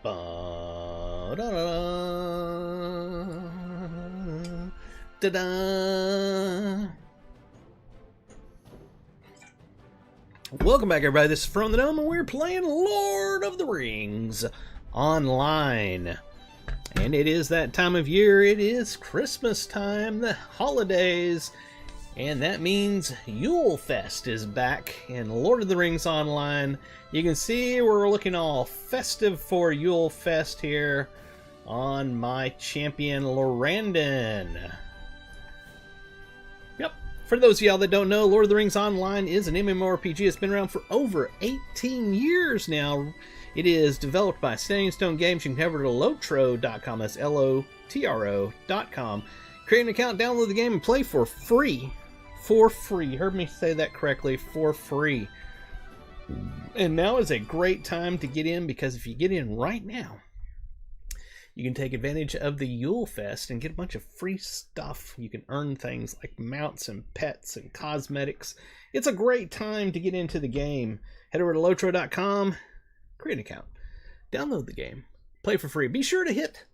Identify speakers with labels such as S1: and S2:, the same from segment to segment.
S1: Ba-da-da. Da-da. Welcome back, everybody. This is From the Dome, and we're playing Lord of the Rings online. And it is that time of year. It is Christmas time, the holidays. And that means Yule Fest is back in Lord of the Rings Online. You can see we're looking all festive for Yule Fest here on my champion, Lorandon. Yep. For those of y'all that don't know, Lord of the Rings Online is an MMORPG. It's been around for over 18 years now. It is developed by Standing Stone Games. You can head over to lotro.com. That's lotro.com. Create an account, download the game, and play for free. For free. You heard me say that correctly. For free. And now is a great time to get in, because if you get in right now, you can take advantage of the Yule Fest and get a bunch of free stuff. You can earn things like mounts and pets and cosmetics. It's a great time to get into the game. Head over to lotro.com, create an account, download the game, play for free. Be sure to hit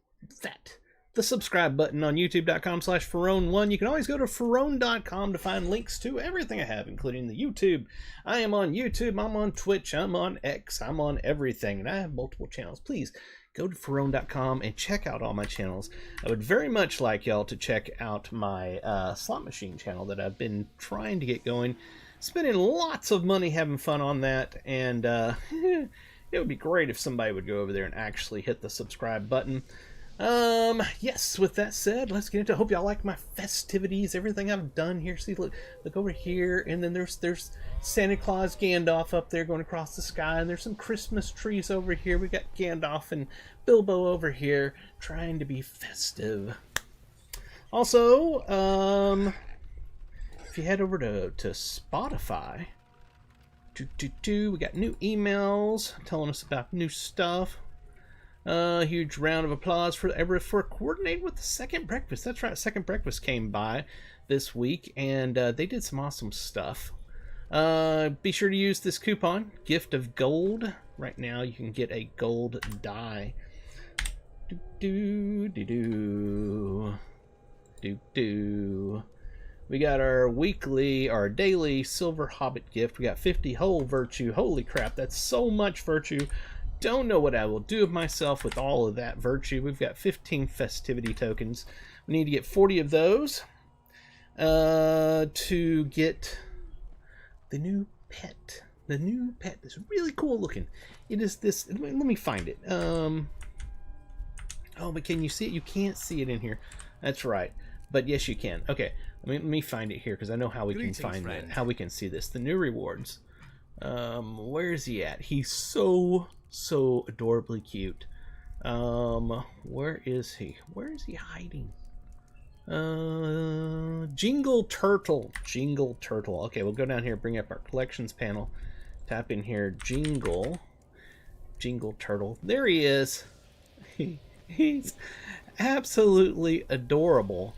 S1: the subscribe button on youtube.com/Ferone1. You can always go to Ferone.com to find links to everything I have, including the YouTube. I am on YouTube, I'm on Twitch, I'm on X, I'm on everything, and I have multiple channels. Please go to Ferone.com and check out all my channels. I would very much like y'all to check out my slot machine channel that I've been trying to get going. Spending lots of money having fun on that, and it would be great if somebody would go over there and actually hit the subscribe button. Yes, with that said, let's get into it. I hope y'all like my festivities, everything I've done here. See, look over here, and then there's Santa Claus Gandalf up there going across the sky, and there's some Christmas trees over here. We got Gandalf and Bilbo over here trying to be festive. Also, if you head over to Spotify, we got new emails telling us about new stuff. Huge round of applause for coordinating with the Second Breakfast. That's right, Second Breakfast came by this week, and they did some awesome stuff. Be sure to use this coupon, Gift of Gold. Right now you can get a gold die. We got our daily Silver Hobbit gift. We got 50 whole virtue. Holy crap, that's so much virtue. Don't know what I will do of myself with all of that virtue. We've got 15 festivity tokens. We need to get 40 of those to get the new pet. The new pet is really cool looking. It is this. Let me find it. Oh, but can you see it? You can't see it in here. That's right. But yes, you can. Okay, let me find it here, because I know how we can find it. How we can see this. The new rewards. Where is he at? He's so adorably cute. Where is he? Where is he hiding? Jingle Turtle. Okay, we'll go down here, bring up our collections panel, tap in here, Jingle Turtle. There he is. He's absolutely adorable.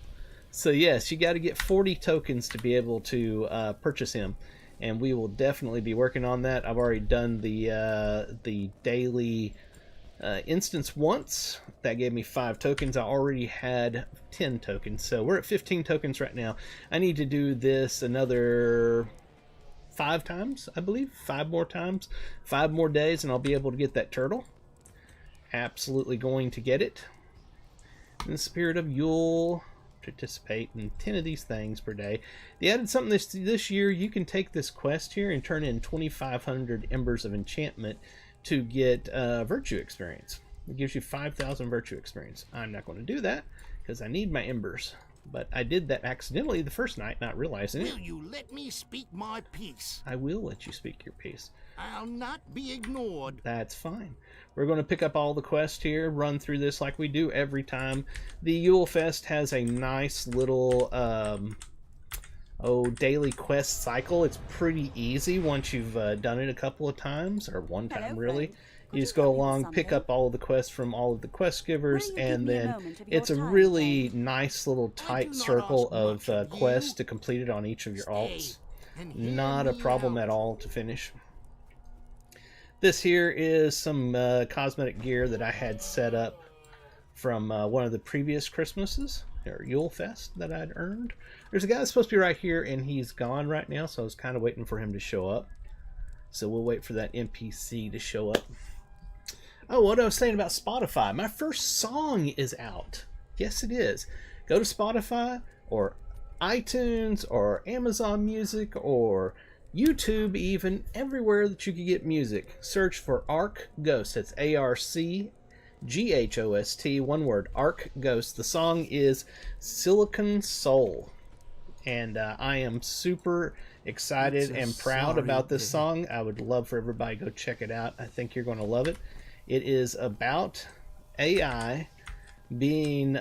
S1: So yes, you got to get 40 tokens to be able to purchase him. And we will definitely be working on that. I've already done the daily instance once. That gave me 5 tokens. I already had 10 tokens. So we're at 15 tokens right now. I need to do this another 5 times, I believe. 5 more times. 5 more days, and I'll be able to get that turtle. Absolutely going to get it. In the spirit of Yule, participate in 10 of these things per day. They added something this year. You can take this quest here and turn in 2,500 Embers of Enchantment to get virtue experience. It gives you 5,000 virtue experience. I'm not going to do that because I need my embers, but I did that accidentally the first night, not realizing it.
S2: Will you let me speak my piece?
S1: I will let you speak your piece.
S2: I'll not be ignored.
S1: That's fine. We're going to pick up all the quests here, run through this like we do every time. The Yule Fest has a nice little daily quest cycle. It's pretty easy once you've done it a couple of times, or one time really. You just go along, pick up all of the quests from all of the quest givers, and then it's a really nice little tight circle of quests to complete it on each of your alts. Not a problem at all to finish. This here is some cosmetic gear that I had set up from one of the previous Christmases, or Yule Fest, that I'd earned. There's a guy that's supposed to be right here, and he's gone right now, so I was kind of waiting for him to show up. So we'll wait for that NPC to show up. Oh, what I was saying about Spotify. My first song is out. Yes, it is. Go to Spotify, or iTunes, or Amazon Music, or YouTube, even everywhere that you can get music. Search for Arc Ghost. That's ARCGHOST, one word, Arc Ghost. The song is Silicon Soul, and I am super excited and proud about this song. I would love for everybody to go check it out. I think you're going to love it. It is about AI being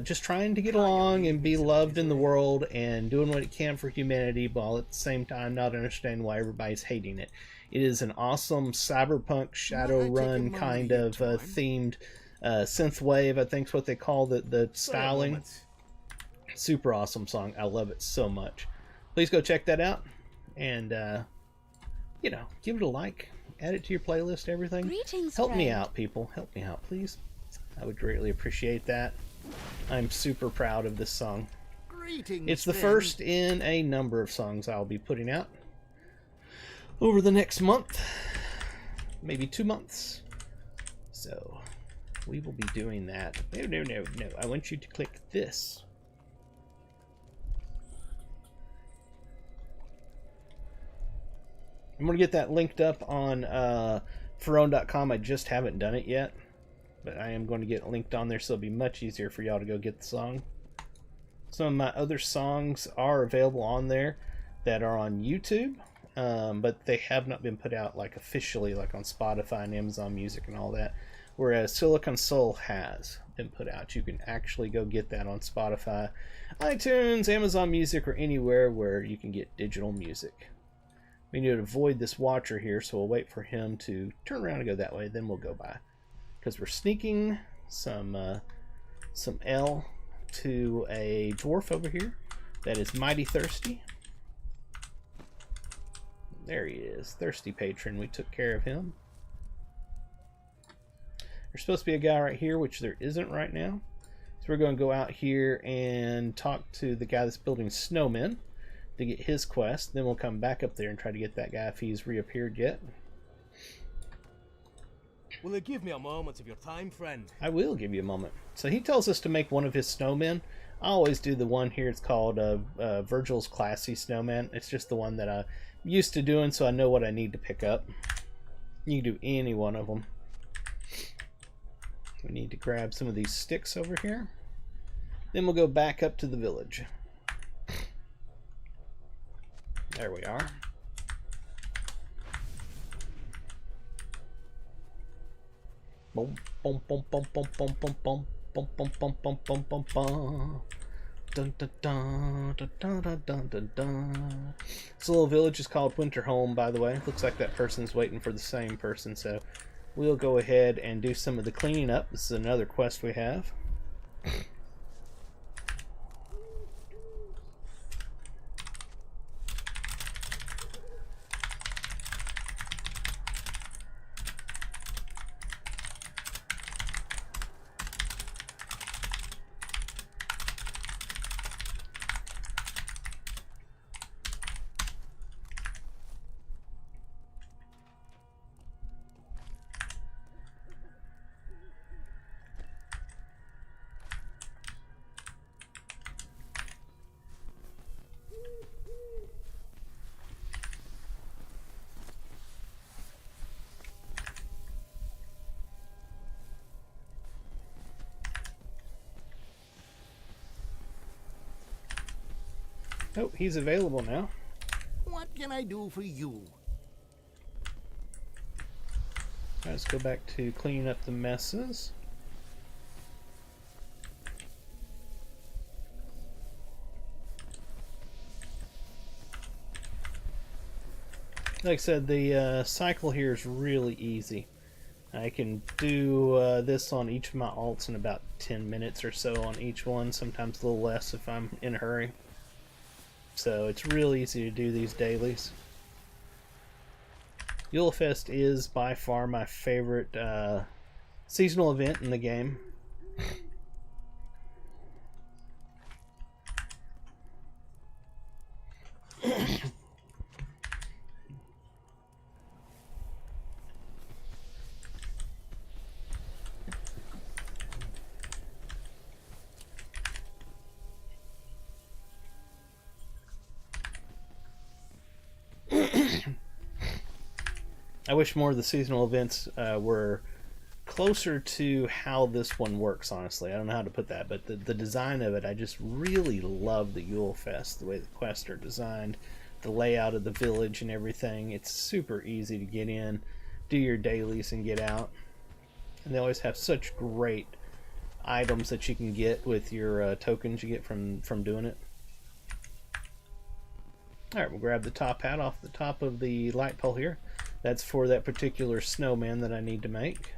S1: just trying to get along and be loved in the world and doing what it can for humanity, while at the same time not understanding why everybody's hating it. It is an awesome cyberpunk Shadowrun kind of themed synthwave, I think is what they call the styling. Super awesome song. I love it so much. Please go check that out, and you know, give it a like, add it to your playlist, everything.
S3: Greetings,
S1: help
S3: friend.
S1: me out, people. Help me out, please. I would greatly appreciate that. I'm super proud of this song.
S2: Greetings,
S1: It's the
S2: friend.
S1: first in a number of songs I'll be putting out over the next month, maybe 2 months. So we will be doing that. No. I want you to click this. I'm going to get that linked up on Ferone.com. I just haven't done it yet, but I am going to get it linked on there, so it'll be much easier for y'all to go get the song. Some of my other songs are available on there that are on YouTube, but they have not been put out like officially, like on Spotify and Amazon Music and all that, whereas Silicon Soul has been put out. You can actually go get that on Spotify, iTunes, Amazon Music, or anywhere where you can get digital music. We need to avoid this watcher here, so we'll wait for him to turn around and go that way, then we'll go by. Because we're sneaking some L to a dwarf over here that is mighty thirsty. There he is, thirsty patron. We took care of him. There's supposed to be a guy right here, which there isn't right now. So we're going to go out here and talk to the guy that's building snowmen to get his quest. Then we'll come back up there and try to get that guy if he's reappeared yet.
S4: Will you give me a moment of your time, friend?
S1: I will give you a moment. So he tells us to make one of his snowmen. I always do the one here. It's called Virgil's Classy Snowman. It's just the one that I'm used to doing, so I know what I need to pick up. You can do any one of them. We need to grab some of these sticks over here. Then we'll go back up to the village. There we are. Boom, boom, boom, boom, boom, boom, boom, boom, boom, boom, boom, boom, boom, boom, boom. Dun dun dun dun dun dun dun dun dun. This little village is called Winterholm, by the way. Looks like that person's waiting for the same person, so we'll go ahead and do some of the cleaning up. This is another quest we have. Oh, he's available now.
S2: What can I do for you?
S1: Let's go back to cleaning up the messes. Like I said, the cycle here is really easy. I can do this on each of my alts in about 10 minutes or so on each one, sometimes a little less if I'm in a hurry. So it's real easy to do these dailies. Yule Fest is by far my favorite seasonal event in the game. I wish more of the seasonal events were closer to how this one works, honestly. I don't know how to put that, but the design of it, I just really love the Yule Fest, the way the quests are designed, the layout of the village and everything. It's super easy to get in, do your dailies, and get out. And they always have such great items that you can get with your tokens you get from doing it. Alright, we'll grab the top hat off the top of the light pole here. That's for that particular snowman that I need to make.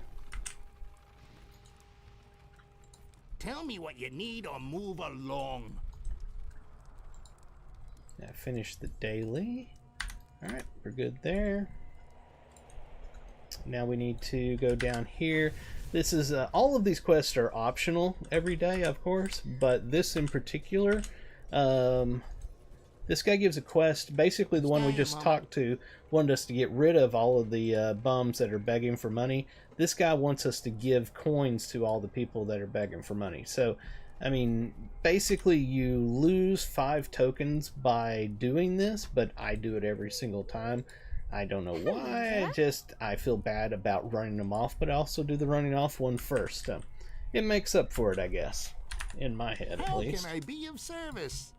S2: Tell me what you need or move along.
S1: Now finish the daily. Alright, we're good there. Now we need to go down here. This is, all of these quests are optional every day, of course, but this in particular, this guy gives a quest, basically the one we just talked to, wanted us to get rid of all of the bums that are begging for money. This guy wants us to give coins to all the people that are begging for money. So, I mean, basically you lose 5 tokens by doing this, but I do it every single time. I don't know why, I feel bad about running them off, but I also do the running off one first. It makes up for it, I guess, in my head at least.
S2: How can I be of service?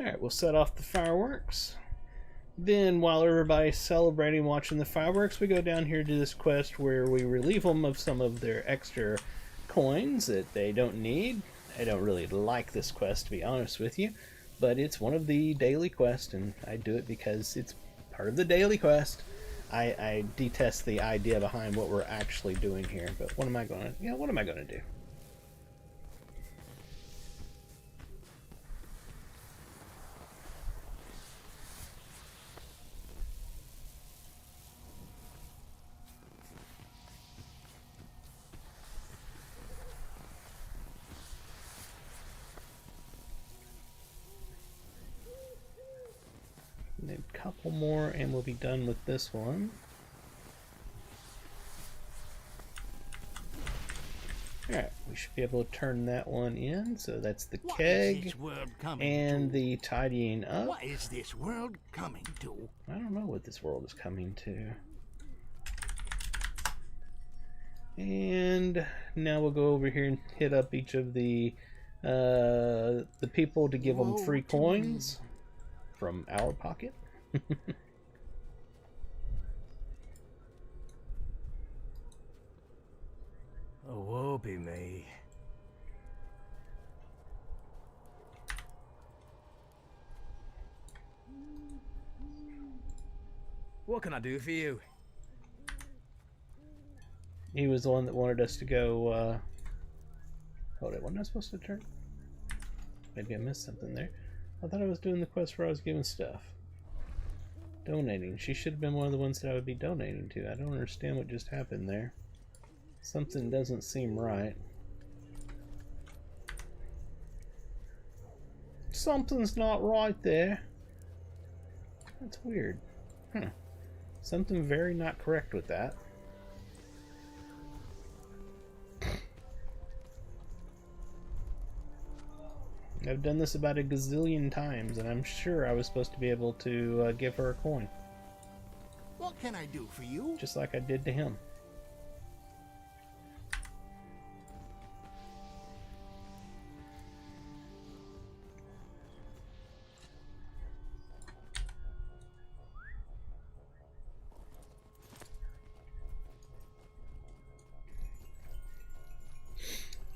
S1: Alright, we'll set off the fireworks. Then, while everybody's celebrating, watching the fireworks, we go down here to this quest where we relieve them of some of their extra coins that they don't need. I don't really like this quest, to be honest with you, but it's one of the daily quests, and I do it because it's part of the daily quest. I detest the idea behind what we're actually doing here, but what am I gonna do? A couple more and we'll be done with this one. Alright, we should be able to turn that one in. So that's the keg and the tidying up.
S2: What is this world coming to?
S1: I don't know what this world is coming to. And now we'll go over here and hit up each of the people to give them free coins from our pocket.
S4: Oh, woe be me. What can I do for you?
S1: He was the one that wanted us to go, hold it, wasn't I supposed to turn? Maybe I missed something there. I thought I was doing the quest where I was giving stuff. Donating. She should have been one of the ones that I would be donating to. I don't understand what just happened there. Something doesn't seem right. Something's not right there. That's weird. Huh. Something very not correct with that. I've done this about a gazillion times, and I'm sure I was supposed to be able to give her a coin.
S2: What can I do for you?
S1: Just like I did to him.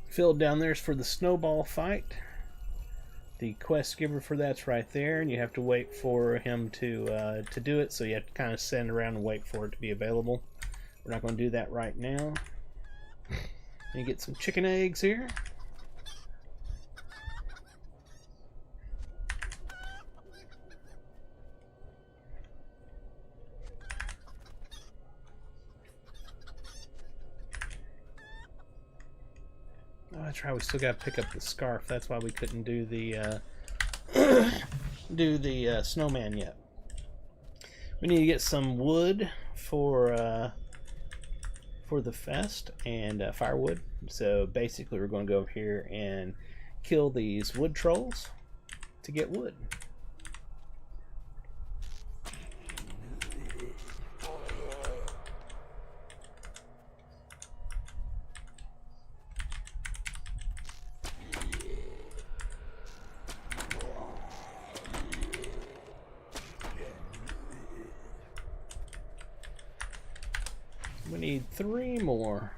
S1: Field down there is for the snowball fight. The quest giver for that's right there, and you have to wait for him to do it, so you have to kind of stand around and wait for it to be available. We're not going to do that right now. You get some chicken eggs here. Oh, that's right. We still got to pick up the scarf. That's why we couldn't do the snowman yet. We need to get some wood for the fest and firewood. So basically, we're going to go over here and kill these wood trolls to get wood. We need 3 more.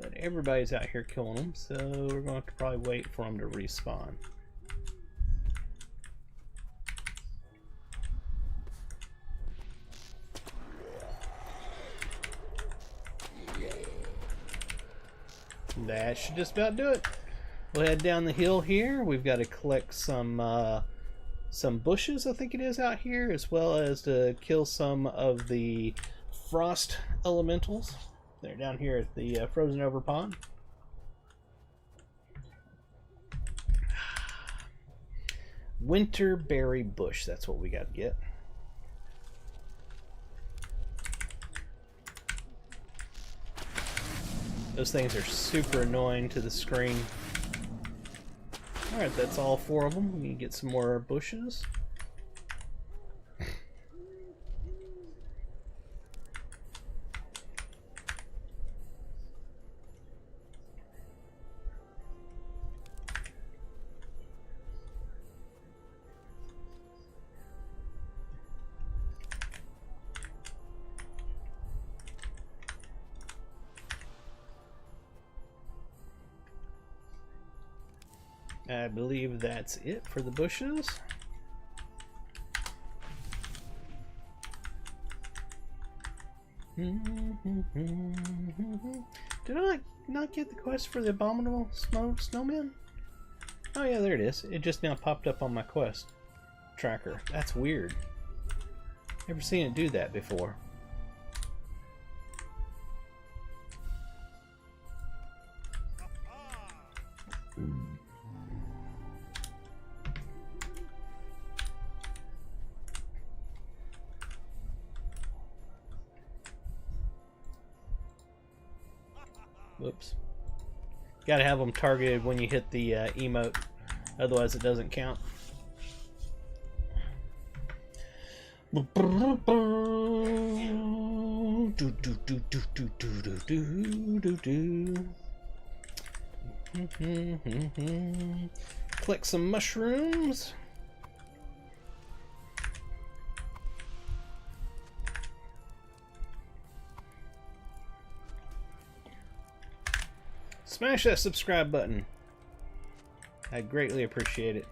S1: But everybody's out here killing them, so we're going to have to probably wait for them to respawn. That should just about do it. We'll head down the hill here. We've got to collect some bushes, I think it is, out here, as well as to kill some of the frost elementals. They're down here at the frozen over pond. Winterberry bush, that's what we got to get. Those things are super annoying to the screen. Alright, that's all 4 of them. We can get some more bushes. I believe that's it for the bushes. Did I not get the quest for the abominable snowman? Oh yeah, there it is. It just now popped up on my quest tracker. That's weird. Never seen it do that before. Whoops. Gotta have them targeted when you hit the emote, otherwise it doesn't count. Collect some mushrooms. Smash that subscribe button. I greatly appreciate it.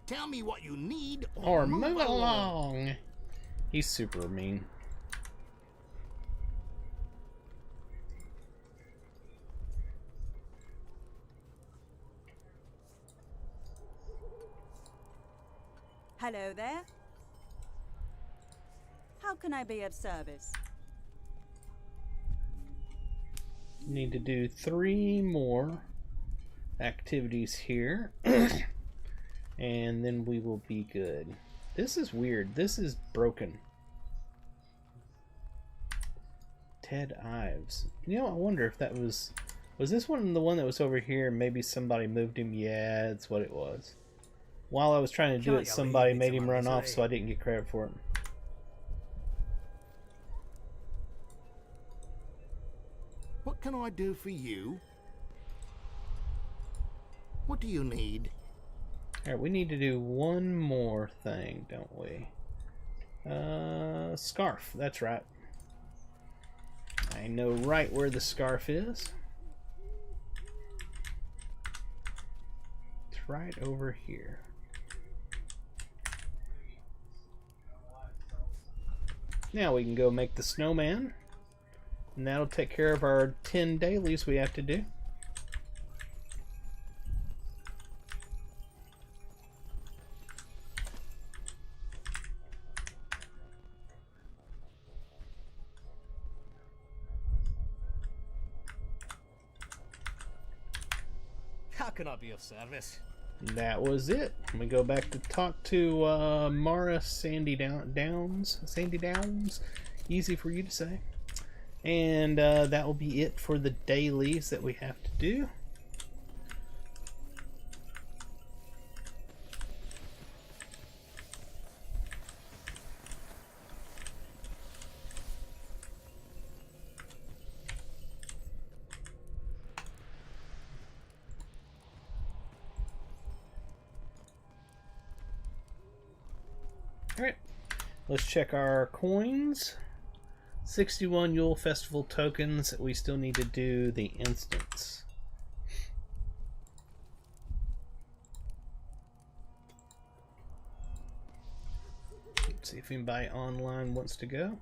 S2: Tell me what you need
S1: Or move along. He's super mean.
S3: Hello there. How can I be of service?
S1: Need to do 3 more activities here. And then we will be good. This is weird. This is broken. Ted Ives. You know, I wonder if that was this one the one that was over here and maybe somebody moved him? Yeah, that's what it was. While I was trying to do it, somebody made him run off, so I didn't get credit for it.
S2: What can I do for you? What do you need?
S1: Alright, we need to do one more thing, don't we? Scarf. That's right. I know right where the scarf is. It's right over here. Now we can go make the snowman. And that'll take care of our 10 dailies we have to do.
S4: How can I be of service?
S1: That was it. We go back to talk to Mara Sandy Downs. Sandy Downs. Easy for you to say. And that will be it for the dailies that we have to do. Alright, let's check our coins. 61 Yule Festival tokens. We still need to do the instance. Let's see if anybody online wants to go.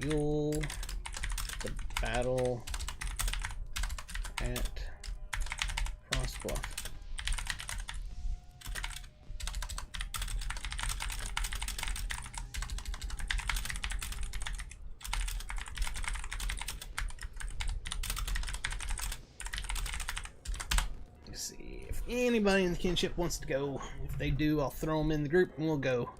S1: Yule, the battle at Frostbluff. Let's see if anybody in the kinship wants to go. If they do, I'll throw them in the group and we'll go.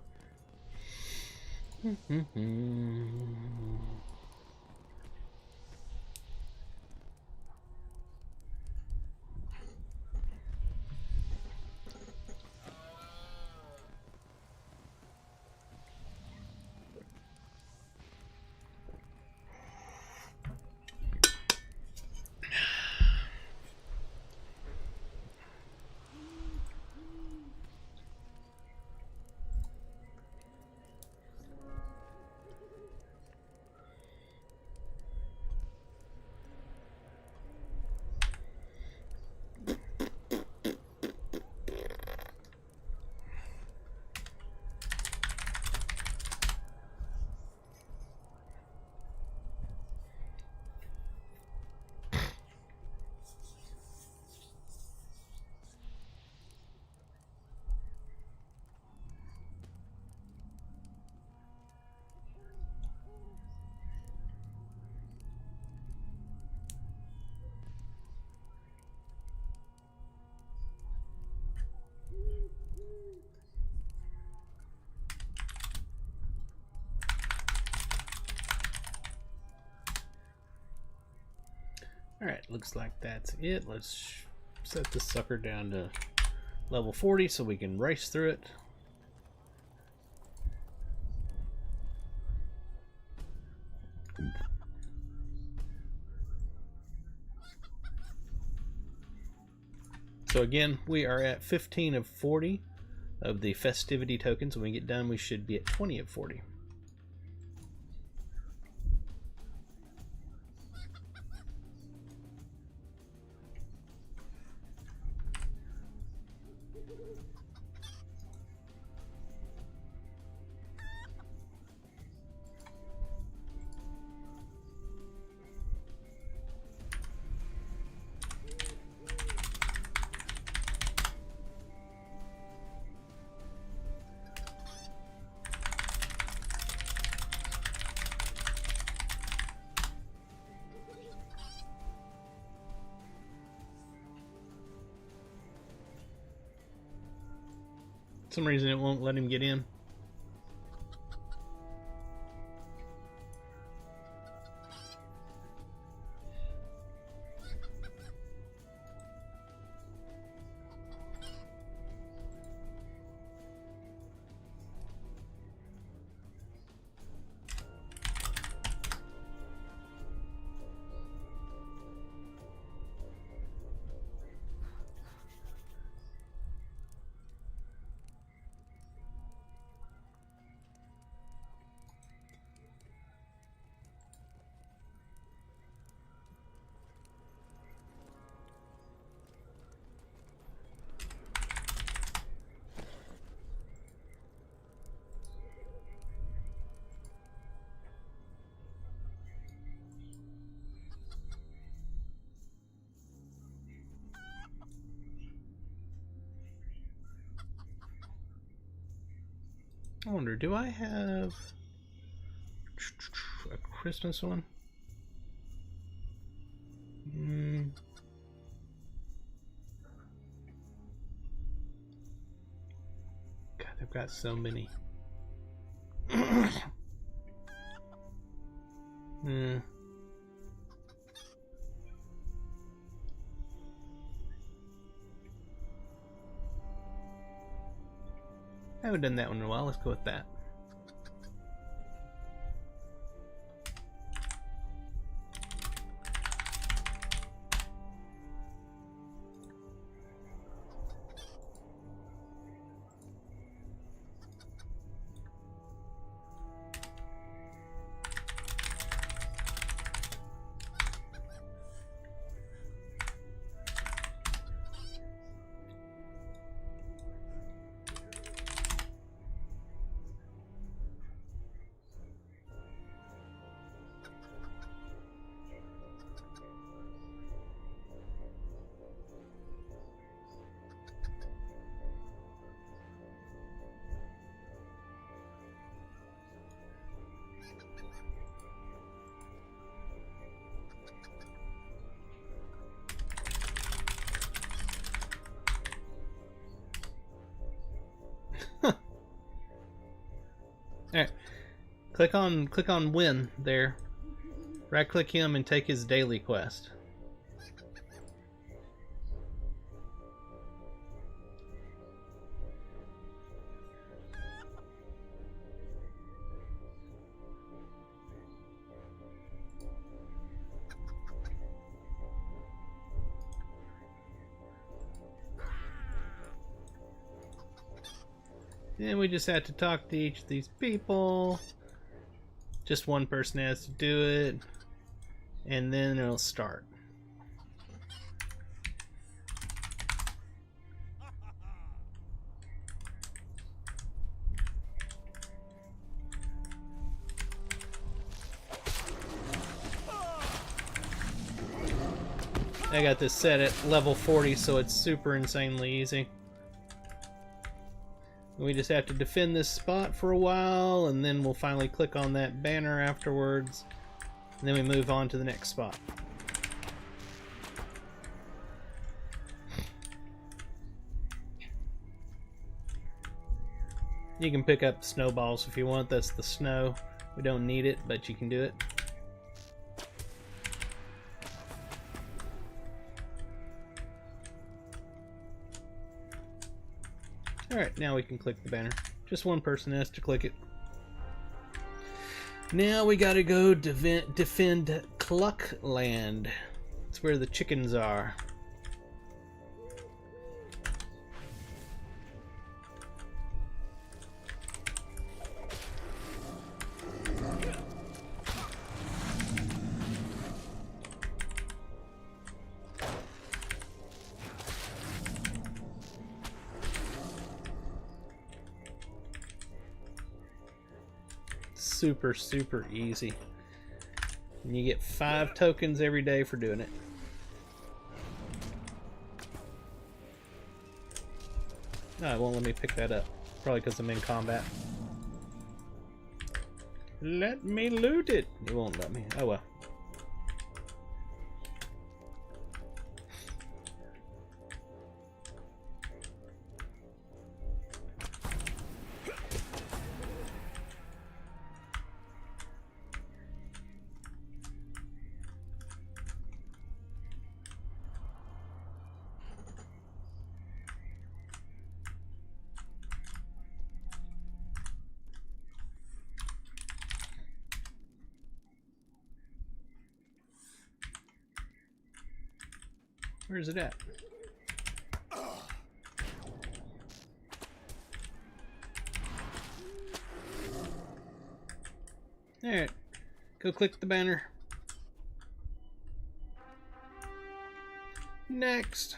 S1: Alright, looks like that's it. Let's set this sucker down to level 40 so we can race through it. So again, we are at 15 of 40 of the festivity tokens. When we get done, we should be at 20 of 40. some reason it won't let him get in. I wonder, do I have a Christmas one? God, they've got so many. I haven't done that one in a while. Let's go with that. Alright. Click on win there. Right click him and take his daily quest. Then we just have to talk to each of these people. Just one person has to do it. And then it'll start. I got this set at level 40, so it's super insanely easy. We just have to defend this spot for a while, and then we'll finally click on that banner afterwards, and then we move on to the next spot. You can pick up snowballs if you want. That's the snow. We don't need it, but you can do it. Alright, now we can click the banner. Just one person has to click it. Now we gotta go defend Cluckland. It's where the chickens are. Super easy, and you get 5 tokens every day for doing it. No, it won't let me pick that up, probably because I'm in combat. Let me loot it. It won't let me. Oh well. Where's it at? Alright. Go click the banner. Next.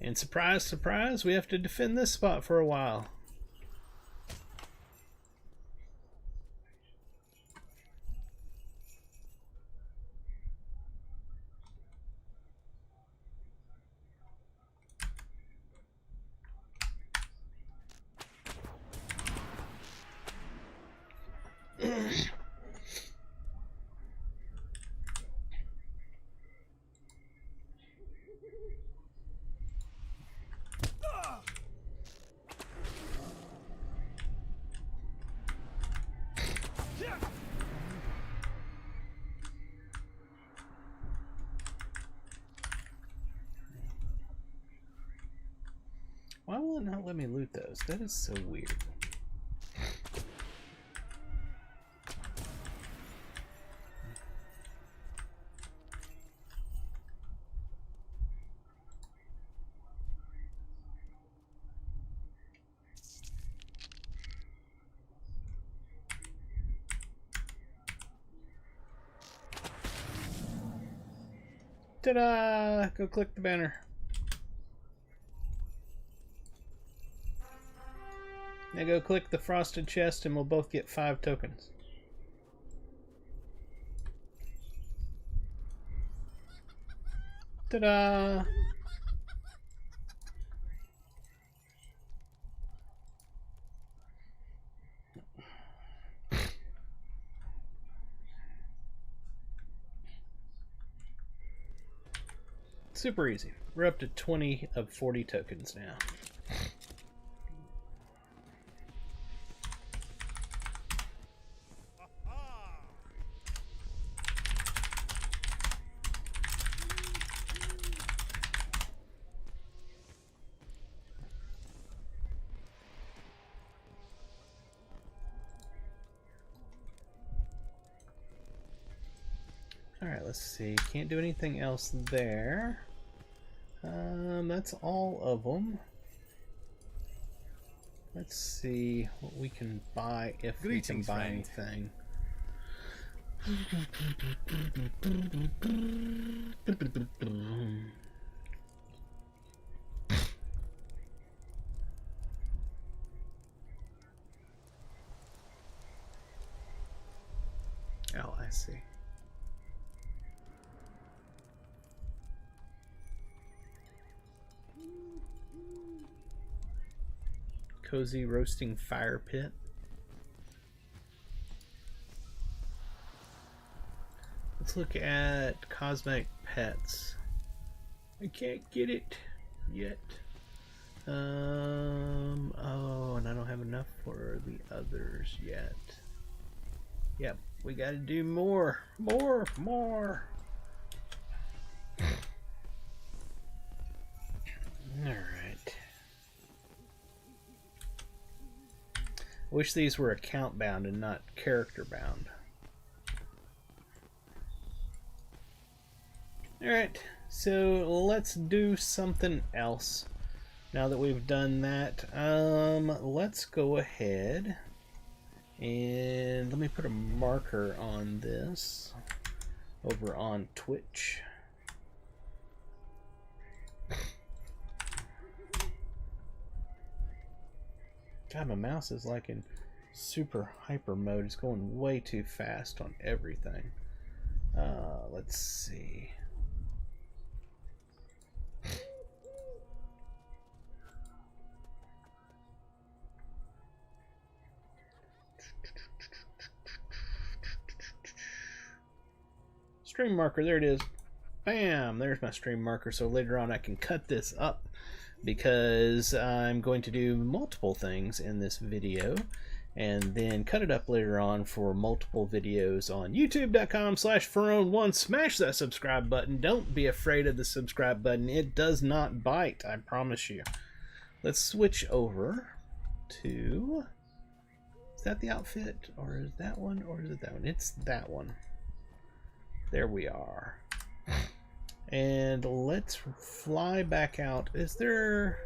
S1: And surprise, surprise, we have to defend this spot for a while. Why will it not let me loot those? That is so weird. Ta-da! Go click the banner. Now go click the frosted chest and we'll both get 5 tokens. Ta-da! Super easy. We're up to 20 of 40 tokens now. Alright, let's see. Can't do anything else there. That's all of them. Let's see what we can buy, if
S5: Greetings,
S1: we can buy
S5: friend.
S1: anything. Oh, I see. Cozy roasting fire pit. Let's look at cosmetic pets. I can't get it yet. Oh, and I don't have enough for the others yet. Yep, we gotta do more. More. Alright. I wish these were account bound and not character bound. Alright, so let's do something else. Now that we've done that, let's go ahead and let me put a marker on this over on Twitch. God, my mouse is like in super hyper mode. It's going way too fast on everything. Let's see. Stream marker, there it is. Bam! There's my stream marker, so later on I can cut this up because I'm going to do multiple things in this video and then cut it up later on for multiple videos on youtube.com/Ferone1. Smash that subscribe button. Don't be afraid of the subscribe button. It does not bite, I promise you. Let's switch over to... Is that the outfit? Or is that one? Or is it that one? It's that one. There we are. And let's fly back out. Is there...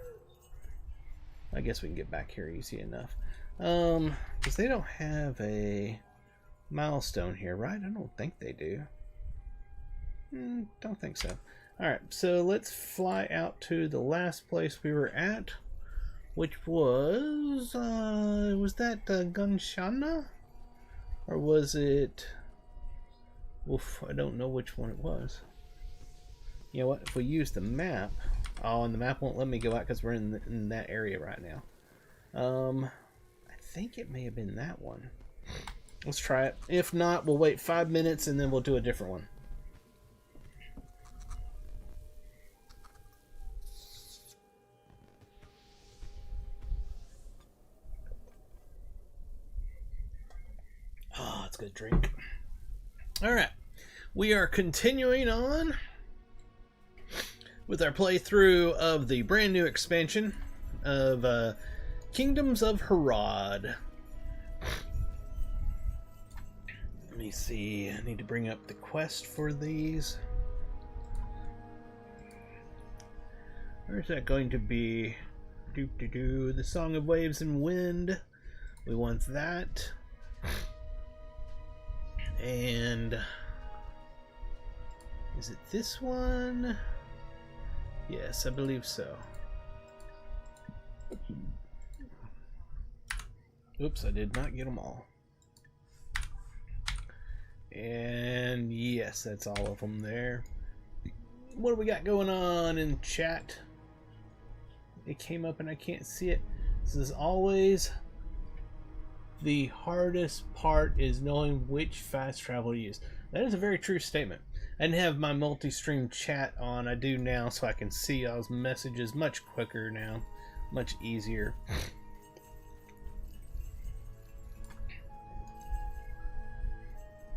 S1: I guess we can get back here easy enough. Because they don't have a milestone here, right? I don't think they do. Don't think so. Alright, so let's fly out to the last place we were at, which was that Gunshana? Or was it... Oof, I don't know which one it was. You know what? If we use the map... Oh, and the map won't let me go out because we're in that area right now. I think it may have been that one. Let's try it. If not, we'll wait 5 minutes and then we'll do a different one. Oh, it's a good drink. Alright. We are continuing on with our playthrough of the brand new expansion of Kingdoms of Harad. Let me see. I need to bring up the quest for these. Where's that going to be? The Song of Waves and Wind. We want that. And is it this one? Yes, I believe so. Oops, I did not get them all. And yes, that's all of them there. What do we got going on in chat? It came up and I can't see it. This is always the hardest part is knowing which fast travel to use. That is a very true statement. I didn't have my multi-stream chat on. I do now, so I can see y'all's messages much quicker now. Much easier.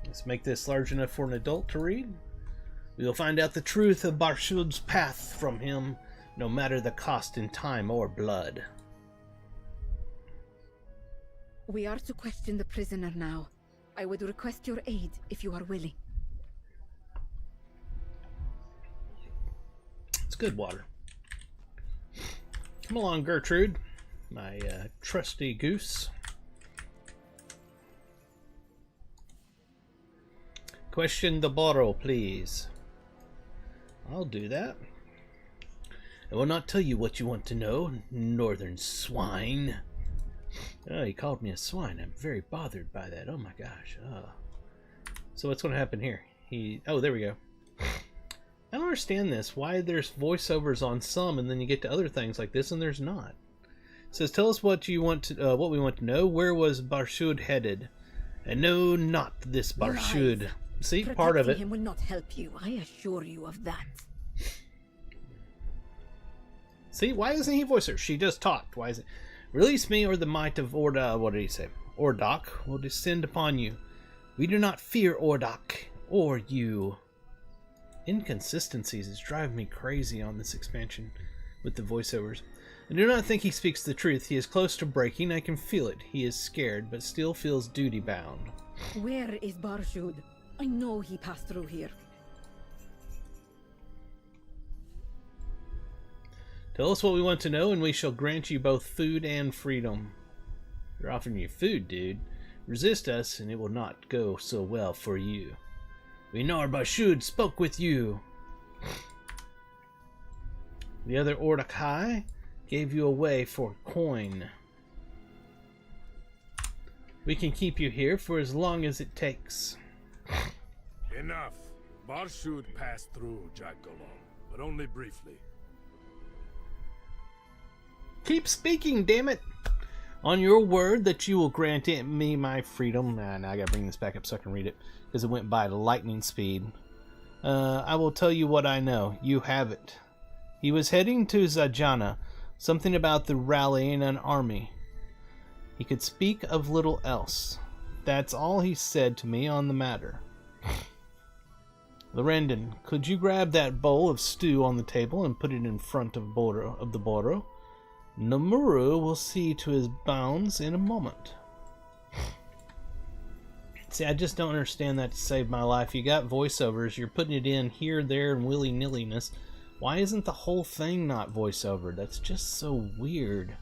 S1: Let's make this large enough for an adult to read. We will find out the truth of Barshud's path from him, no matter the cost in time or blood.
S5: We are to question the prisoner now. I would request your aid if you are willing.
S1: It's good water. Come along, Gertrude, my trusty goose. Question the bottle, please. I'll do that. I will not tell you what you want to know, northern swine. Oh, he called me a swine. I'm very bothered by that. Oh my gosh. Oh. So what's going to happen here? Oh, there we go. I don't understand this. Why there's voiceovers on some, and then you get to other things like this, and there's not. It says, "Tell us what you want to, what we want to know. Where was Barshud headed? And no, not this Barshud."
S5: Lies.
S1: See, part of it.
S5: Protecting him will not help you. I assure you of that.
S1: See, why isn't he voicer? She just talked. Why is it? Release me, or the might of what did he say? Ordok will descend upon you. We do not fear Ordok or you. Inconsistencies is driving me crazy on this expansion with the voiceovers. I do not think he speaks the truth. He is close to breaking. I can feel it. He is scared, but still feels duty bound.
S5: Where is Barshud? I know he passed through here.
S1: Tell us what we want to know, and we shall grant you both food and freedom. We're offering you food, dude. Resist us, and it will not go so well for you. We know our Barshud spoke with you. The other Ordokai gave you away for coin. We can keep you here for as long as it takes.
S6: Enough. Barshud passed through Jagolon, but only briefly.
S1: Keep speaking, damn it! On your word that you will grant me my freedom. Nah, now I gotta bring this back up so I can read it, because it went by lightning speed. I will tell you what I know. You have it. He was heading to Zajana. Something about the rallying an army. He could speak of little else. That's all he said to me on the matter. Lorendan, could you grab that bowl of stew on the table and put it in front of the Boro? Nomuru will see to his bounds in a moment. See, I just don't understand that to save my life. You got voiceovers, you're putting it in here, there, and willy-nilliness. Why isn't the whole thing not voiceover? That's just so weird.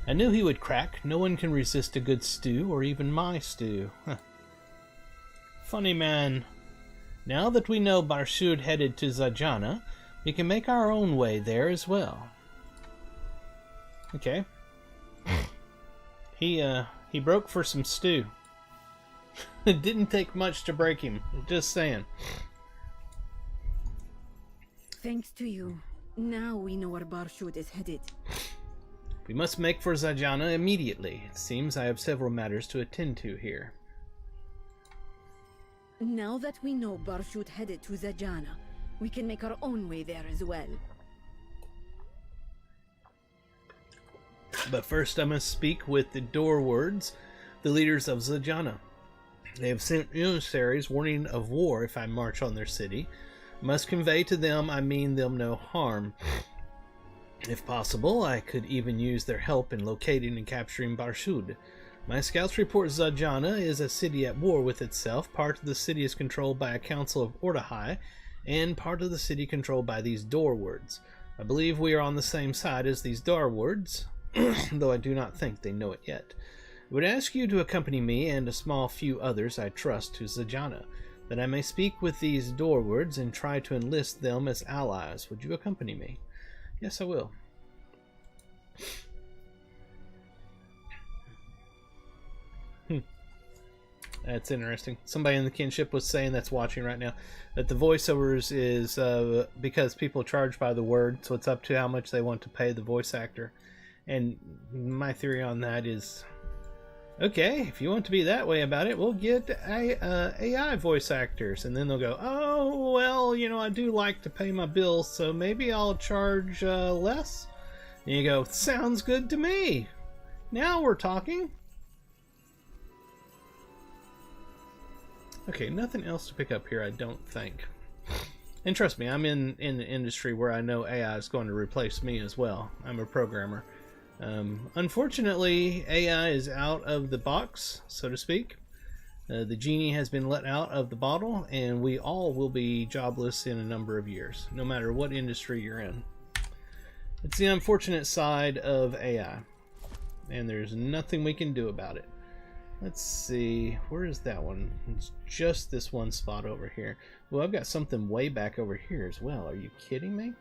S1: I knew he would crack. No one can resist a good stew, or even my stew. Huh. Funny man. Now that we know Barshud headed to Zajana, we can make our own way there as well. Okay. He broke for some stew. It didn't take much to break him. Just saying.
S5: Thanks to you. Now we know where Barshud is headed.
S1: We must make for Zajana immediately. It seems I have several matters to attend to here.
S5: Now that we know Barshud headed to Zajana, we can make our own way there as well.
S1: But first I must speak with the Doorwards, the leaders of Zajana. They have sent emissaries warning of war if I march on their city. I must convey to them I mean them no harm. If possible, I could even use their help in locating and capturing Barshud. My scouts report Zajana is a city at war with itself. Part of the city is controlled by a council of Ordahai, and part of the city controlled by these Doorwards. I believe we are on the same side as these Doorwards, though I do not think they know it yet. I would ask you to accompany me and a small few others I trust to Zajana, that I may speak with these Doorwards and try to enlist them as allies. Would you accompany me? Yes, I will. That's interesting. Somebody in the kinship was saying that's watching right now that the voiceovers is because people charge by the word, so it's up to how much they want to pay the voice actor. And my theory on that is, okay, if you want to be that way about it, we'll get AI voice actors, and then they'll go, oh, well, you know, I do like to pay my bills, so maybe I'll charge less. And you go, sounds good to me. Now we're talking. Okay, nothing else to pick up here, I don't think. And trust me, I'm in an industry where I know AI is going to replace me as well. I'm a programmer. Unfortunately, AI is out of the box, so to speak. The genie has been let out of the bottle, and we all will be jobless in a number of years, no matter what industry you're in. It's the unfortunate side of AI, and there's nothing we can do about it. Let's see, where is that one? It's just this one spot over here. Well, I've got something way back over here as well. Are you kidding me?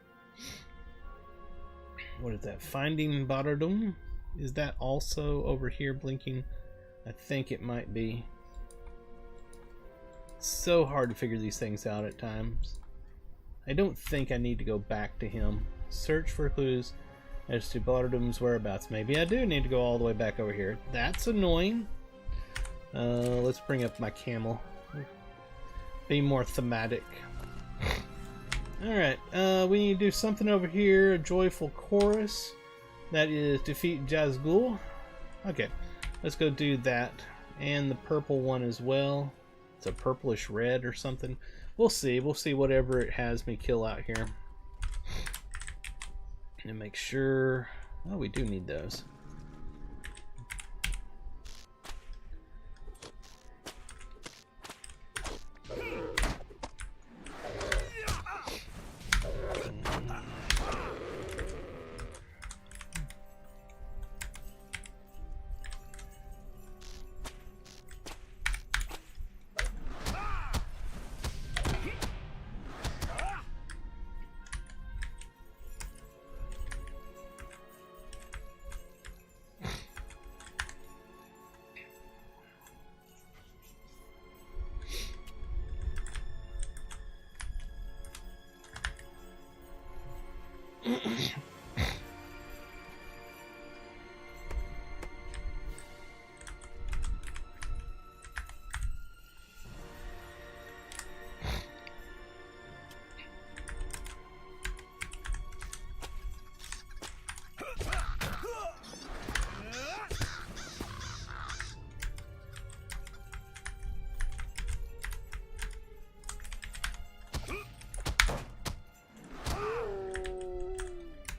S1: What is that? Finding Badardum? Is that also over here blinking? I think it might be. It's so hard to figure these things out at times. I don't think I need to go back to him. Search for clues as to Badardum's whereabouts. Maybe I do need to go all the way back over here. That's annoying. Let's bring up my camel. Be more thematic. Alright, we need to do something over here. A joyful chorus. That is defeat Jazgul. Okay, let's go do that. And the purple one as well. It's a purplish red or something. We'll see. We'll see whatever it has me kill out here. And make sure... Oh, we do need those.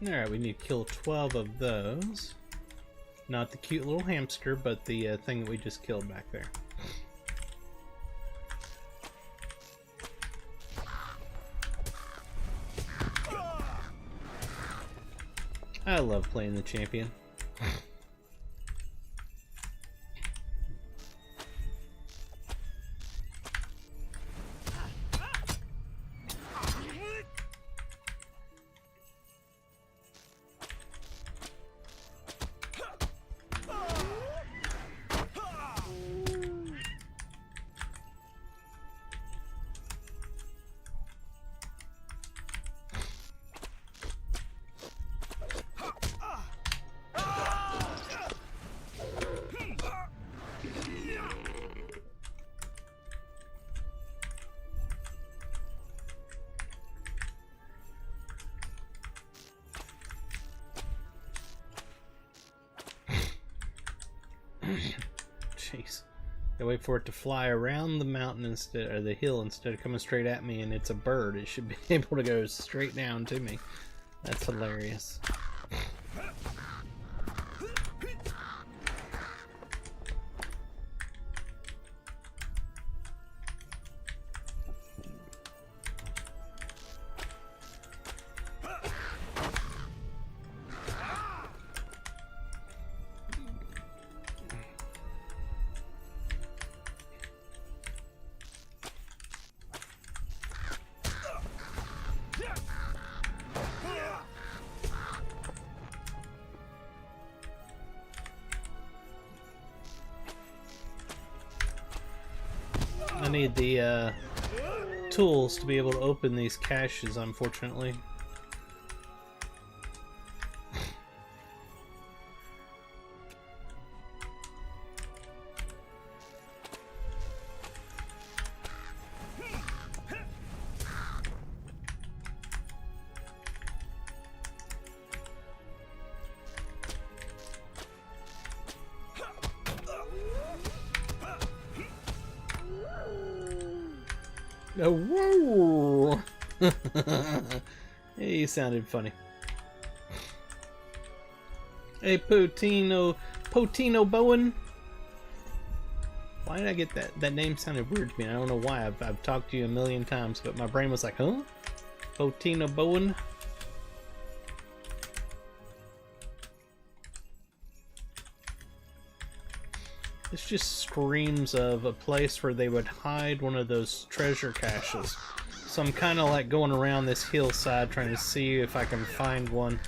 S1: Alright, we need to kill 12 of those. Not the cute little hamster, but the thing that we just killed back there. I love playing the champion. Jeez. I wait for it to fly around the mountain instead, or the hill, instead of coming straight at me, and it's a bird. It should be able to go straight down to me. That's hilarious. I need the tools to be able to open these caches, unfortunately. Oh, whoa! He sounded funny. Hey, Potino Bowen. Why did I get that? That name sounded weird to me. I don't know why. I've talked to you a million times, but my brain was like, huh? Potino Bowen. This just screams of a place where they would hide one of those treasure caches. So I'm kind of like going around this hillside trying to see if I can find one.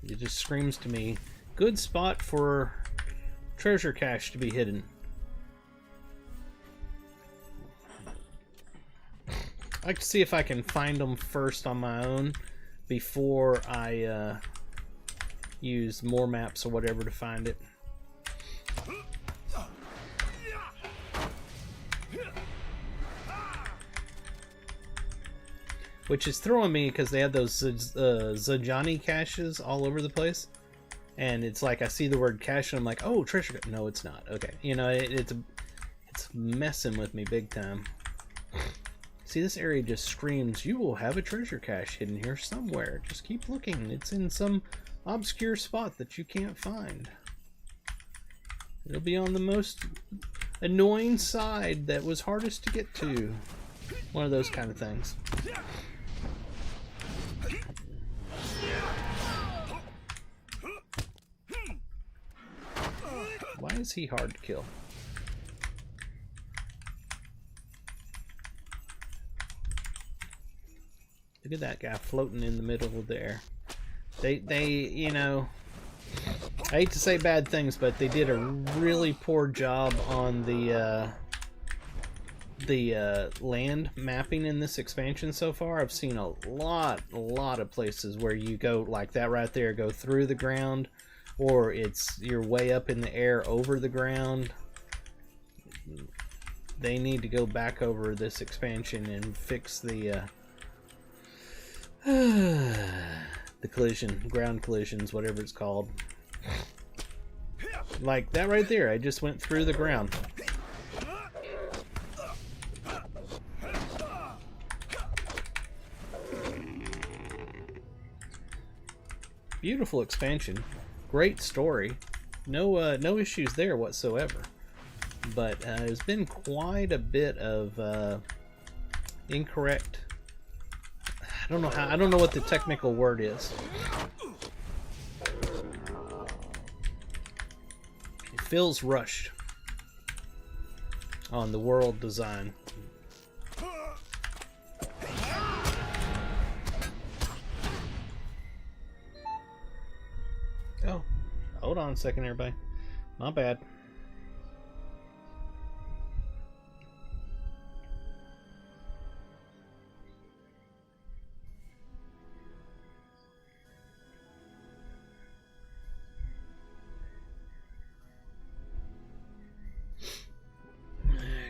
S1: It just screams to me, good spot for treasure cache to be hidden. I like to see if I can find them first on my own before I use more maps or whatever to find it. Which is throwing me because they have those Zajani caches all over the place. And it's like I see the word cache and I'm like, oh, treasure. No, it's not. Okay. You know, it's messing with me big time. See, this area just screams, you will have a treasure cache hidden here somewhere. Just keep looking. It's in some obscure spot that you can't find. It'll be on the most annoying side that was hardest to get to. One of those kind of things. Why is he hard to kill? Look at that guy floating in the middle of the air. They, you know, I hate to say bad things, but they did a really poor job on the land mapping in this expansion so far. I've seen a lot of places where you go like that right there, go through the ground, or you're way up in the air over the ground. They need to go back over this expansion and fix the ground collisions, whatever it's called. Like that right there, I just went through the ground. Beautiful expansion. Great story. No issues there whatsoever. But there's been quite a bit of incorrect. I don't know what the technical word is. It feels rushed on the world design. Oh, hold on a second, everybody. My bad.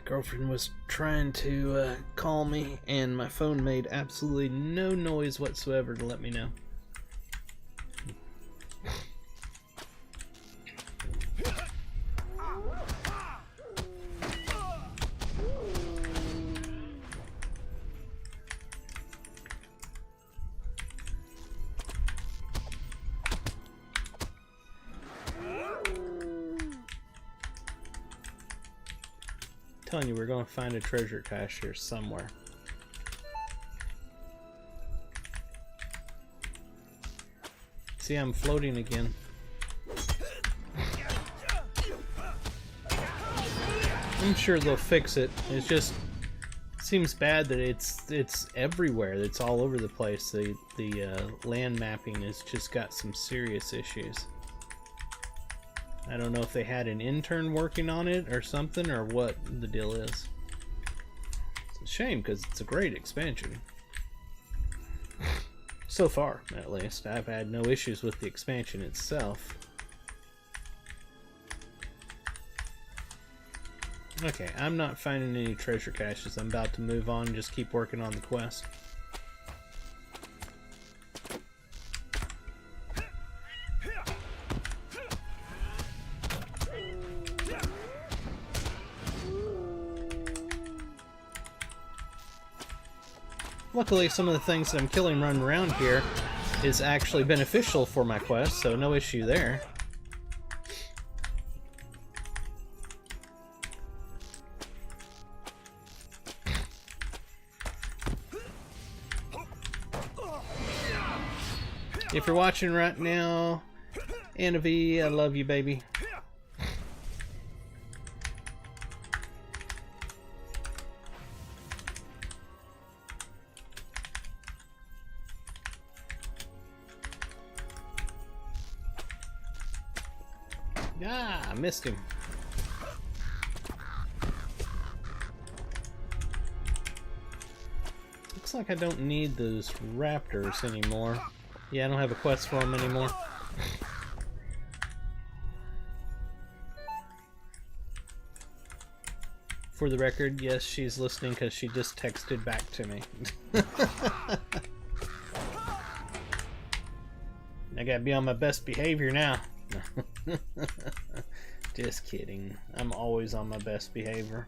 S1: Girlfriend was trying to call me, and my phone made absolutely no noise whatsoever to let me know. Telling you, we're going to find a treasure cache here somewhere. See, I'm floating again. I'm sure they'll fix it. It just seems bad that it's everywhere. It's all over the place. The land mapping has just got some serious issues. I don't know if they had an intern working on it or something, or what the deal is. It's a shame because it's a great expansion. So far, at least. I've had no issues with the expansion itself. Okay, I'm not finding any treasure caches. I'm about to move on and just keep working on the quest. Luckily, some of the things that I'm killing running around here is actually beneficial for my quest, so no issue there. If you're watching right now, Anna V, I love you, baby. Ah, I missed him. Looks like I don't need those raptors anymore. Yeah, I don't have a quest for them anymore. For the record, yes, she's listening because she just texted back to me. I gotta be on my best behavior now. Just kidding. I'm always on my best behavior.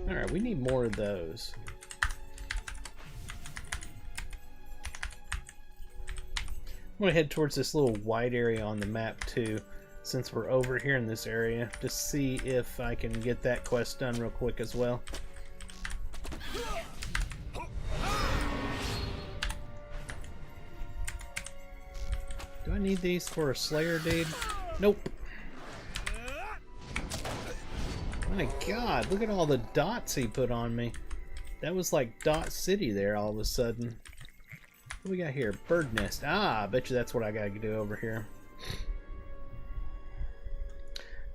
S1: Alright, we need more of those. I'm going to head towards this little white area on the map too, since we're over here in this area, to see if I can get that quest done real quick as well. Do I need these for a Slayer dude? Nope. My god, look at all the dots he put on me. That was like Dot City there all of a sudden. What do we got here? Bird nest. Ah, I bet you that's what I gotta do over here.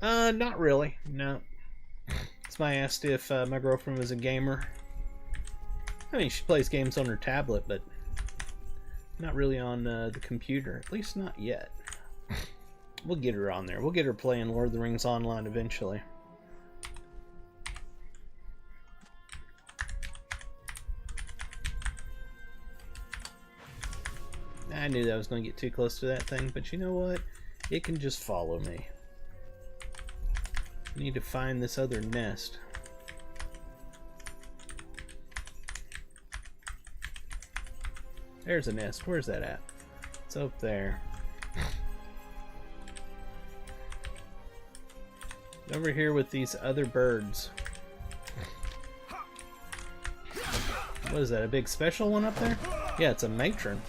S1: Not really. No. Somebody asked if my girlfriend was a gamer. I mean, she plays games on her tablet, but not really on the computer. At least not yet. We'll get her on there. We'll get her playing Lord of the Rings Online eventually. I knew that I was going to get too close to that thing, but you know what? It can just follow me. I need to find this other nest. There's a nest. Where's that at? It's up there. Over here with these other birds. What is that, a big special one up there? Yeah, it's a matron.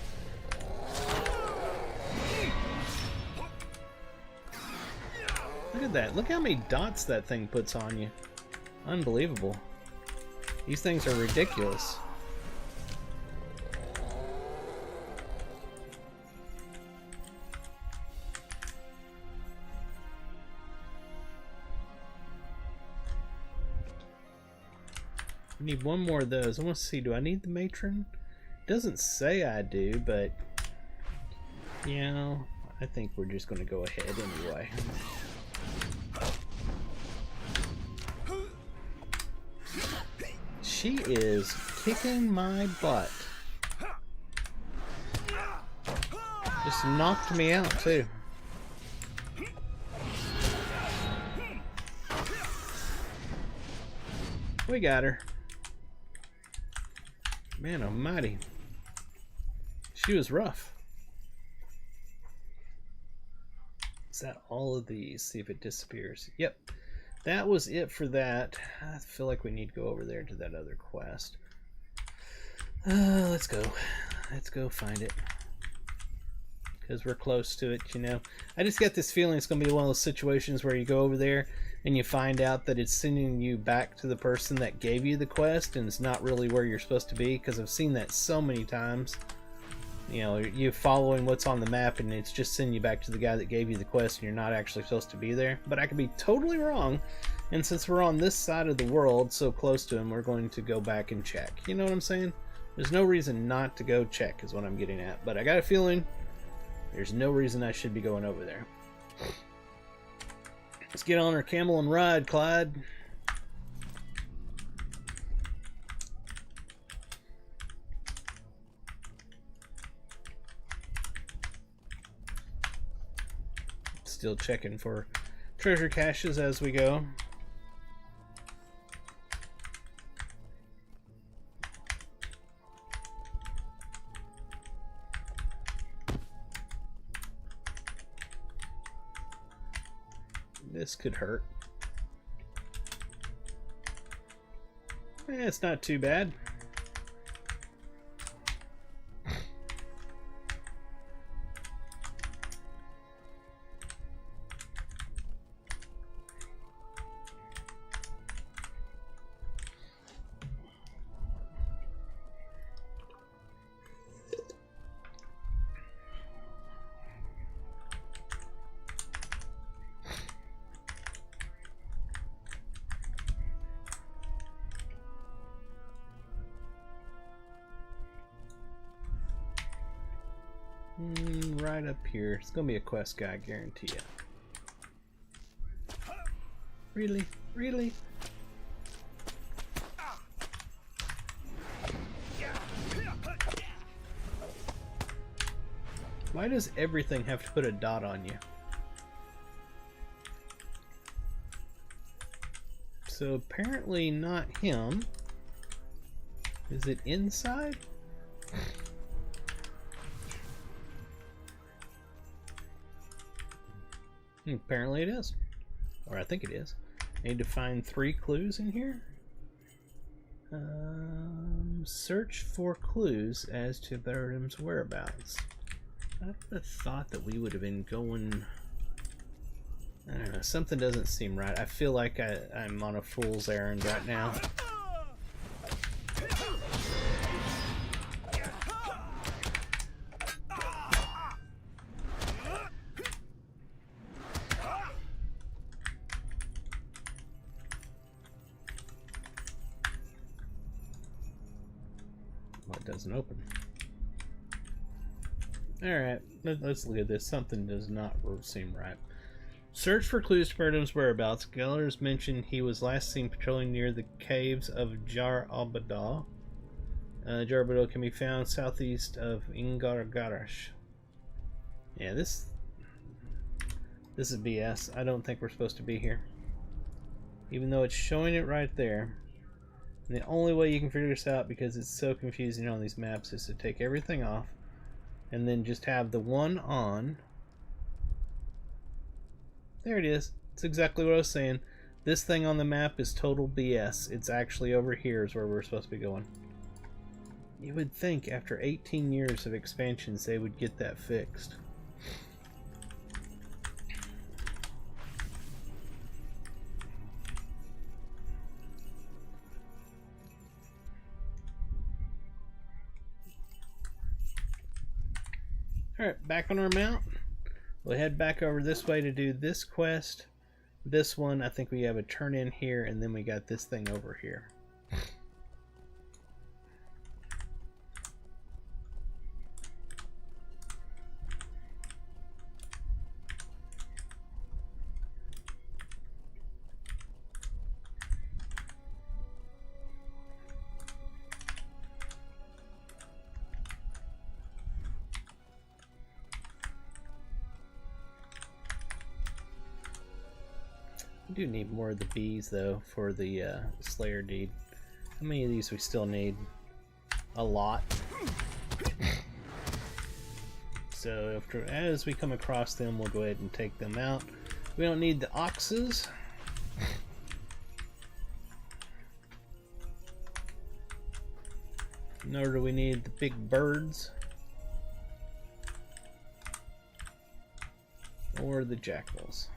S1: Look at that. Look how many dots that thing puts on you. Unbelievable. These things are ridiculous. We need one more of those. I want to see, do I need the matron? Doesn't say I do, but you know, I think we're just going to go ahead anyway. She is kicking my butt. Just knocked me out too. We got her. Man almighty. She was rough. Is that all of these? See if it disappears. Yep. That was it for that. I feel like we need to go over there to that other quest. Let's go. Let's go find it. Because we're close to it, you know. I just got this feeling it's going to be one of those situations where you go over there and you find out that it's sending you back to the person that gave you the quest and it's not really where you're supposed to be, because I've seen that so many times. You know, you're following what's on the map and it's just sending you back to the guy that gave you the quest and you're not actually supposed to be there. But I could be totally wrong, and since we're on this side of the world, so close to him, we're going to go back and check. You know what I'm saying? There's no reason not to go check is what I'm getting at, but I got a feeling there's no reason I should be going over there. Let's get on our camel and ride, Clyde. Still checking for treasure caches as we go. This could hurt. It's not too bad. Right up here. It's gonna be a quest guy, I guarantee you. Really? Really? Why does everything have to put a dot on you? So apparently not him. Is it inside? Apparently it is. Or I think it is. Need to find 3 clues in here. Search for clues as to Burnham's whereabouts. I would have thought that we would have been going... I don't know, something doesn't seem right. I feel like I'm on a fool's errand right now. Doesn't open. Alright, let's look at this. Something does not seem right. Search for clues to Burnham's whereabouts. Gellers mentioned he was last seen patrolling near the caves of Jar Abadal. Jar Abadal can be found southeast of Ingargarash. Yeah, this is BS. I don't think we're supposed to be here. Even though it's showing it right there. And the only way you can figure this out, because it's so confusing on these maps, is to take everything off and then just have the one on. There it is. It's exactly what I was saying. This thing on the map is total BS. It's actually over here is where we're supposed to be going. You would think after 18 years of expansions they would get that fixed. Alright, back on our mount. We'll head back over this way to do this quest. This one, I think we have a turn in here, and then we got this thing over here. We do need more of the bees though for the Slayer deed. How many of these we still need? A lot. So as we come across them, we'll go ahead and take them out. We don't need the oxes. Nor do we need the big birds. Or the jackals.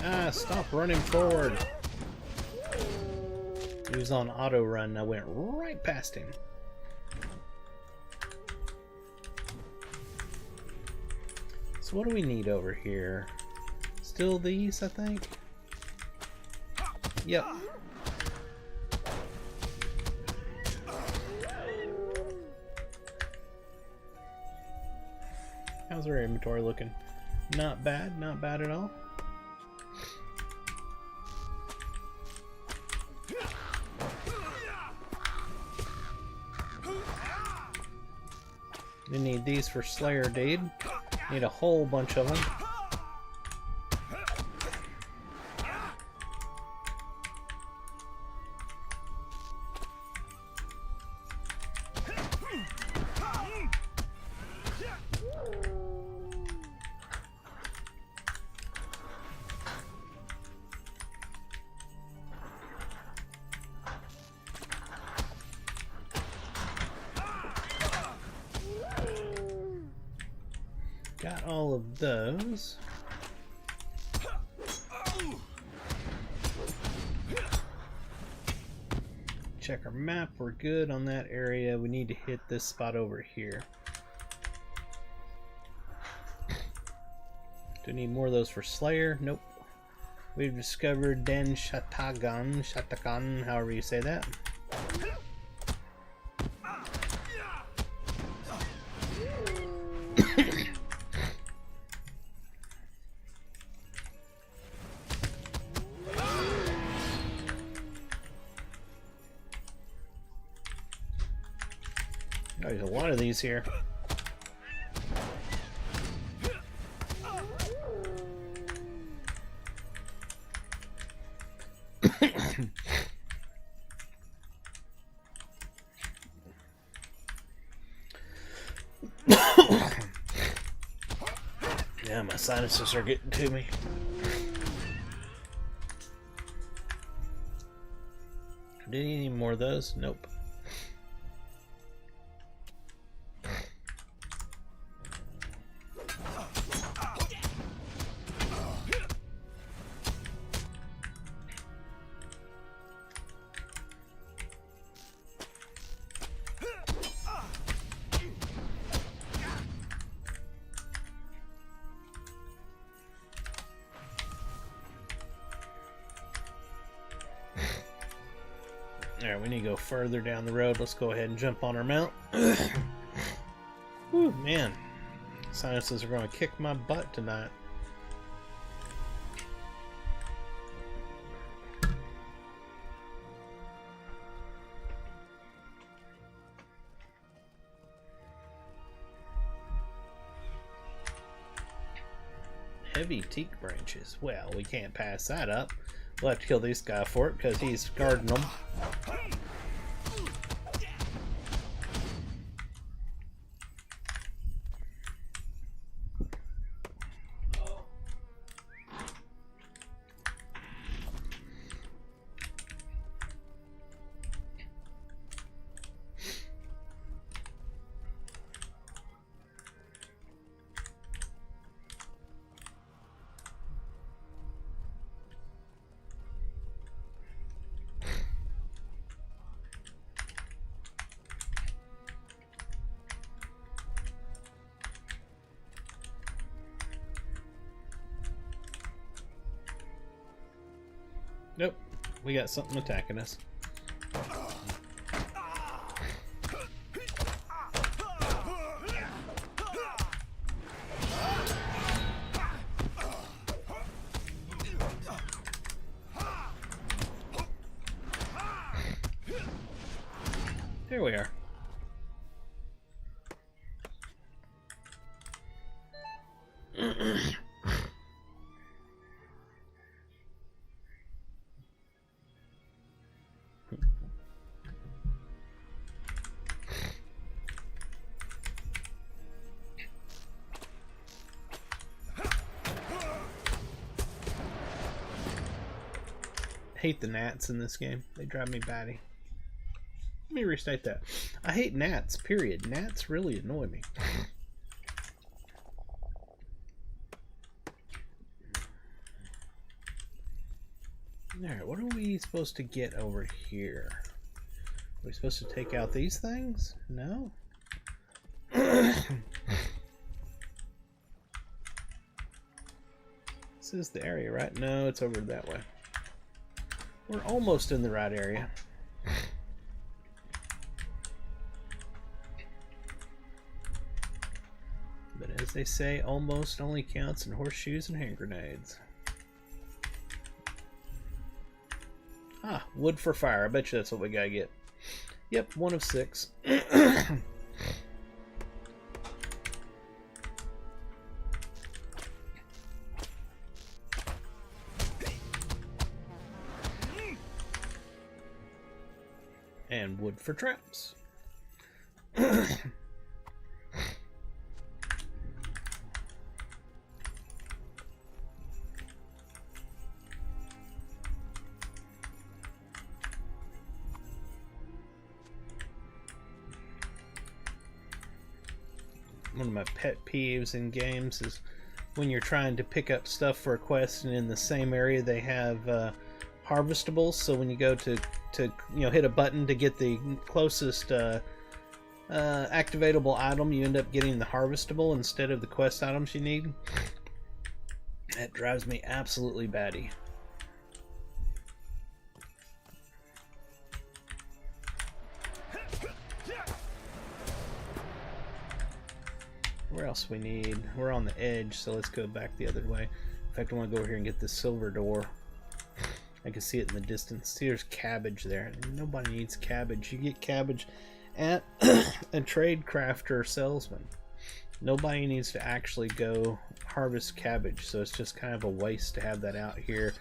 S1: Ah, stop running forward. He was on auto run and I went right past him. So what do we need over here? Still these, I think? Yep. How's our inventory looking? Not bad, not bad at all. We need these for Slayer deed. Need a whole bunch of them. Got all of those. Check our map, we're good on that area. We need to hit this spot over here. Do we need more of those for Slayer? Nope. We've discovered Den Shatagan, however you say that. Oh, there's a lot of these here. Yeah, my sinuses are getting to me. Do you need any more of those? Nope. Alright, we need to go further down the road. Let's go ahead and jump on our mount. Whew, man. Sinuses are going to kick my butt tonight. Heavy teak branches. Well, we can't pass that up. We'll have to kill this guy for it because he's guarding them. Nope, we got something attacking us. Here we are. Hate the gnats in this game. They drive me batty. Let me restate that. I hate gnats, period. Gnats really annoy me. Alright, what are we supposed to get over here? Are we supposed to take out these things? No? This is the area, right? No, it's over that way. We're almost in the right area. But as they say, almost only counts in horseshoes and hand grenades. Ah, wood for fire. I bet you that's what we gotta get. Yep, 1 of 6. And wood for traps. One of my pet peeves in games is when you're trying to pick up stuff for a quest and in the same area they have harvestables, so when you go to hit a button to get the closest activatable item, you end up getting the harvestable instead of the quest items you need. That drives me absolutely batty. Where else we need? We're on the edge, so let's go back the other way. In fact, I want to go over here and get this silver door. I can see it in the distance. See, there's cabbage there. Nobody needs cabbage. You get cabbage at a trade crafter salesman. Nobody needs to actually go harvest cabbage, so it's just kind of a waste to have that out here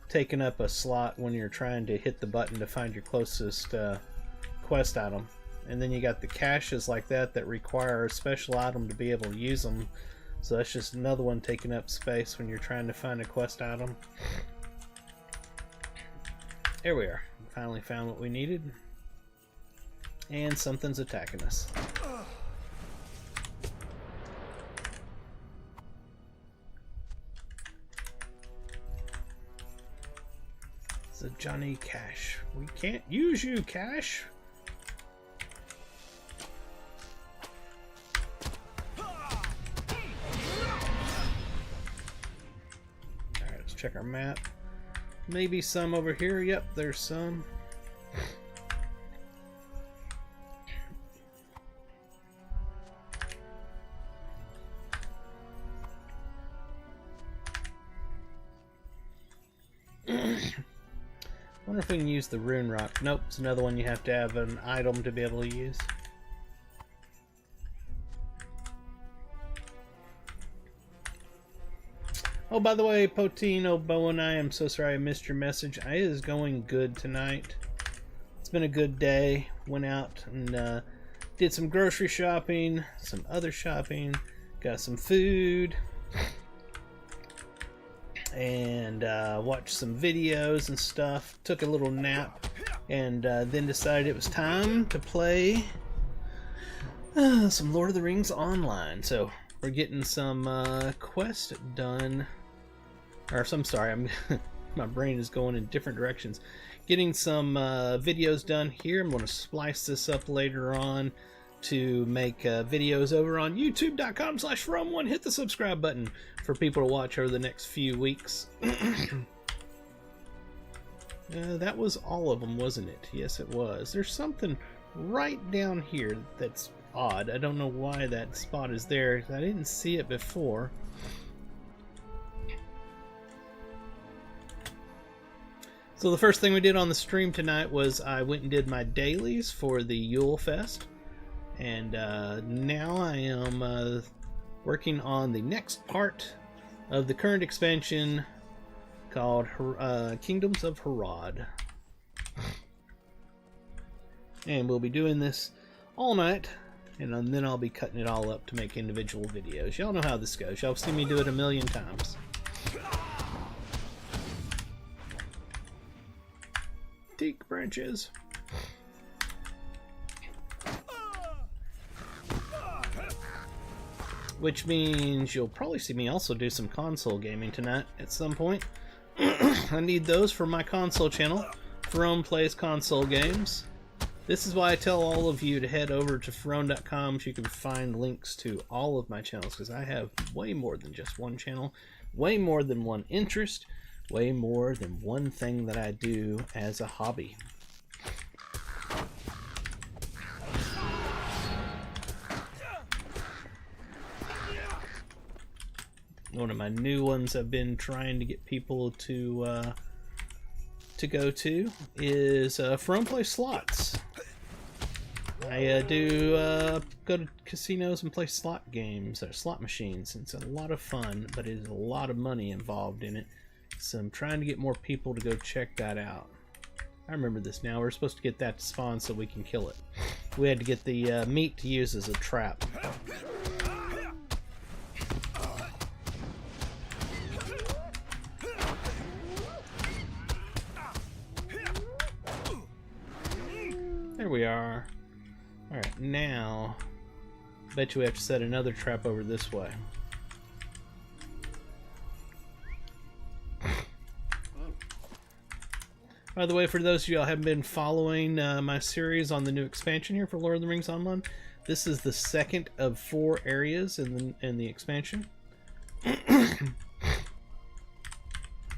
S1: taking up a slot when you're trying to hit the button to find your closest quest item. And then you got the caches like that that require a special item to be able to use them. So that's just another one taking up space when you're trying to find a quest item. There we are. Finally found what we needed. And something's attacking us. It's a Johnny Cash. We can't use you, Cash. Alright, let's check our map. Maybe some over here. Yep, there's some. wonder if we can use the rune rock. Nope, it's another one you have to have an item to be able to use. Oh, by the way, Potino Bowen, I am so sorry I missed your message. It is going good tonight. It's been a good day. Went out and did some grocery shopping, some other shopping, got some food, and watched some videos and stuff. Took a little nap, and then decided it was time to play some Lord of the Rings online. So we're getting some quest done. Or I'm sorry, my brain is going in different directions. Getting some videos done here. I'm going to splice this up later on to make videos over on youtube.com/From1. Hit the subscribe button for people to watch over the next few weeks. That was all of them, wasn't it? Yes, it was. There's something right down here that's odd. I don't know why that spot is there. I didn't see it before. So the first thing we did on the stream tonight was I went and did my dailies for the Yule Fest. And now I am working on the next part of the current expansion called Kingdoms of Harad. And we'll be doing this all night, and then I'll be cutting it all up to make individual videos. Y'all know how this goes. Y'all have seen me do it a million times. Teak branches. Which means you'll probably see me also do some console gaming tonight at some point. I need those for my console channel. Ferone Plays Console Games. This is why I tell all of you to head over to ferone.com so you can find links to all of my channels, because I have way more than just one channel, way more than one interest, way more than one thing that I do as a hobby. One of my new ones I've been trying to get people to go to is Ferone Play Slots. I do go to casinos and play slot games, or slot machines. It's a lot of fun, but it is a lot of money involved in it. So I'm trying to get more people to go check that out. I remember this now. We're supposed to get that to spawn so we can kill it. We had to get the meat to use as a trap. There we are. Alright, now bet you we have to set another trap over this way. By the way, for those of you who haven't been following my series on the new expansion here for Lord of the Rings Online, this is the second of 4 areas in the expansion.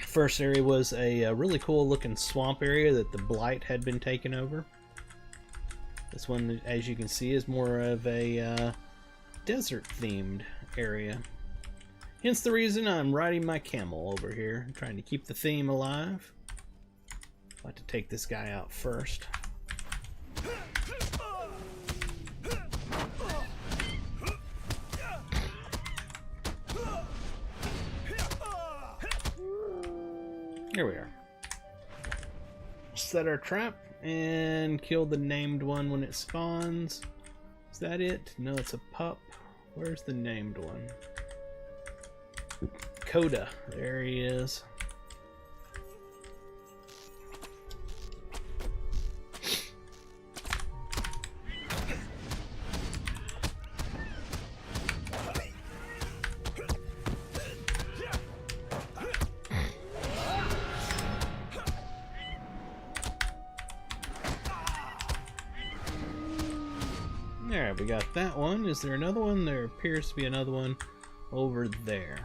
S1: First area was a really cool looking swamp area that the Blight had been taken over. This one, as you can see, is more of a desert themed area. Hence the reason I'm riding my camel over here, trying to keep the theme alive. I'd like to take this guy out first. Here we are. Set our trap and kill the named one when it spawns. Is that it? No, it's a pup. Where's the named one? Coda. There he is. Alright, we got that one. Is there another one? There appears to be another one over there.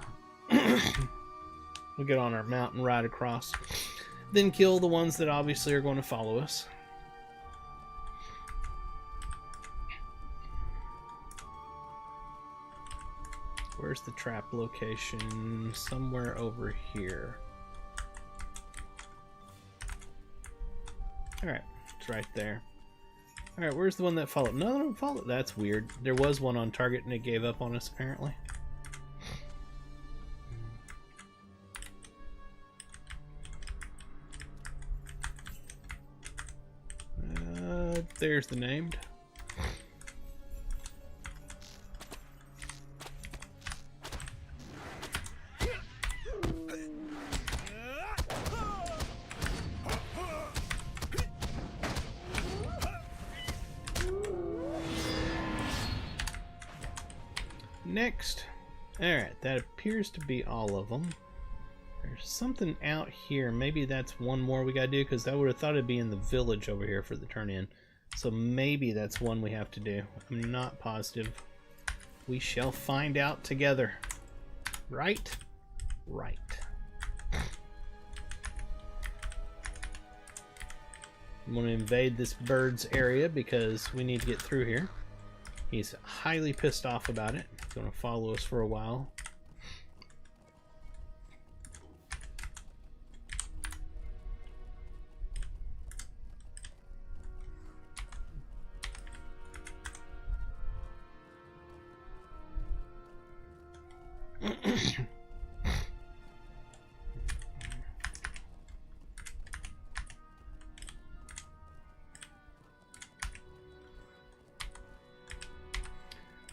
S1: We'll get on our mountain ride across. Then kill the ones that obviously are going to follow us. Where's the trap location? Somewhere over here. Alright, it's right there. Alright, where's the one that followed? None of them followed. That's weird. There was one on target and it gave up on us, apparently. There's the named. Next. Alright, that appears to be all of them. There's something out here. Maybe that's one more we gotta do, because I would have thought it'd be in the village over here for the turn-in. So maybe that's one we have to do. I'm not positive. We shall find out together. Right? Right. I'm going to invade this bird's area because we need to get through here. He's highly pissed off about it. He's going to follow us for a while.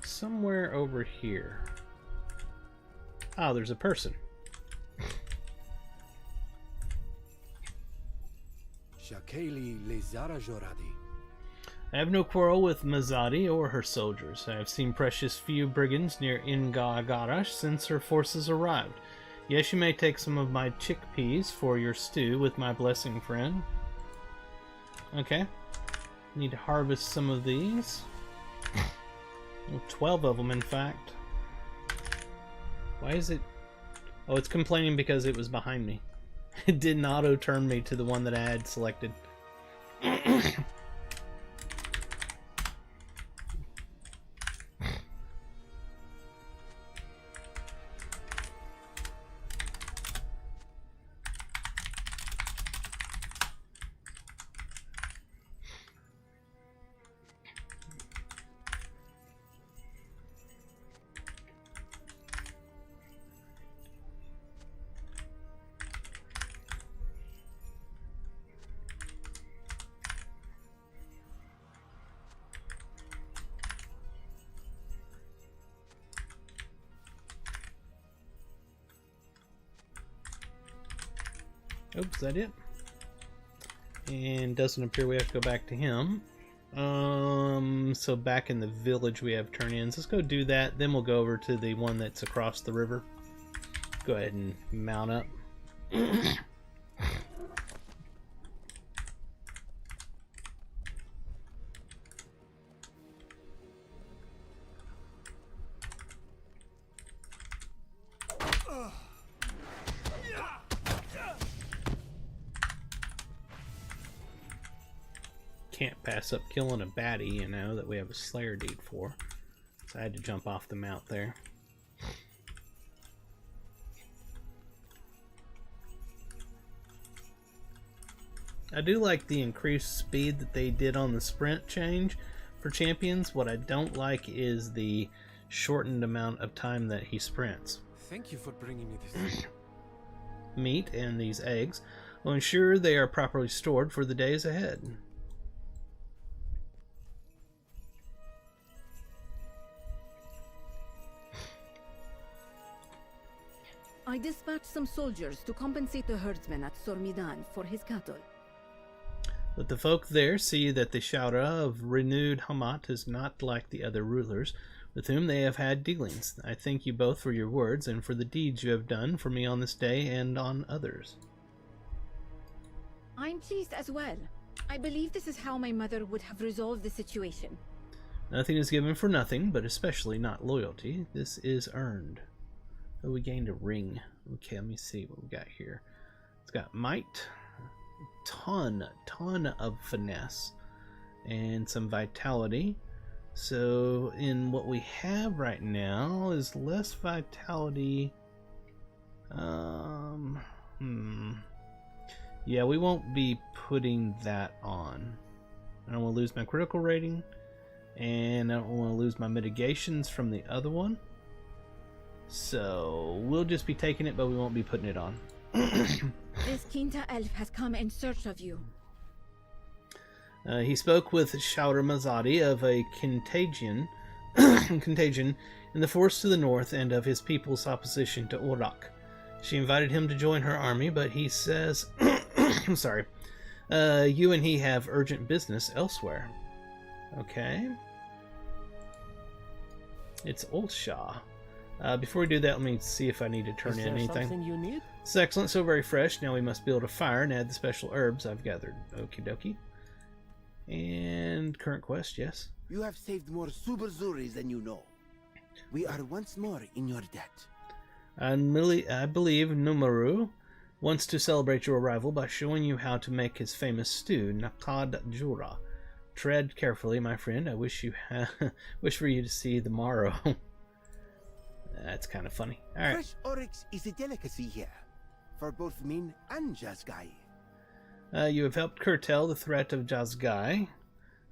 S1: Somewhere over here. Ah, there's a person. I have no quarrel with Mazadi or her soldiers. I have seen precious few brigands near Ingagarash since her forces arrived. Yes, you may take some of my chickpeas for your stew with my blessing, friend. Okay. Need to harvest some of these. 12 of them, in fact. Why is it... Oh, it's complaining because it was behind me. It didn't auto-turn me to the one that I had selected. Oops, is that it? And doesn't appear we have to go back to him. So back in the village we have turn-ins. Let's go do that, then we'll go over to the one that's across the river. Go ahead and mount up. Can't pass up killing a baddie, you know, that we have a Slayer deed for. So I had to jump off the mount there. I do like the increased speed that they did on the sprint change for champions. What I don't like is the shortened amount of time that he sprints.
S7: Thank you for bringing me this.
S1: Meat and these eggs will ensure they are properly stored for the days ahead.
S5: I dispatched some soldiers to compensate the herdsman at Sormidan for his cattle.
S1: But the folk there see that the Shaura of renewed Hamat is not like the other rulers with whom they have had dealings. I thank you both for your words and for the deeds you have done for me on this day and on others.
S5: I'm pleased as well. I believe this is how my mother would have resolved the situation.
S1: Nothing is given for nothing, but especially not loyalty. This is earned. Oh, we gained a ring. Okay, let me see what we got here. It's got might, ton of finesse, and some vitality. So in what we have right now is less vitality. Yeah, we won't be putting that on. I don't want to lose my critical rating, and I don't want to lose my mitigations from the other one. So we'll just be taking it, but we won't be putting it on.
S5: This Quinta elf has come in search of you.
S1: He spoke with Shauder Mazadi of a contagion in the forest to the north and of his people's opposition to Orak. She invited him to join her army, but he says, I'm sorry, you and he have urgent business elsewhere. Okay. It's Ulshaw. Before we do that, let me see if I need to turn in anything.
S4: Something you need?
S1: It's excellent, so very fresh. Now we must build a fire and add the special herbs I've gathered. Okie dokie. And current quest, yes.
S8: You have saved more Suberzuris than you know. We are once more in your debt.
S1: I believe Numaru wants to celebrate your arrival by showing you how to make his famous stew, Nakad Jura. Tread carefully, my friend. I wish for you to see the morrow. That's kind of funny. All right.
S8: Fresh oryx is a delicacy here, for both Min and Jazgai.
S1: You have helped curtail the threat of Jazgai,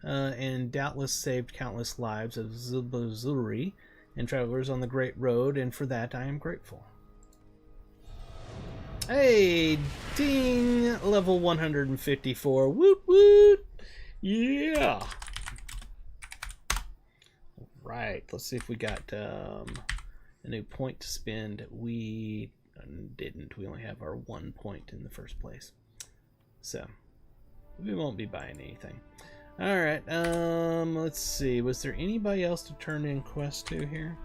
S1: and doubtless saved countless lives of Zubazuri and travelers on the Great Road, and for that I am grateful. Hey, ding! Level 154. Woot woot! Yeah! Right, let's see if we got a new point to spend. We didn't. We only have our 1 point in the first place. So, we won't be buying anything. Alright, let's see. Was there anybody else to turn in quests to here?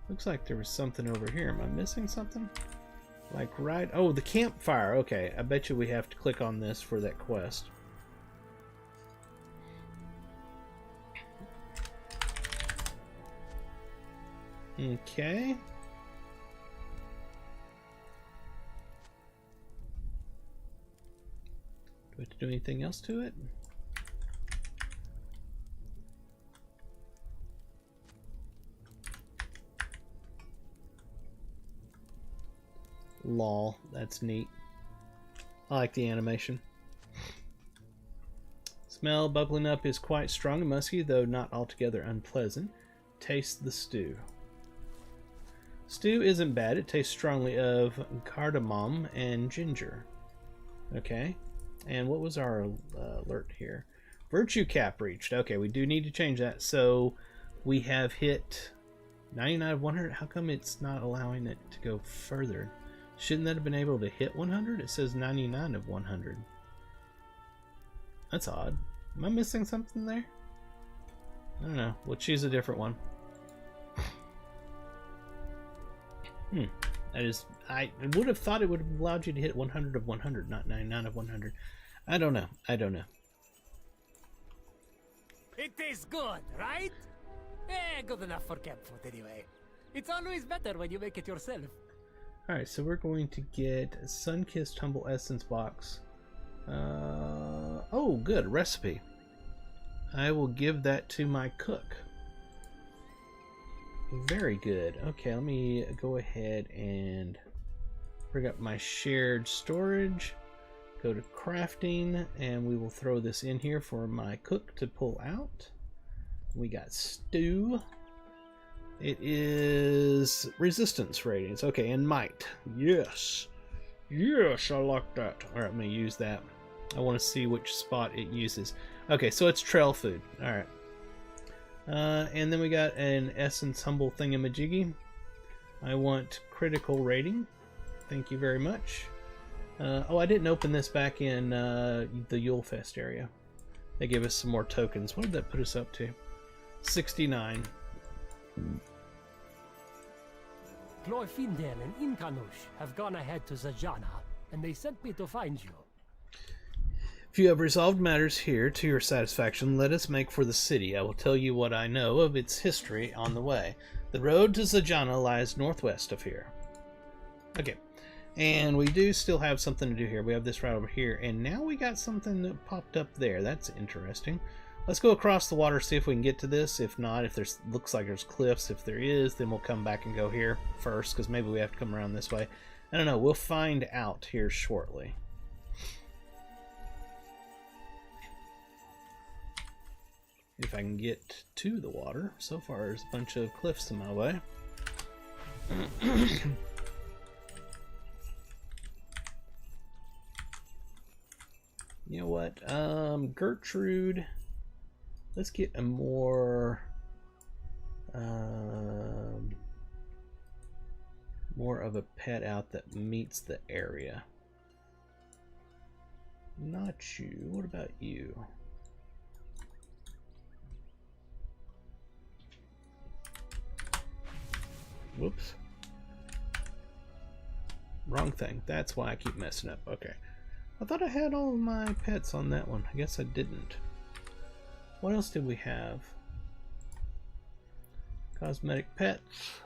S1: Looks like there was something over here. Am I missing something? Like right... Oh, the campfire. Okay, I bet you we have to click on this for that quest. Okay. Do we have to do anything else to it? Lol, that's neat. I like the animation. Smell bubbling up is quite strong and musky, though not altogether unpleasant. Taste the stew. Stew isn't bad. It tastes strongly of cardamom and ginger. Okay. And what was our alert here? Virtue cap reached. Okay, we do need to change that. So we have hit 99 of 100. How come it's not allowing it to go further? Shouldn't that have been able to hit 100? It says 99 of 100. That's odd. Am I missing something there? I don't know. We'll choose a different one. That is... I would have thought it would have allowed you to hit 100 of 100, not 99 of 100. I don't know. I don't know.
S4: It tastes good, right? Good enough for camp food anyway. It's always better when you make it yourself.
S1: Alright, so we're going to get a Sun-Kissed Humble Essence box. Oh, good. Recipe. I will give that to my cook. Very good. Okay, let me go ahead and bring up my shared storage. Go to crafting, and we will throw this in here for my cook to pull out. We got stew. It is resistance ratings. Okay, and might. Yes. Yes, I like that. Alright, I'm going to use that. I want to see which spot it uses. Okay, so it's trail food. Alright. And then we got an Essence Humble Thingamajiggy. I want critical rating. Thank you very much. Oh, I didn't open this back in the Yule Fest area. They gave us some more tokens. What did that put us up to? 69.
S9: Glorfindel and Inkanush have gone ahead to Zajana, and they sent me to find you.
S1: If you have resolved matters here to your satisfaction, let us make for the city. I will tell you what I know of its history on the way. The road to Zajana lies northwest of here. Okay, and we do still have something to do here. We have this right over here, and now we got something that popped up there. That's interesting. Let's go across the water, see if we can get to this. If not, if there's looks like there's cliffs. If there is, then we'll come back and go here first, because maybe we have to come around this way. I don't know. We'll find out here shortly. If I can get to the water. So far, there's a bunch of cliffs in my way. You know what? Gertrude. Let's get a more of a pet out that meets the area. Not you. What about you? Whoops. Wrong thing. That's why I keep messing up. Okay. I thought I had all of my pets on that one. I guess I didn't. What else did we have? Cosmetic pets.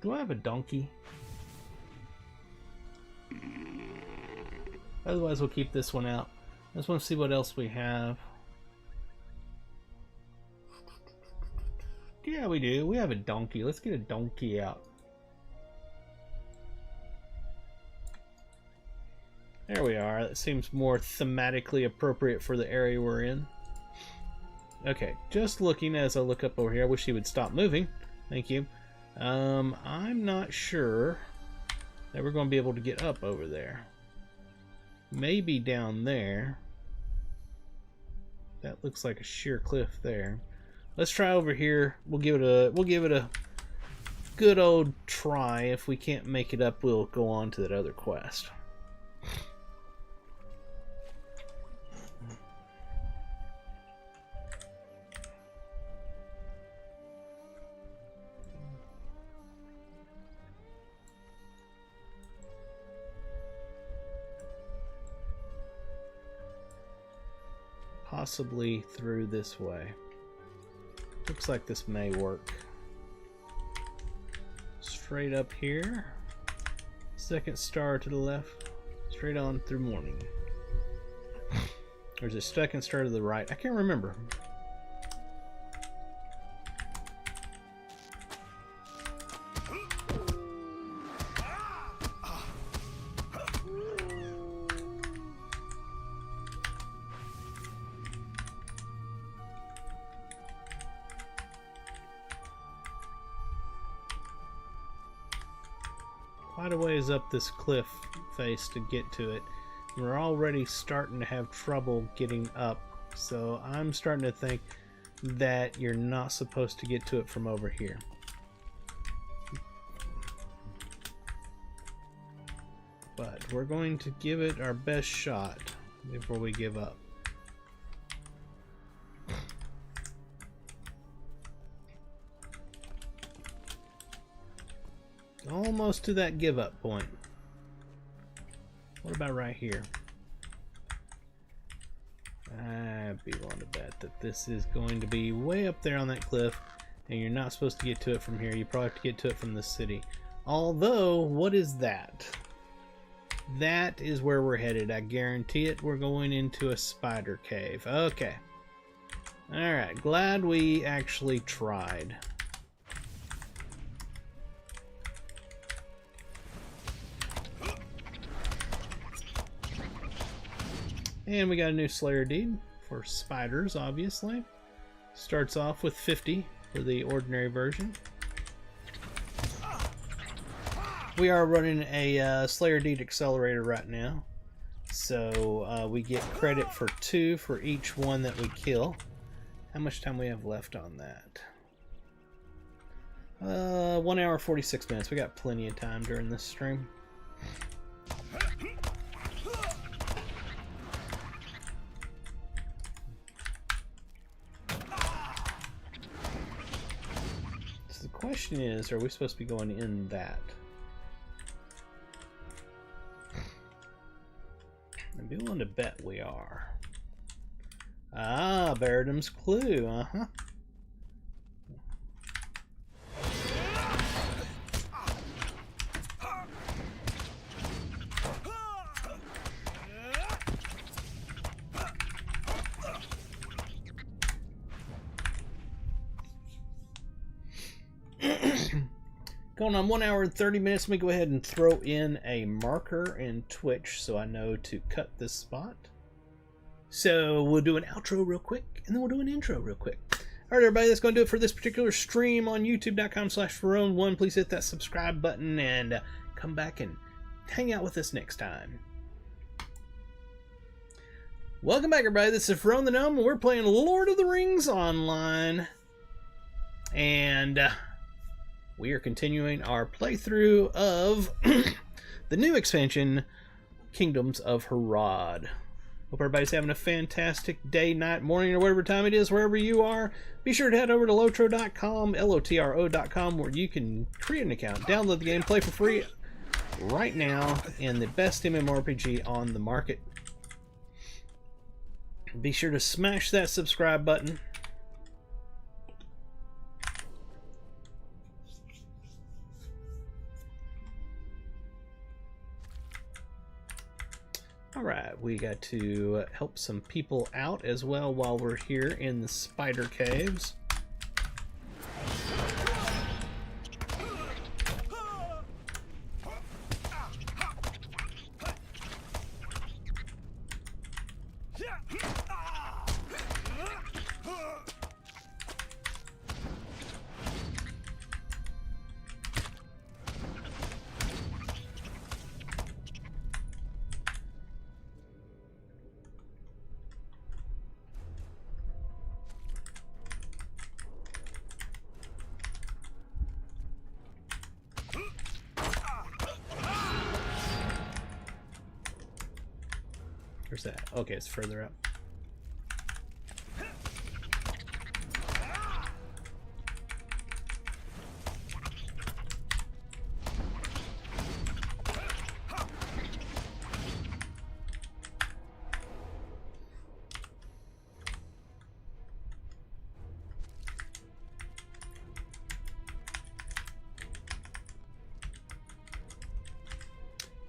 S1: Do I have a donkey? Otherwise we'll keep this one out. I just want to see what else we have. Yeah, we do. We have a donkey. Let's get a donkey out. There we are. That seems more thematically appropriate for the area we're in. Okay, just looking as I look up over here. I wish he would stop moving. Thank you. I'm not sure that we're going to be able to get up over there. Maybe down there. That looks like a sheer cliff there. Let's try over here. We'll give it a good old try. If we can't make it up, we'll go on to that other quest. Possibly through this way. Looks like this may work. Straight up here. Second star to the left. Straight on through morning. There's a second star to the right. I can't remember. Quite a ways up this cliff face to get to it. We're already starting to have trouble getting up, so I'm starting to think that you're not supposed to get to it from over here. But we're going to give it our best shot before we give up. Almost to that give up point. What about right here? I'd be willing to bet that this is going to be way up there on that cliff, and you're not supposed to get to it from here. You probably have to get to it from the city. Although, what is that? That is where we're headed. I guarantee it. We're going into a spider cave. Okay. Alright, glad we actually tried. And we got a new Slayer deed for spiders, obviously. Starts off with 50 for the ordinary version. We are running a Slayer deed accelerator right now. So we get credit for 2 for each one that we kill. How much time we have left on that? 1 hour 46 minutes. We got plenty of time during this stream. Question is, are we supposed to be going in that? I'd be willing to bet we are. Ah, Baradum's clue, uh-huh. Going on 1 hour and 30 minutes. Let me go ahead and throw in a marker in Twitch so I know to cut this spot. So we'll do an outro real quick, and then we'll do an intro real quick. All right, everybody, that's going to do it for this particular stream on youtube.com/Ferone1. Please hit that subscribe button and come back and hang out with us next time. Welcome back, everybody. This is Ferone the Gnome, and we're playing Lord of the Rings Online. And we are continuing our playthrough of the new expansion, Kingdoms of Harad. Hope everybody's having a fantastic day, night, morning, or whatever time it is, wherever you are. Be sure to head over to lotro.com, lotro.com, where you can create an account, download the game, play for free right now in the best MMORPG on the market. Be sure to smash that subscribe button. Alright, we got to help some people out as well while we're here in the spider caves. Where's that? Okay, it's further up.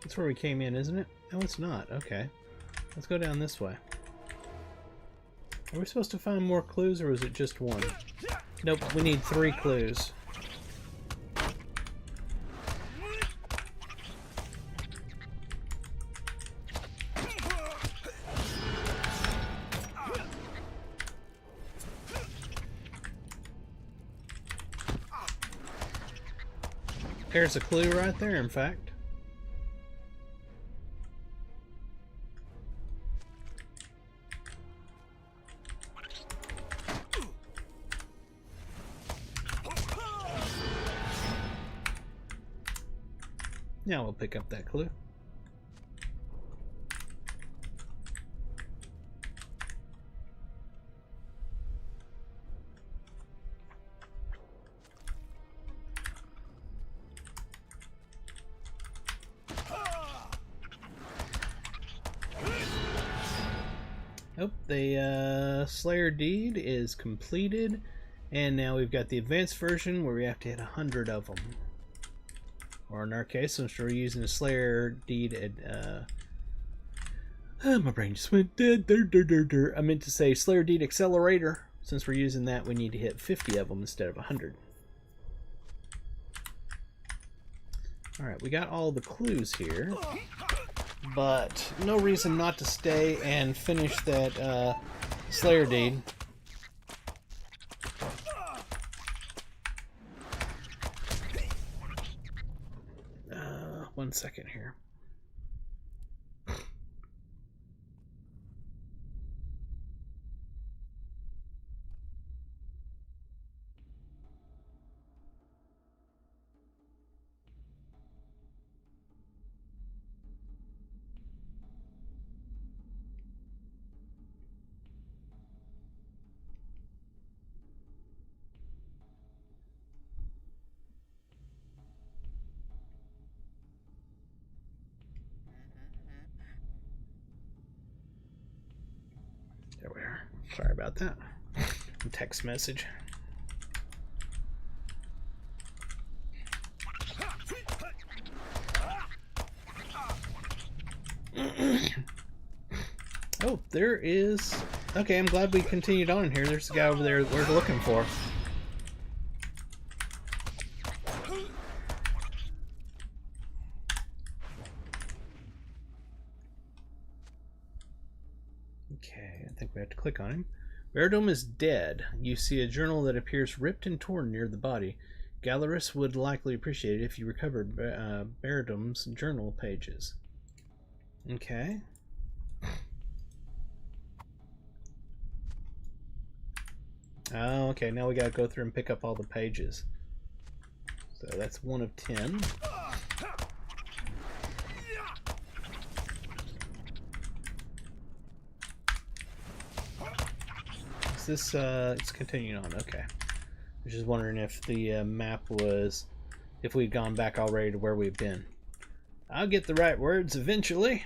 S1: That's where we came in, isn't it? No, it's not. Okay. Let's go down this way. Are we supposed to find more clues, or is it just one? Nope, we need 3 clues. There's a clue right there, in fact. Now we'll pick up that clue. Oh, the Slayer Deed is completed, and now we've got the advanced version where we have to hit 100 of them. Or in our case, since we're using the Slayer Deed, my brain just went dead. I meant to say Slayer Deed Accelerator. Since we're using that, we need to hit 50 of them instead of 100. Alright, we got all the clues here, but no reason not to stay and finish that Slayer Deed. 1 second here. There we are. Sorry about that. Text message. Oh, there is... Okay, I'm glad we continued on here. There's a guy over there we're looking for. Okay, I think we have to click on him. Baradome is dead. You see a journal that appears ripped and torn near the body. Gallerus would likely appreciate it if you recovered Baradome's journal pages. Okay. Oh, okay, now we gotta go through and pick up all the pages. So that's 1 of 10. Is this, it's continuing on, okay. I was just wondering if the map was, if we'd gone back already to where we've been. I'll get the right words eventually.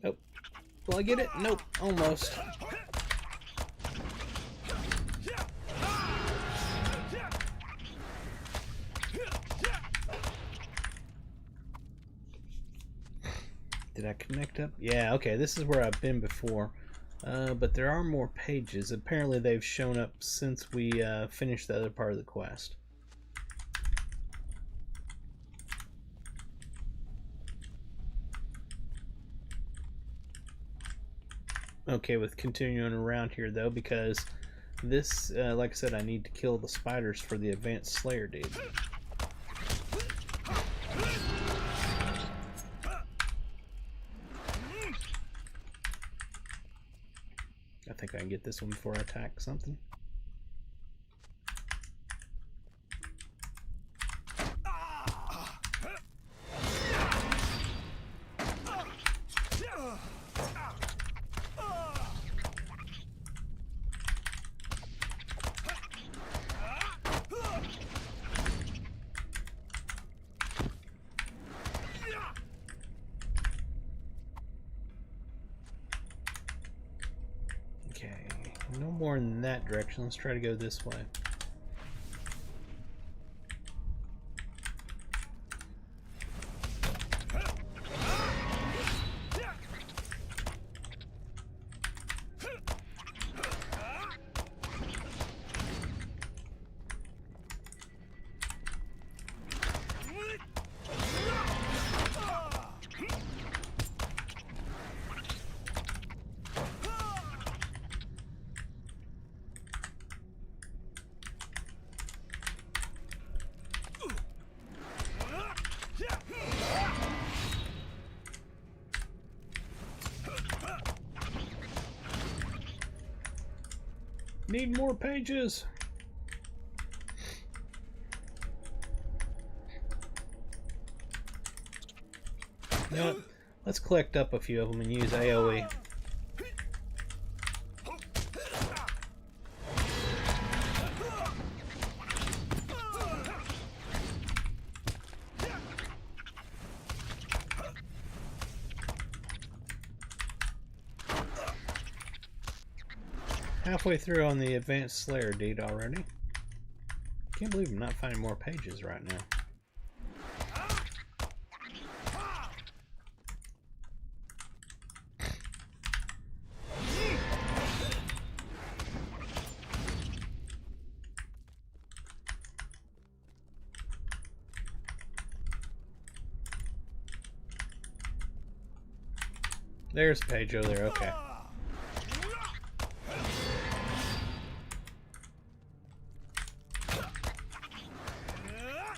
S1: Oh, will I get it? Nope, almost. Did I connect up? Yeah, okay, this is where I've been before. But there are more pages. Apparently they've shown up since we finished the other part of the quest. Okay, with continuing around here though, because this, like I said, I need to kill the spiders for the advanced Slayer deed. I think I can get this one before I attack something. No more in that direction. Let's try to go this way. Need more pages. You know what? Let's collect up a few of them and use AoE. Halfway through on the advanced Slayer deed already. Can't believe I'm not finding more pages right now. There's a page over there, okay.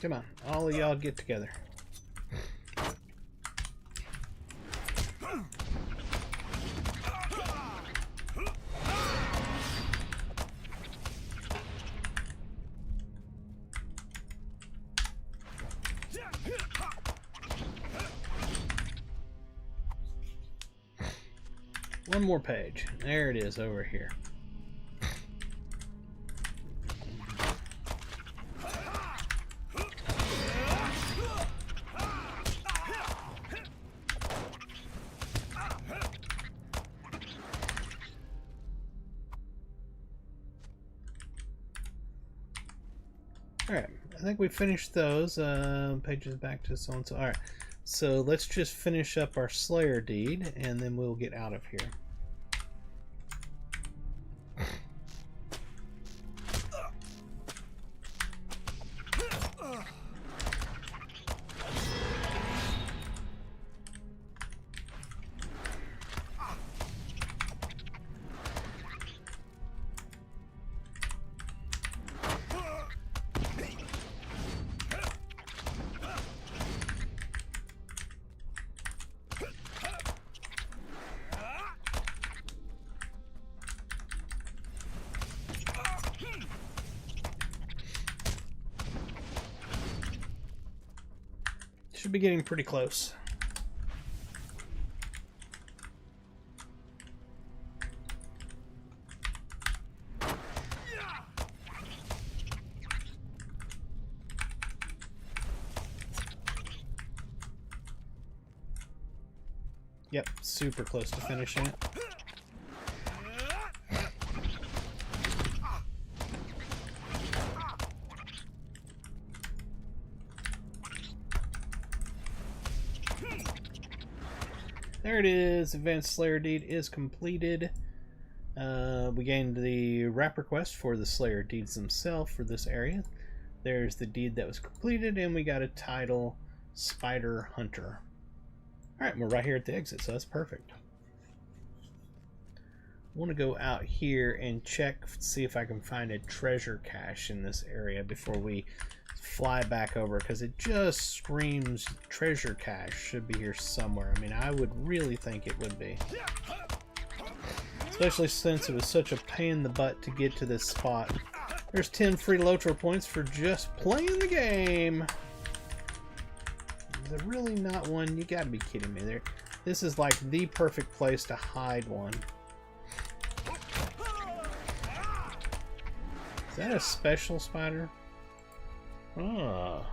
S1: Come on, all of y'all get together. One more page. There it is over here. Alright, I think we finished those. Pages back to so and so. Alright, so let's just finish up our Slayer deed and then we'll get out of here. Should be getting pretty close. Yep, super close to finishing it. There it is. Advanced Slayer deed is completed. We gained the wrap request for the Slayer deeds themselves for this area. There's the deed that was completed, and we got a title, Spider Hunter. Alright, we're right here at the exit, so that's perfect. I want to go out here and check, see if I can find a treasure cache in this area before we fly back over, because it just screams treasure cache should be here somewhere. I mean, I would really think it would be. Especially since it was such a pain in the butt to get to this spot. There's 10 free Lotro points for just playing the game. Is there really not one? You gotta be kidding me. There. This is like the perfect place to hide one. Is that a special spider? Ah.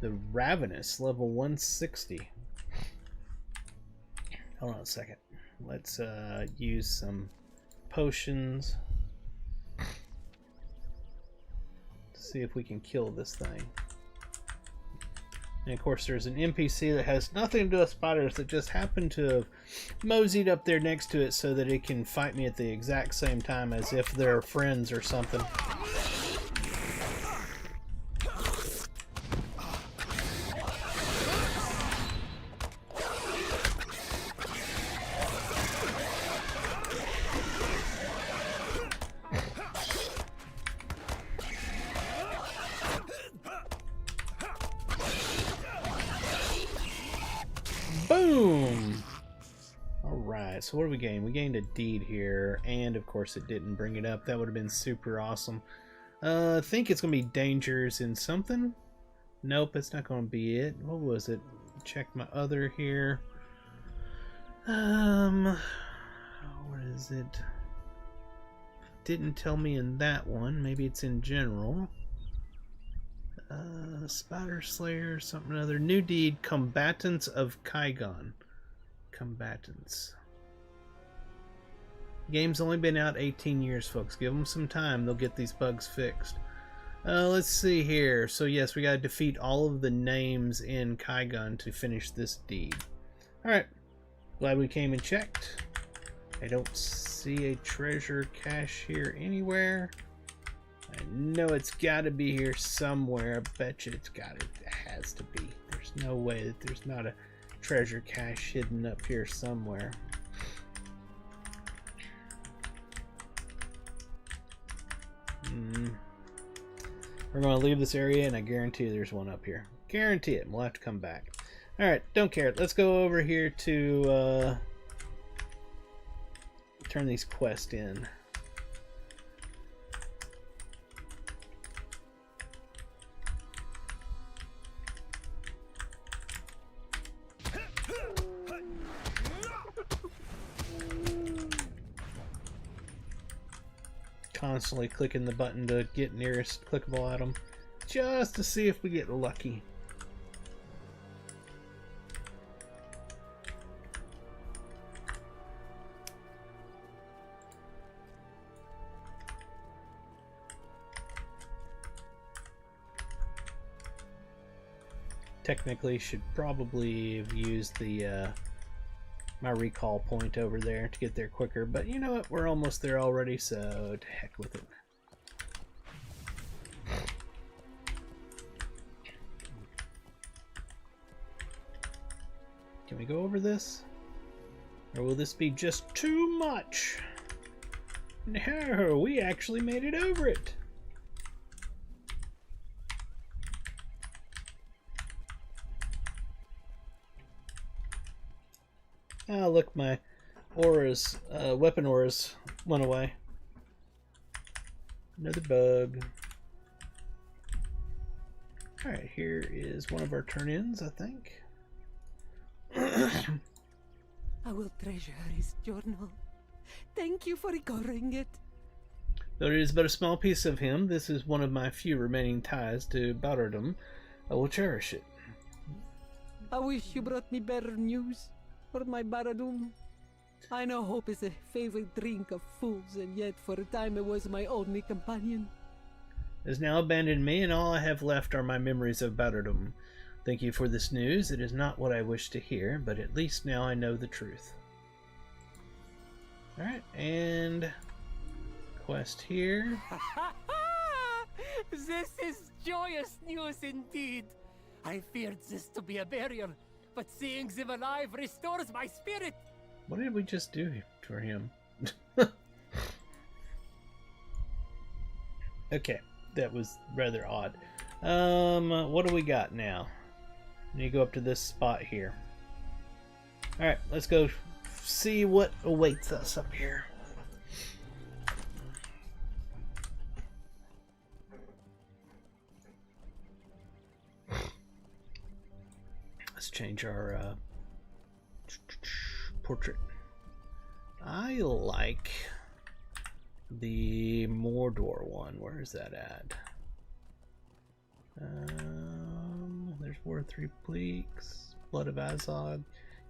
S1: The Ravenous, level 160. Hold on a second. Let's use some potions. See if we can kill this thing. And of course there's an NPC that has nothing to do with spiders that just happened to have moseyed up there next to it so that it can fight me at the exact same time as if they're friends or something. Boom! Alright, so what do we gain? We gained a deed here, and of course it didn't bring it up. That would have been super awesome. I think it's going to be dangers in something. Nope, it's not going to be it. What was it? Check my other here. What is it? Didn't tell me in that one. Maybe it's in general. Spider Slayer, something other. New deed, Combatants of Kaigon. Combatants. Game's only been out 18 years, folks. Give them some time. They'll get these bugs fixed. Let's see here. So yes, we gotta defeat all of the names in Kaigon to finish this deed. Alright. Glad we came and checked. I don't see a treasure cache here anywhere. I know it's got to be here somewhere. I bet you it has to be. There's no way that there's not a treasure cache hidden up here somewhere. We're going to leave this area, and I guarantee there's one up here. Guarantee it. We'll have to come back. Alright, don't care. Let's go over here to turn these quests in. Constantly clicking the button to get nearest clickable item just to see if we get lucky. Technically should probably have used the my recall point over there to get there quicker, but you know what, we're almost there already, so to heck with it. Can we go over this? Or will this be just too much? No, we actually made it over it. Oh, look, my auras, weapon auras went away. Another bug. Alright, here is one of our turn-ins, I think.
S4: I will treasure his journal. Thank you for recording it.
S1: Though it is but a small piece of him, this is one of my few remaining ties to Bardardom. I will cherish it.
S4: I wish you brought me better news for my Baradum. I know hope is a favorite drink of fools, and yet for a time it was my only companion.
S1: It has now abandoned me, and all I have left are my memories of Bardardom. Thank you for this news. It is not what I wish to hear, but at least now I know the truth. Alright, and quest here.
S4: This is joyous news indeed. I feared this to be a barrier, but seeing them alive restores my spirit.
S1: What did we just do for him? Okay, that was rather odd. What do we got now? I need to go up to this spot here. Alright, let's go see what awaits us up here. Let's change our portrait. I like the Mordor one. Where is that at? There's War of Three Peaks, Blood of Azog.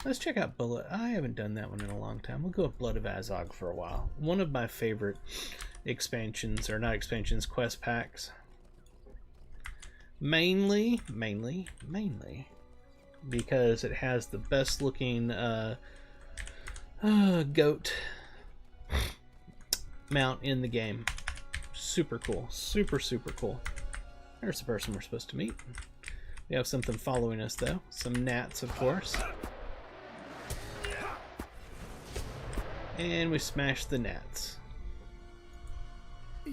S1: Let's check out Bullet. I haven't done that one in a long time. We'll go with Blood of Azog for a while. One of my favorite expansions, or not expansions, quest packs. Mainly because it has the best looking goat mount in the game. Super cool. Super cool. There's the person we're supposed to meet. We have something following us though. Some gnats, of course. And we smashed the gnats.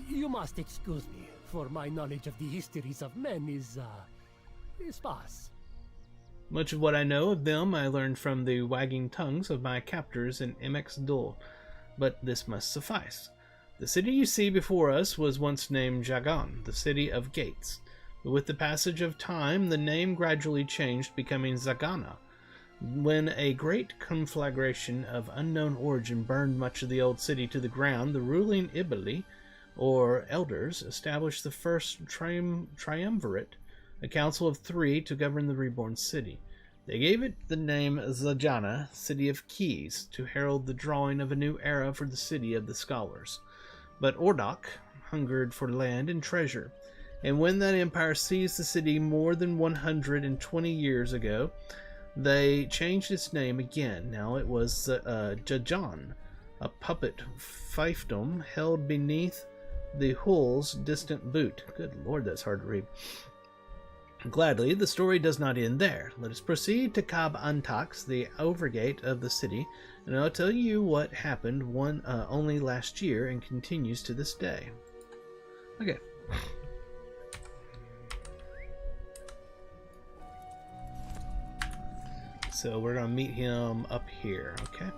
S9: You must excuse me, for my knowledge of the histories of men is sparse.
S1: Much of what I know of them I learned from the wagging tongues of my captors in MX Dol, but this must suffice. The city you see before us was once named Jagan, the city of gates. But with the passage of time, the name gradually changed, becoming Zagana. When a great conflagration of unknown origin burned much of the old city to the ground, the ruling Ibali, or elders, established the first triumvirate, a council of three to govern the reborn city. They gave it the name Zajana, City of Keys, to herald the drawing of a new era for the city of the scholars. But Ordok hungered for land and treasure, and when that empire seized the city more than 120 years ago, they changed its name again. Now it was Jajan, a puppet fiefdom held beneath the Hull's distant boot. Good lord, that's hard to read. Gladly, the story does not end there. Let us proceed to Cab Antax, the overgate of the city, and I'll tell you what happened only last year and continues to this day. Okay. So we're going to meet him up here, okay?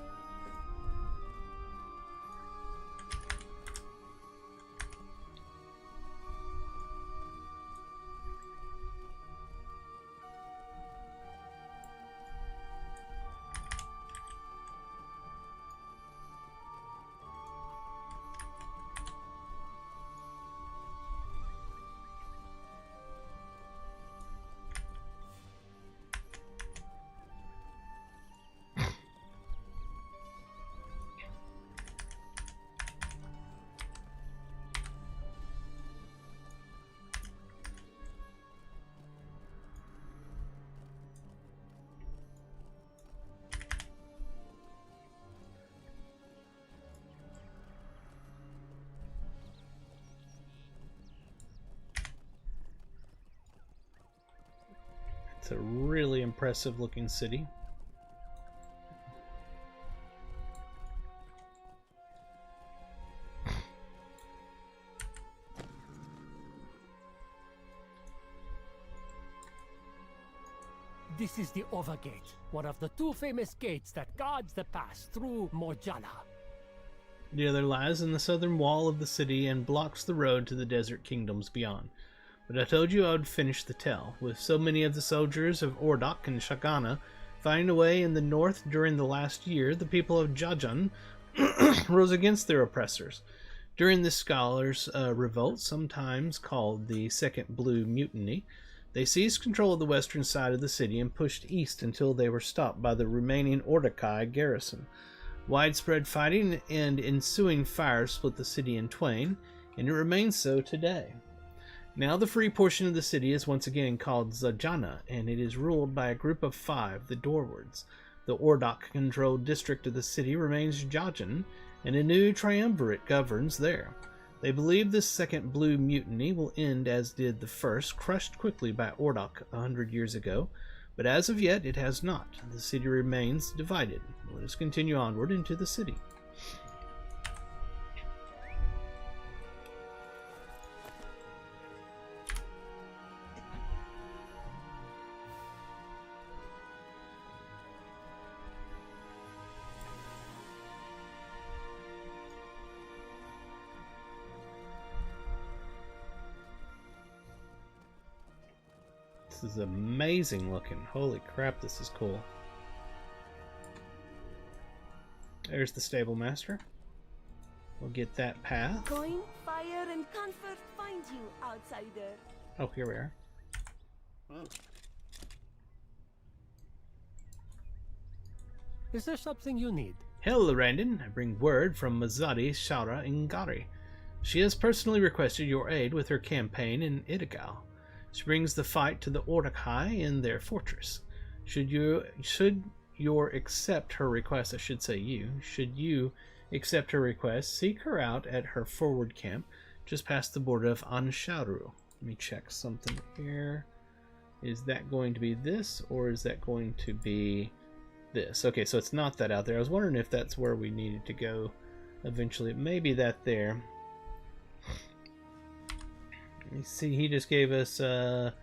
S1: It's a really impressive looking city.
S9: This is the Overgate, one of the two famous gates that guards the pass through Morjala.
S1: The other lies in the southern wall of the city and blocks the road to the desert kingdoms beyond. But I told you I would finish the tale. With so many of the soldiers of Ordok and Shagana fighting away in the north during the last year, the people of Jajan rose against their oppressors. During the scholars' revolt, sometimes called the Second Blue Mutiny, they seized control of the western side of the city and pushed east until they were stopped by the remaining Ordokai garrison. Widespread fighting and ensuing fires split the city in twain, and it remains so today. Now the free portion of the city is once again called Zajana, and it is ruled by a group of 5, the Dorwards. The Ordok-controlled district of the city remains Jajan, and a new triumvirate governs there. They believe this Second Blue Mutiny will end as did the first, crushed quickly by Ordok 100 years ago, but as of yet it has not. The city remains divided. Let us continue onward into the city. This is amazing looking. Holy crap, this is cool. There's the stable master. We'll get that path.
S10: Coin, fire, and comfort find you, outsider.
S1: Oh, here we are.
S9: Is there something you need?
S1: Hello, Randon. I bring word from Mazadi, Shara, and Gari. She has personally requested your aid with her campaign in Idigal. She brings the fight to the Ordokai in their fortress. Should you accept her request, should you accept her request, seek her out at her forward camp just past the border of Ansharu. Let me check something here. Is that going to be this, or is that going to be this? Okay, so it's not that out there. I was wondering if that's where we needed to go eventually. Maybe that there. You see, he just gave us to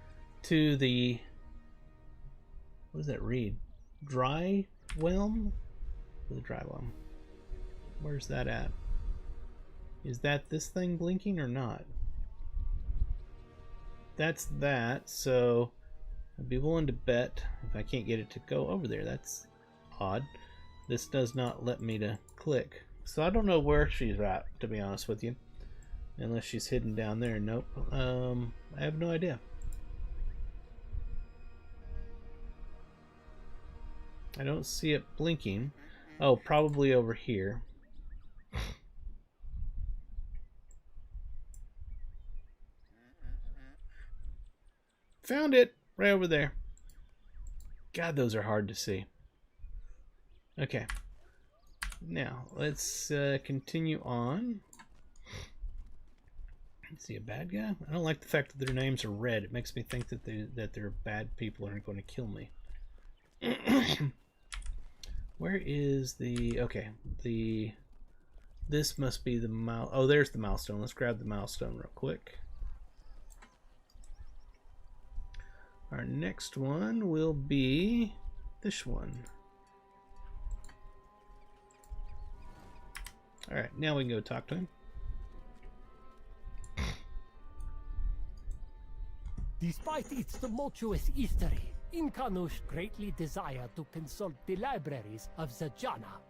S1: the, what does that read? Dry Whelm? The Dry Whelm. Where's that at? Is that this thing blinking or not? That's that, so I'd be willing to bet if I can't get it to go over there. That's odd. This does not let me to click. So I don't know where she's at, to be honest with you. Unless she's hidden down there. Nope. I have no idea. I don't see it blinking. Oh, probably over here. Found it! Right over there. God, those are hard to see. Okay. Now, let's continue on. Is he a bad guy? I don't like the fact that their names are red. It makes me think that they're bad people and are going to kill me. Where is the... Okay, this must be the mile... Oh, there's the milestone. Let's grab the milestone real quick. Our next one will be this one. Alright, now we can go talk to him.
S9: Despite its tumultuous history, Inkanush greatly desired to consult the libraries of Zajana.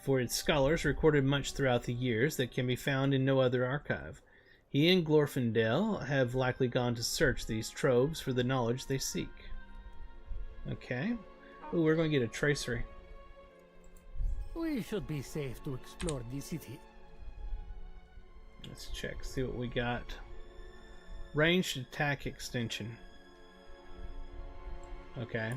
S1: For its scholars recorded much throughout the years that can be found in no other archive. He and Glorfindel have likely gone to search these troves for the knowledge they seek. Okay. Ooh, we're going to get a tracery.
S9: We should be safe to explore the city.
S1: Let's check, see what we got. Ranged attack extension. Okay.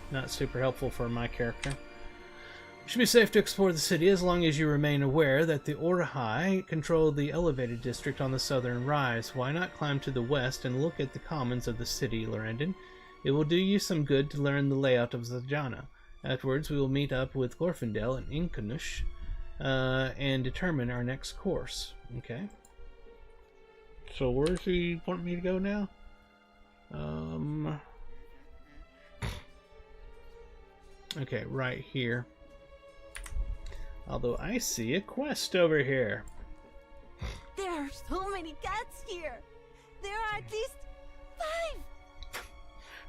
S1: Not super helpful for my character. You should be safe to explore the city as long as you remain aware that the Orhai control the elevated district on the southern rise. Why not climb to the west and look at the commons of the city, Lorendon? It will do you some good to learn the layout of Zajana. Afterwards, we will meet up with Glorfindel and Inkanush and determine our next course. Okay. So where does he want me to go now? Okay, right here. Although I see a quest over here.
S10: There are so many cats here. There are at least 5!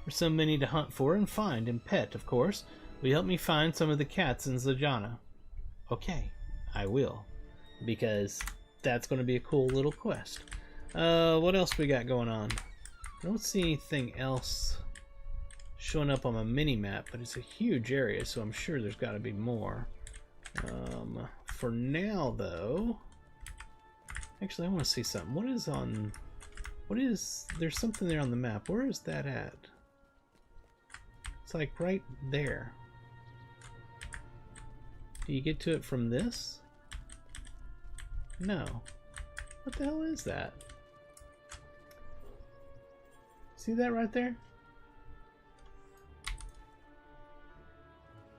S1: There's so many to hunt for and find and pet, of course. Will you help me find some of the cats in Zajana? Okay, I will. Because that's going to be a cool little quest. What else we got going on? I don't see anything else showing up on my mini-map, but it's a huge area, so I'm sure there's got to be more. For now, though... Actually, I want to see something. What is on... What is... There's something there on the map. Where is that at? It's like right there. Do you get to it from this? No. What the hell is that? See that right there?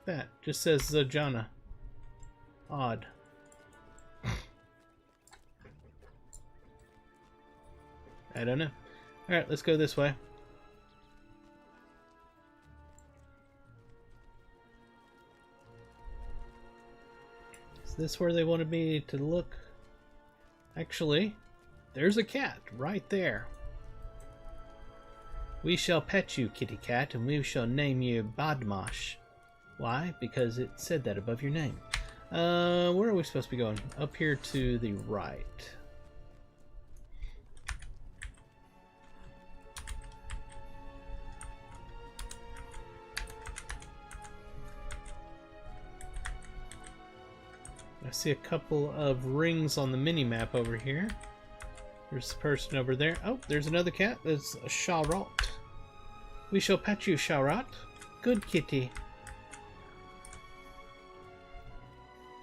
S1: That just says Zajana. Odd. I don't know. Alright, let's go this way. Is this where they wanted me to look? Actually, there's a cat right there. We shall pet you, kitty cat, and we shall name you Badmash. Why? Because it said that above your name. Where are we supposed to be going? Up here to the right. I see a couple of rings on the mini-map over here. There's a person over there. Oh, there's another cat. There's a Shalrot. We shall pet you, Shalrot. Good kitty.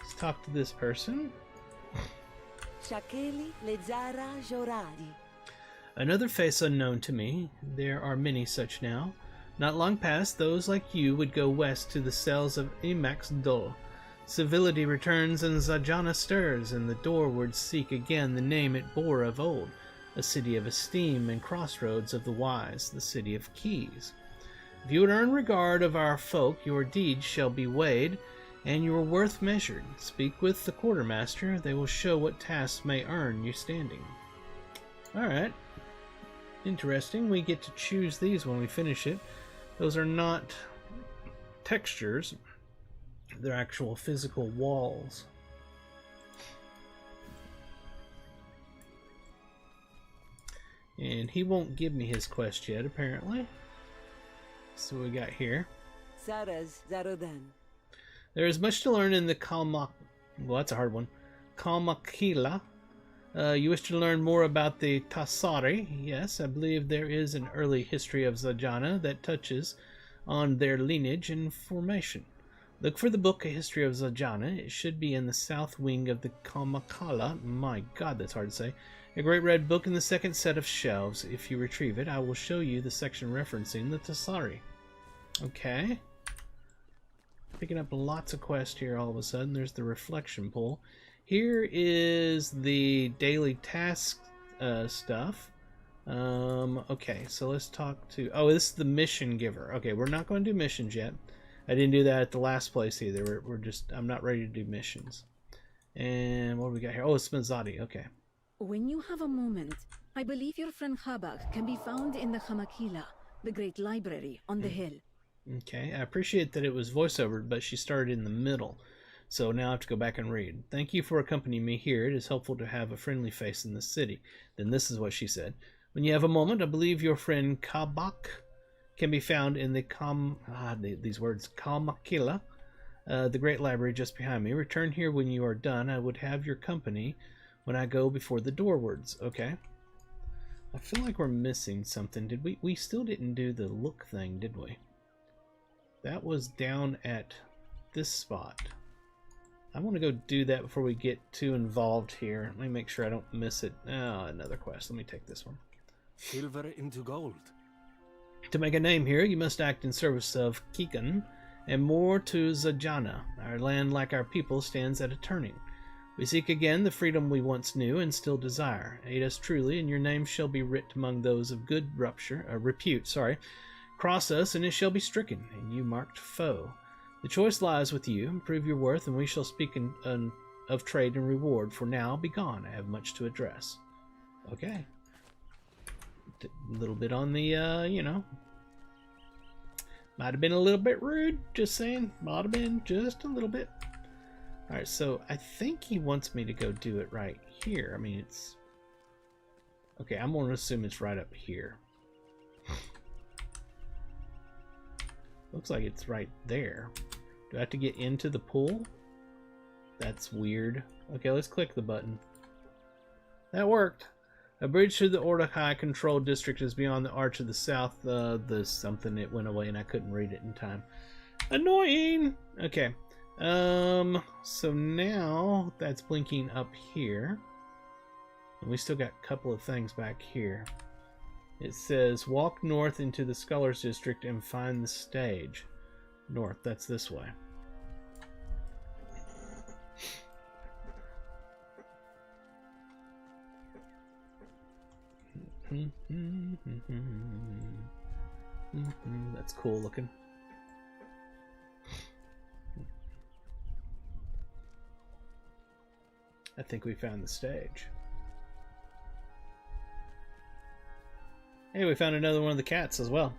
S1: Let's talk to this person.
S10: Shakeli Lezara Joradi.
S1: Another face unknown to me. There are many such now. Not long past, those like you would go west to the cells of Emax Dol. Civility returns and Zajana stirs, and the doorwards seek again the name it bore of old, a city of esteem and crossroads of the wise, the city of keys. If you would earn regard of our folk, your deeds shall be weighed, and your worth measured. Speak with the quartermaster, they will show what tasks may earn you standing. Alright. Interesting, we get to choose these when we finish it. Those are not textures. They're actual physical walls. And he won't give me his quest yet, apparently. So we got here.
S10: Saras Zarodan.
S1: There is much to learn in the well, that's a hard one. Kalmakila. You wish to learn more about the Tassari? Yes, I believe there is an early history of Zajana that touches on their lineage and formation. Look for the book, A History of Zajana. It should be in the south wing of the Kalmakala. My god, that's hard to say. A great red book in the second set of shelves. If you retrieve it, I will show you the section referencing the Tassari. Okay. Picking up lots of quests here all of a sudden. There's the reflection pool. Here is the daily task stuff. Okay, so let's talk to... Oh, this is the mission giver. Okay, we're not going to do missions yet. I didn't do that at the last place either. We're just... I'm not ready to do missions. And what do we got here? Oh, it's Spinzati. Okay.
S5: When you have a moment, I believe your friend Habak can be found in the Hamakila, the great library on the hill.
S1: Okay, I appreciate that it was voiceover, but she started in the middle. So now I have to go back and read. Thank you for accompanying me here. It is helpful to have a friendly face in the city. Then this is what she said. When you have a moment, I believe your friend Kabak can be found in the Kalmakila, the great library just behind me. Return here when you are done. I would have your company when I go before the doorwards. Okay. I feel like we're missing something. Did we still didn't do the look thing, did we? That was down at this spot. I want to go do that before we get too involved here. Let me make sure I don't miss it. Oh, another quest. Let me take this one.
S7: Silver into gold.
S1: To make a name here, you must act in service of Kikan, and more to Zajana. Our land, like our people, stands at a turning. We seek again the freedom we once knew and still desire. Aid us truly, and your name shall be writ among those of good repute. Cross us, and it shall be stricken, and you marked foe. The choice lies with you. Prove your worth, and we shall speak of trade and reward. For now, be gone. I have much to address. Okay. A little bit on the, you know, might have been a little bit rude, just saying. Might have been just a little bit. Alright, so I think he wants me to go do it right here. I mean, it's... Okay, I'm going to assume it's right up here. Looks like it's right there. Do I have to get into the pool? That's weird. Okay, let's click the button. That worked. A bridge to the Ordokai Control District is beyond the Arch of the South. The something, it went away and I couldn't read it in time. Annoying! Okay. So now that's blinking up here. And we still got a couple of things back here. It says, walk north into the Scholars District and find the stage. North, that's this way. That's cool looking. I think we found the stage. Hey, we found another one of the cats as well.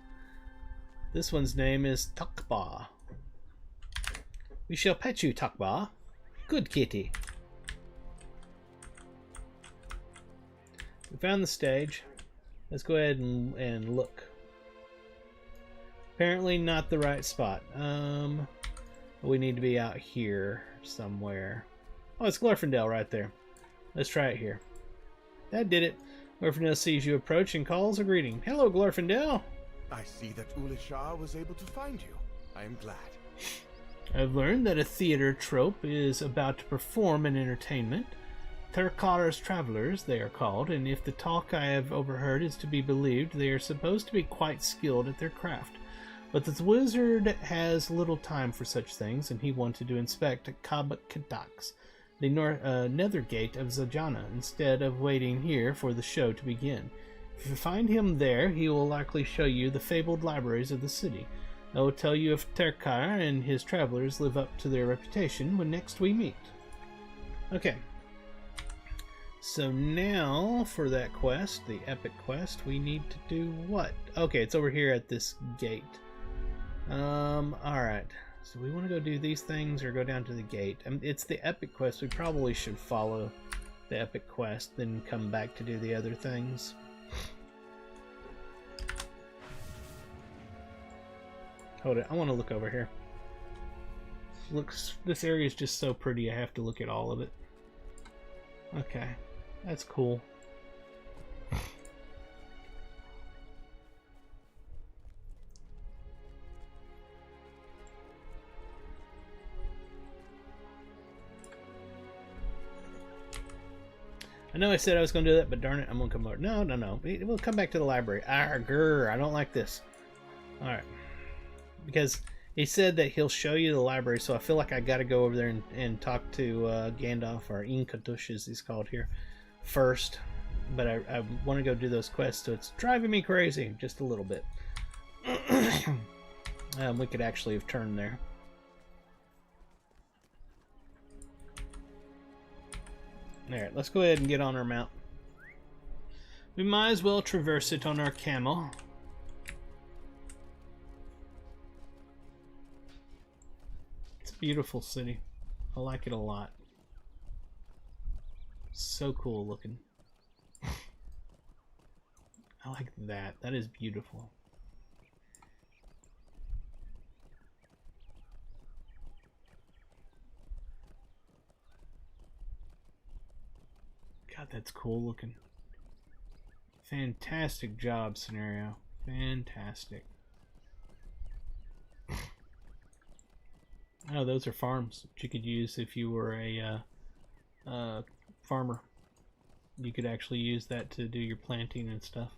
S1: This one's name is Takba. We shall pet you, Takba. Good kitty. We found the stage. Let's go ahead and look. Apparently not the right spot. We need to be out here somewhere. Oh, it's Glorfindel right there. Let's try it here. That did it. Glorfindel sees you approach and calls a greeting. Hello, Glorfindel.
S11: I see that Ulishar was able to find you. I am glad.
S1: I've learned that a theater troupe is about to perform an entertainment. Terracotta's Travelers, they are called, and if the talk I have overheard is to be believed, they are supposed to be quite skilled at their craft. But the wizard has little time for such things, and he wanted to inspect Kabakadax, the nether gate of Zajana, instead of waiting here for the show to begin. If you find him there, he will likely show you the fabled libraries of the city. I will tell you if Terkar and his travelers live up to their reputation when next we meet. Okay. So now, for that quest, the epic quest, we need to do what? Okay, it's over here at this gate. Alright. So we want to go do these things or go down to the gate. It's the epic quest. We probably should follow the epic quest, then come back to do the other things. Hold it. I want to look over here. This area is just so pretty. I have to look at all of it. Okay. That's cool. I know I said I was going to do that, but darn it, I'm going to come over. No. We'll come back to the library. Arrgh, I don't like this. Alright. Because he said that he'll show you the library, so I feel like I got to go over there and talk to Gandalf, or Inkatush as he's called here, first. But I want to go do those quests, so it's driving me crazy just a little bit. We could actually have turned there. Alright, let's go ahead and get on our mount. We might as well traverse it on our camel. It's a beautiful city. I like it a lot. So cool looking. I like that. That is beautiful. God, that's cool looking. Fantastic job, Scenario. Fantastic. Oh, those are farms that you could use if you were a farmer. You could actually use that to do your planting and stuff.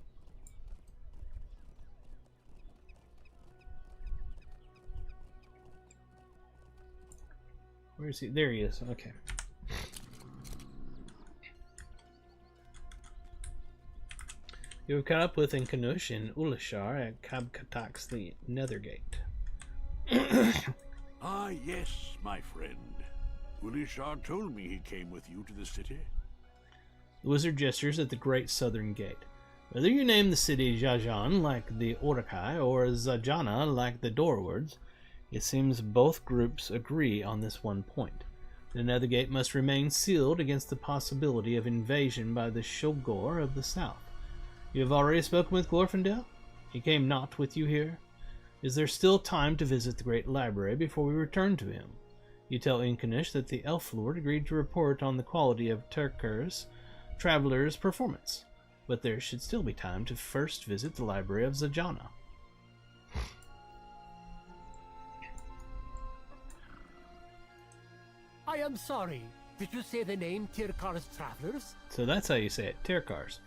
S1: Where is he? There he is. Okay. You have caught up with Inkanush and Ulashar at Kabkatax, the Nethergate.
S12: Ah, yes, my friend. Ulishar told me he came with you to the city.
S1: The wizard gestures at the Great Southern Gate. Whether you name the city Jajan like the Orakai or Zajana like the Dorwards, it seems both groups agree on this one point. The Nether Gate must remain sealed against the possibility of invasion by the Shogor of the south. You have already spoken with Glorfindel? He came not with you here? Is there still time to visit the Great Library before we return to him? You tell Inkanish that the Elf Lord agreed to report on the quality of Turkur's traveler's performance, but there should still be time to first visit the Library of Zajana.
S9: I am sorry. Did you say the name Tirkar's Travelers?
S1: So that's how you say it, Tirkar's.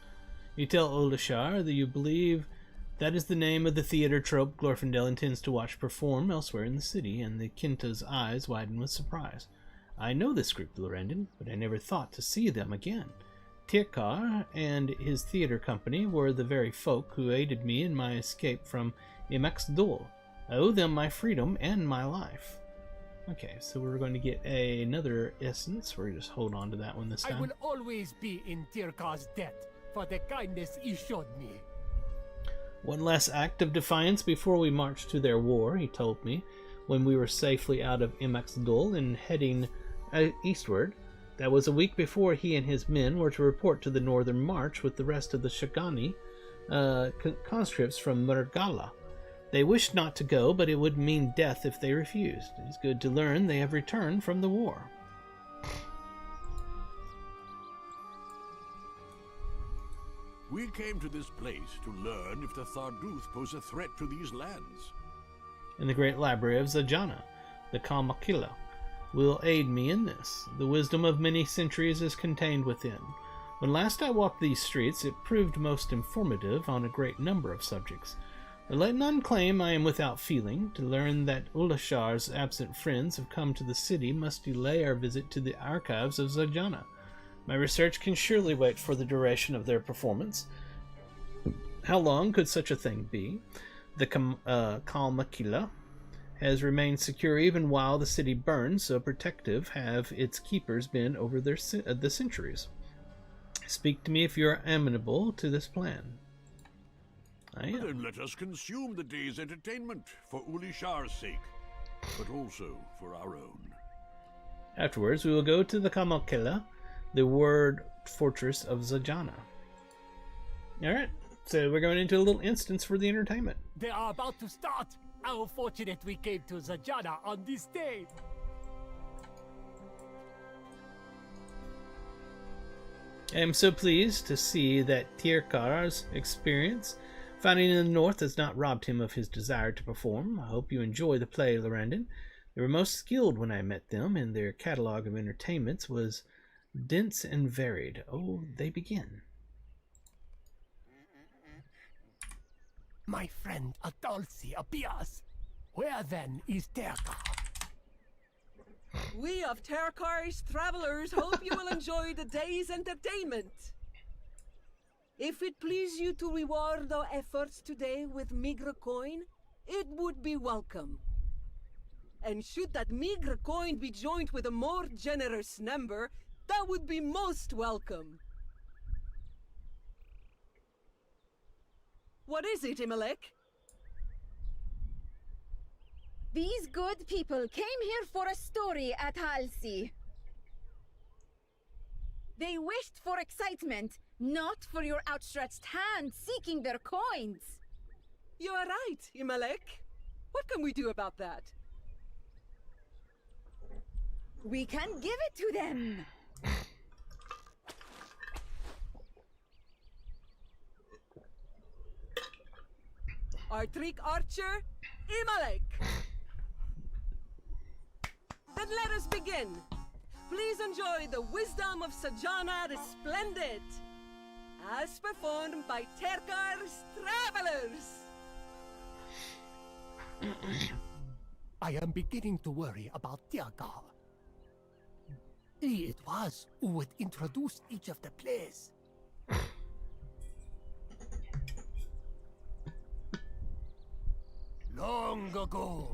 S1: You tell Olashar that you believe that is the name of the theater troupe Glorfindel intends to watch perform elsewhere in the city, and the Kinta's eyes widen with surprise. I know this group, Lorendon, but I never thought to see them again. Tirkar and his theater company were the very folk who aided me in my escape from Imex-Dol. I owe them my freedom and my life. Okay, so we're going to get another essence. We're going to just hold on to that one this time.
S9: I will always be in Tirkar's debt for the kindness he showed me.
S1: One last act of defiance before we march to their war, he told me, when we were safely out of Imex-Dol and heading eastward. That was a week before he and his men were to report to the northern march with the rest of the Shagani conscripts from Murgala. They wished not to go, but it would mean death if they refused. It is good to learn they have returned from the war.
S12: We came to this place to learn if the Tharduth pose a threat to these lands.
S1: In the great library of Zajana, the Kalmakila will aid me in this. The wisdom of many centuries is contained within. When last I walked these streets, it proved most informative on a great number of subjects. But let none claim I am without feeling. To learn that Ulashar's absent friends have come to the city must delay our visit to the archives of Zajana. My research can surely wait for the duration of their performance. How long could such a thing be? The Kalmakila has remained secure even while the city burns, so protective have its keepers been over the centuries. Speak to me if you are amenable to this plan. I am.
S12: Then let us consume the day's entertainment for Ulishar's sake, but also for our own.
S1: Afterwards, we will go to the Kalmakila, the word fortress of Zajana. Alright, so we're going into a little instance for the entertainment.
S9: They are about to start. How fortunate we came to Zajana on this day.
S1: I am so pleased to see that Tirkar's experience fighting in the north has not robbed him of his desire to perform. I hope you enjoy the play, Lorendon. They were most skilled when I met them, and their catalogue of entertainments was dense and varied. Oh, they begin.
S9: My friend Adolsi appears. Where then is Terka?
S4: We of Terkar's Travelers hope you will enjoy the day's entertainment. If it please you to reward our efforts today with meager coin, it would be welcome. And should that meager coin be joined with a more generous number, that would be most welcome. What is it, Imalek?
S5: These good people came here for a story at Halsey. They wished for excitement, not for your outstretched hand seeking their coins.
S4: You are right, Imalek. What can we do about that?
S5: We can give it to them.
S4: Our trick archer, Imalek. Then let us begin. Please enjoy the wisdom of Sajana Resplendent, as performed by Terkar's Travelers.
S9: I am beginning to worry about Terkar. He it was who would introduce each of the plays. Long ago,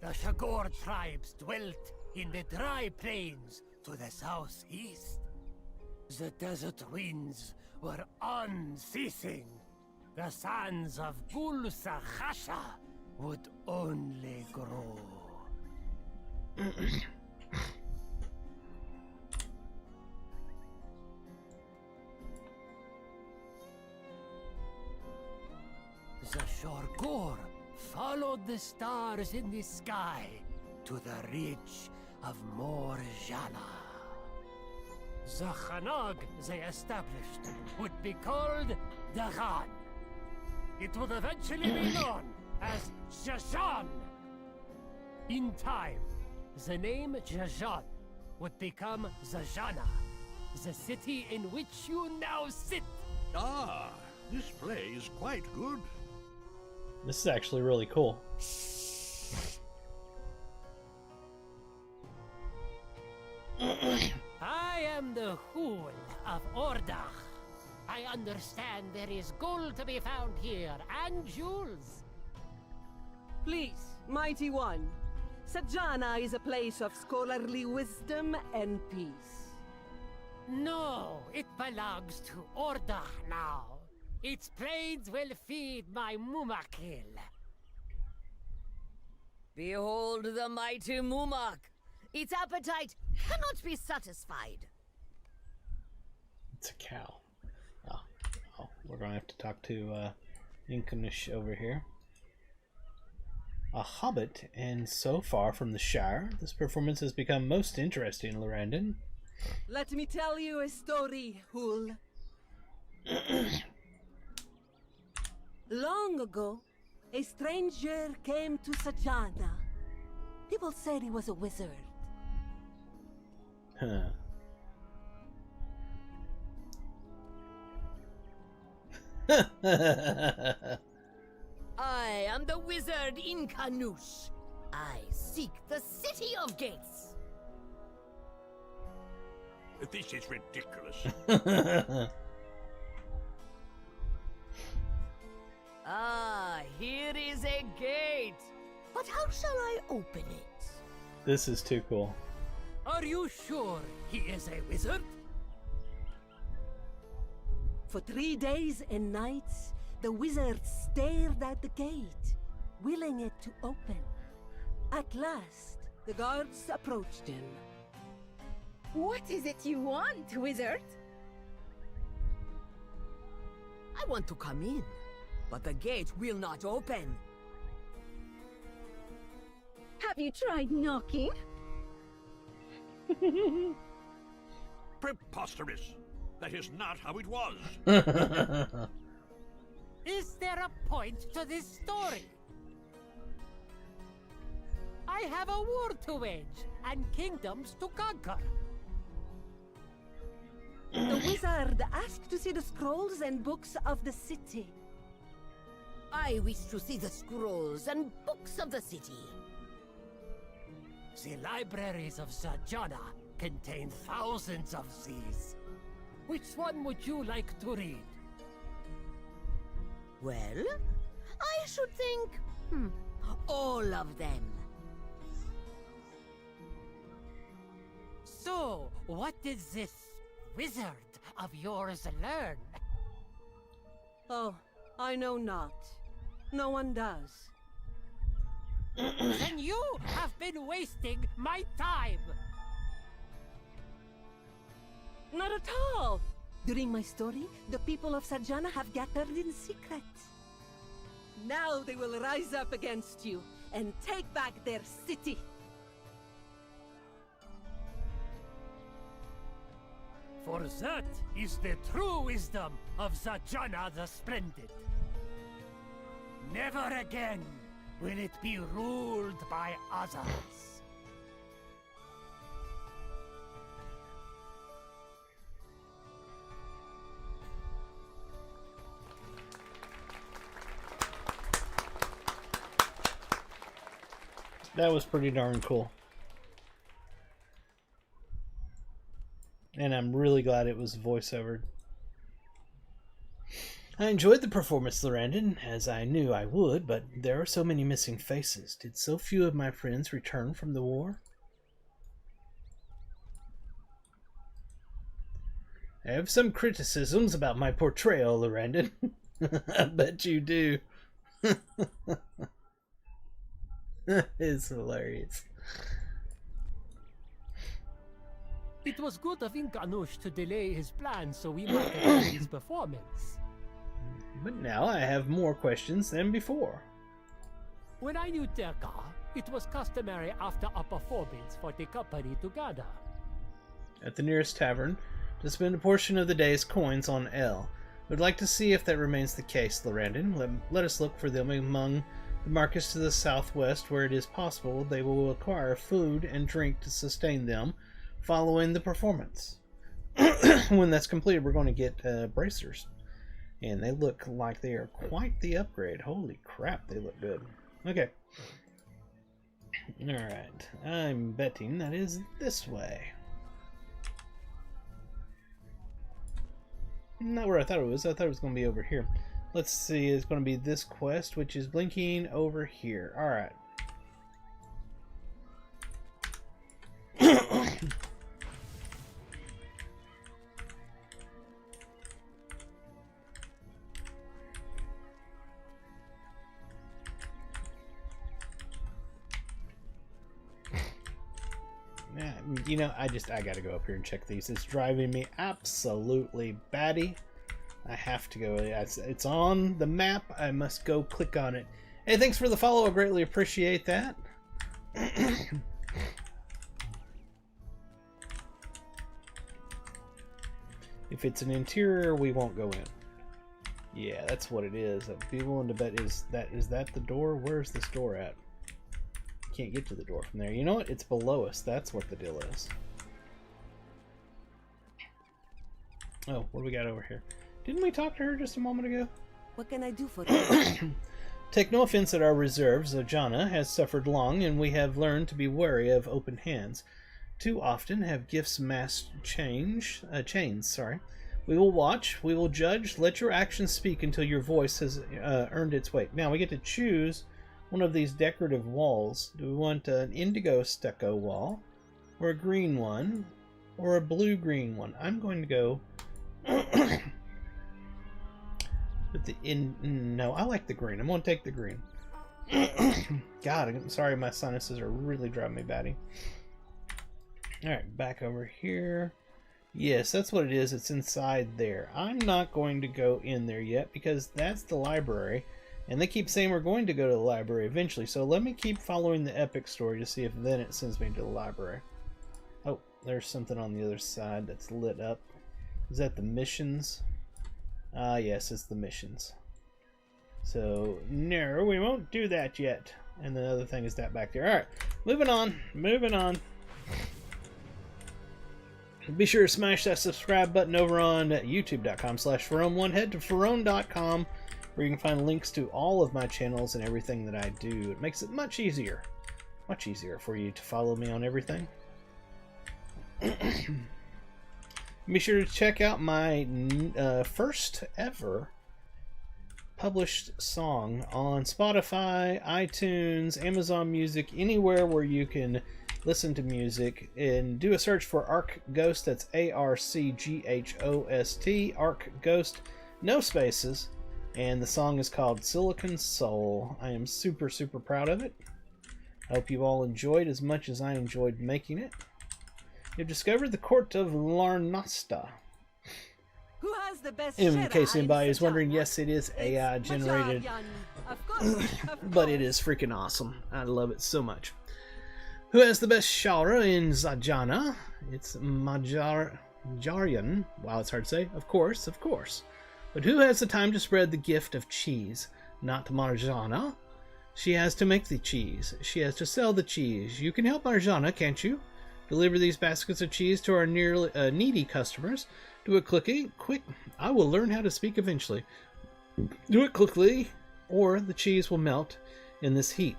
S9: the Shagor tribes dwelt in the dry plains to the southeast. The desert winds were unceasing, the sands of Gulsachasha would only grow. The Shorgor followed the stars in the sky to the ridge of Morjana. The Khanag they established would be called Dagan. It would eventually be known as Jajan. In time, the name Jajan would become Zajana, the city in which you now sit.
S12: Ah, this play is quite good.
S1: This is actually really cool.
S9: I am the Yule of Ordach. I understand there is gold to be found here, and jewels.
S4: Please, mighty one. Sajana is a place of scholarly wisdom and peace.
S9: No, it belongs to Ordach now. Its plains will feed my Mumakil.
S13: Behold the mighty Mumak. Its appetite cannot be satisfied.
S1: It's a cow. Oh, we're gonna have to talk to Inkanish over here. A hobbit, and so far from the Shire, this performance has become most interesting, Lorandon.
S4: Let me tell you a story, Hul. Long ago, a stranger came to Sajana. People said he was a wizard.
S1: Huh.
S13: I am the wizard Inkanush. I seek the City of Gates.
S12: This is ridiculous.
S13: Ah, here is a gate. But how shall I open it?
S1: This is too cool.
S9: Are you sure he is a wizard?
S4: For 3 days and nights, the wizard stared at the gate, willing it to open. At last, the guards approached him.
S5: What is it you want, wizard?
S13: I want to come in, but the gate will not open.
S5: Have you tried knocking?
S12: Preposterous. That is not how it was.
S9: Is there a point to this story? I have a war to wage and kingdoms to conquer.
S4: The wizard asked to see the scrolls and books of the city.
S13: I wish to see the scrolls and books of the city.
S9: The libraries of Sajana contain thousands of these. Which one would you like to read?
S13: Well, I should think, all of them.
S9: So, what did this wizard of yours learn?
S4: Oh, I know not. No one does.
S9: Then you have been wasting my time!
S4: Not at all! During my story, the people of Sajana have gathered in secret. Now they will rise up against you and take back their city.
S9: For that is the true wisdom of Sajana the Splendid. Never again will it be ruled by others.
S1: That was pretty darn cool. And I'm really glad it was voiceovered. I enjoyed the performance, Lorandon, as I knew I would, but there are so many missing faces. Did so few of my friends return from the war? I have some criticisms about my portrayal, Lorandon. I bet you do. It's hilarious.
S9: It was good of Inkanush to delay his plans so we might attend his performance.
S1: But now I have more questions than before.
S9: When I knew Terka, it was customary after a performance for the company to gather.
S1: At the nearest tavern, to spend a portion of the day's coins on L. We'd like to see if that remains the case, Lorandon. Let us look for them among the markets to the southwest, where it is possible they will acquire food and drink to sustain them following the performance. When that's completed, we're going to get bracers. And they look like they are quite the upgrade. Holy crap, they look good. Okay. Alright. I'm betting that is this way. Not where I thought it was. I thought it was going to be over here. Let's see. It's going to be this quest, which is blinking over here. Alright. You know, I gotta go up here and check these. It's driving me absolutely batty. I have to go. It's on the map. I must go click on it. Hey, thanks for the follow. I greatly appreciate that. If it's an interior, we won't go in. Yeah, that's what it is. I'd be willing to bet is that the door? Where's this door at? Can't get to the door from there. You know what? It's below us. That's what the deal is. Oh, what do we got over here? Didn't we talk to her just a moment ago?
S4: What can I do for you?
S1: Take no offense at our reserves. Ojana has suffered long, and we have learned to be wary of open hands. Too often have gifts masked chains. We will watch. We will judge. Let your actions speak until your voice has earned its weight. Now we get to choose one of these decorative walls. Do we want an indigo stucco wall, or a green one, or a blue-green one? I'm going to go with the no, I like the green. I'm going to take the green. God, I'm sorry, my sinuses are really driving me batty. Alright, back over here. Yes, that's what it is. It's inside there. I'm not going to go in there yet because that's the library. And they keep saying we're going to go to the library eventually, so let me keep following the epic story to see if then it sends me to the library. Oh, there's something on the other side that's lit up. Is that the missions? Ah, yes, it's the missions. So, no, we won't do that yet. And the other thing is that back there. Alright, moving on, moving on. Be sure to smash that subscribe button over on youtube.com/Ferone1. Head to Ferone.com, where you can find links to all of my channels and everything that I do. It makes it much easier for you to follow me on everything. Be sure to check out my first ever published song on Spotify, iTunes, Amazon Music, anywhere where you can listen to music, and do a search for Arc Ghost. That's ARCGHOST, Arc Ghost, no spaces. And the song is called Silicon Soul. I am super, super proud of it. I hope you all enjoyed as much as I enjoyed making it. You've discovered the court of Larnasta.
S4: Who has the best
S1: In case
S4: in
S1: anybody is
S4: Sajana?
S1: wondering, yes, it is AI generated.
S4: Majarian. Of course,
S1: But it is freaking awesome. I love it so much. Who has the best Shara in Zajana? It's Majarian. Wow, it's hard to say. Of course, of course. But who has the time to spread the gift of cheese? Not Marjana. She has to make the cheese. She has to sell the cheese. You can help Marjana, can't you? Deliver these baskets of cheese to our needy customers. Do it quick. I will learn how to speak eventually. Do it quickly, or the cheese will melt in this heat.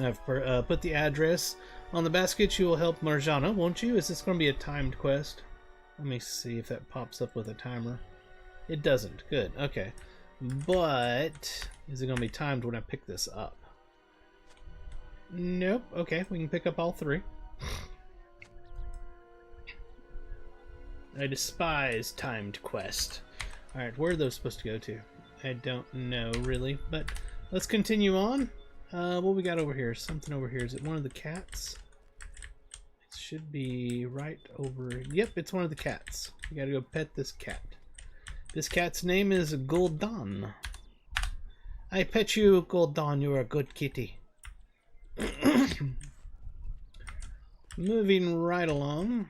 S1: I've put the address on the basket. You will help Marjana, won't you? Is this going to be a timed quest? Let me see if that pops up with a timer. It doesn't. Good. Okay. But is it going to be timed when I pick this up? Nope. Okay, we can pick up all three. I despise timed quest. Alright, where are those supposed to go to? I don't know, really, but let's continue on. What we got over here? Something over here. Is it one of the cats? It should be right over... Yep, it's one of the cats. We gotta go pet this cat. This cat's name is Gul'dan. I pet you, Gul'dan. You're a good kitty. Moving right along.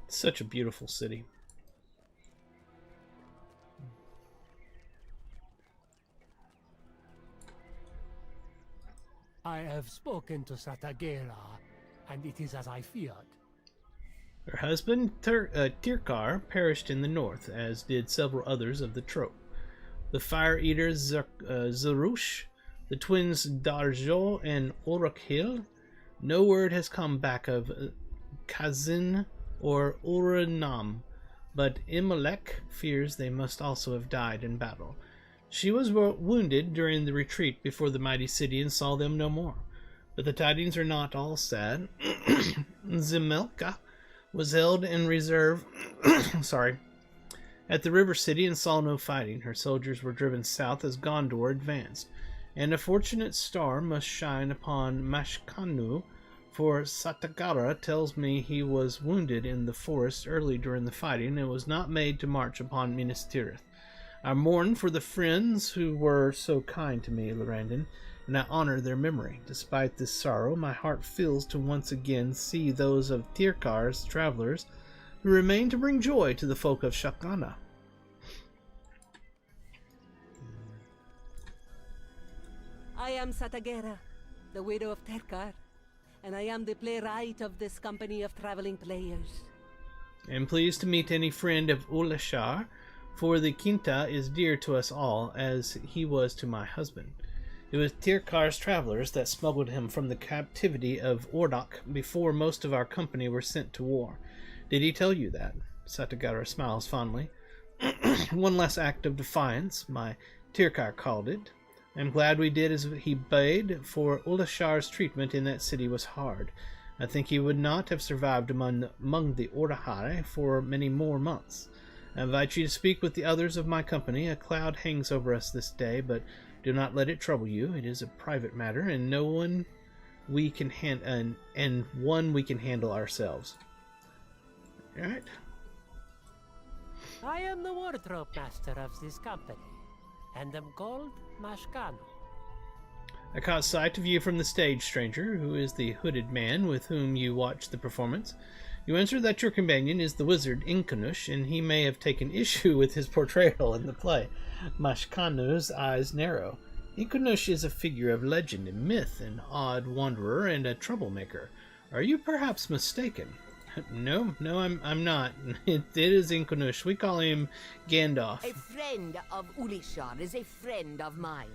S1: Such a beautiful city.
S9: I have spoken to Satagera, and it is as I feared.
S1: Her husband, Tirkar, perished in the north, as did several others of the trope. The fire eaters Zarush, the twins Darjo and Orokhil. No word has come back of Kazin or Uranam, but Imelek fears they must also have died in battle. She was wounded during the retreat before the mighty city and saw them no more. But the tidings are not all sad. Zemelka was held in reserve at the river city and saw no fighting. Her soldiers were driven south as Gondor advanced, and a fortunate star must shine upon Mashkanu, for Satagara tells me he was wounded in the forest early during the fighting and was not made to march upon Minas Tirith. I mourn for the friends who were so kind to me, Lorandon, and I honor their memory. Despite this sorrow, my heart fills to once again see those of Tirkar's travelers who remain to bring joy to the folk of Shakana.
S4: I am Satagera, the widow of Terkar, and I am the playwright of this company of traveling players.
S1: I am pleased to meet any friend of Ulashar, for the Quinta is dear to us all, as he was to my husband. It was Tirkar's travelers that smuggled him from the captivity of Ordok before most of our company were sent to war. Did he tell you that? Satagara smiles fondly. One less act of defiance, my Tirkar called it. I am glad we did as he bade, for Ulashar's treatment in that city was hard. I think he would not have survived among the Ordahare for many more months. I invite you to speak with the others of my company. A cloud hangs over us this day, but do not let it trouble you. It is a private matter, and one we can handle ourselves. All right.
S9: I am the wardrobe master of this company, and am called Mashkanu.
S1: I caught sight of you from the stage, stranger, who is the hooded man with whom you watched the performance. You answer that your companion is the wizard Inkanush, and he may have taken issue with his portrayal in the play. Mashkanu's eyes narrow. Inkanush is a figure of legend and myth, an odd wanderer and a troublemaker. Are you perhaps mistaken? No, I'm not. It is Inkanush. We call him Gandalf.
S13: A friend of Ulishar is a friend of mine.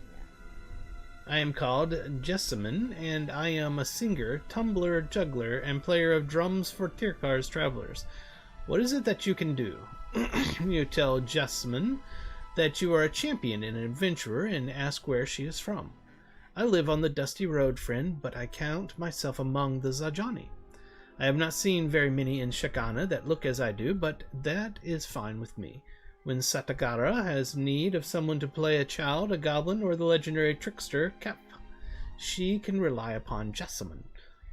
S1: I am called Jessamine, and I am a singer, tumbler, juggler, and player of drums for Tirkar's travelers. What is it that you can do? You tell Jessamine that you are a champion and an adventurer, and ask where she is from. I live on the dusty road, friend, but I count myself among the Zajani. I have not seen very many in Shakana that look as I do, but that is fine with me. When Satagara has need of someone to play a child, a goblin, or the legendary trickster, Kep, she can rely upon Jessamine,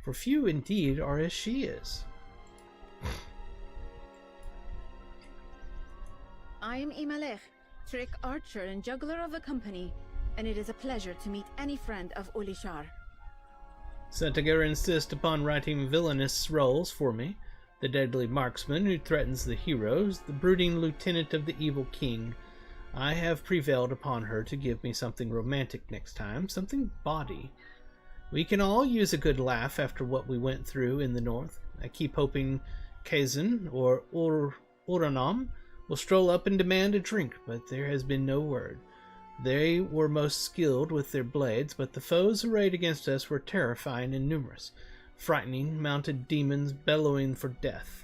S1: for few indeed are as she is.
S5: I am Imalech, trick archer and juggler of the company, and it is a pleasure to meet any friend of Ulishar.
S1: Satagara insists upon writing villainous roles for me. The deadly marksman who threatens the heroes, the brooding lieutenant of the evil king. I have prevailed upon her to give me something romantic next time, something bawdy. We can all use a good laugh after what we went through in the north. I keep hoping Kazin or Uranam will stroll up and demand a drink, but there has been no word. They were most skilled with their blades, but the foes arrayed against us were terrifying and numerous. Frightening mounted demons bellowing for death.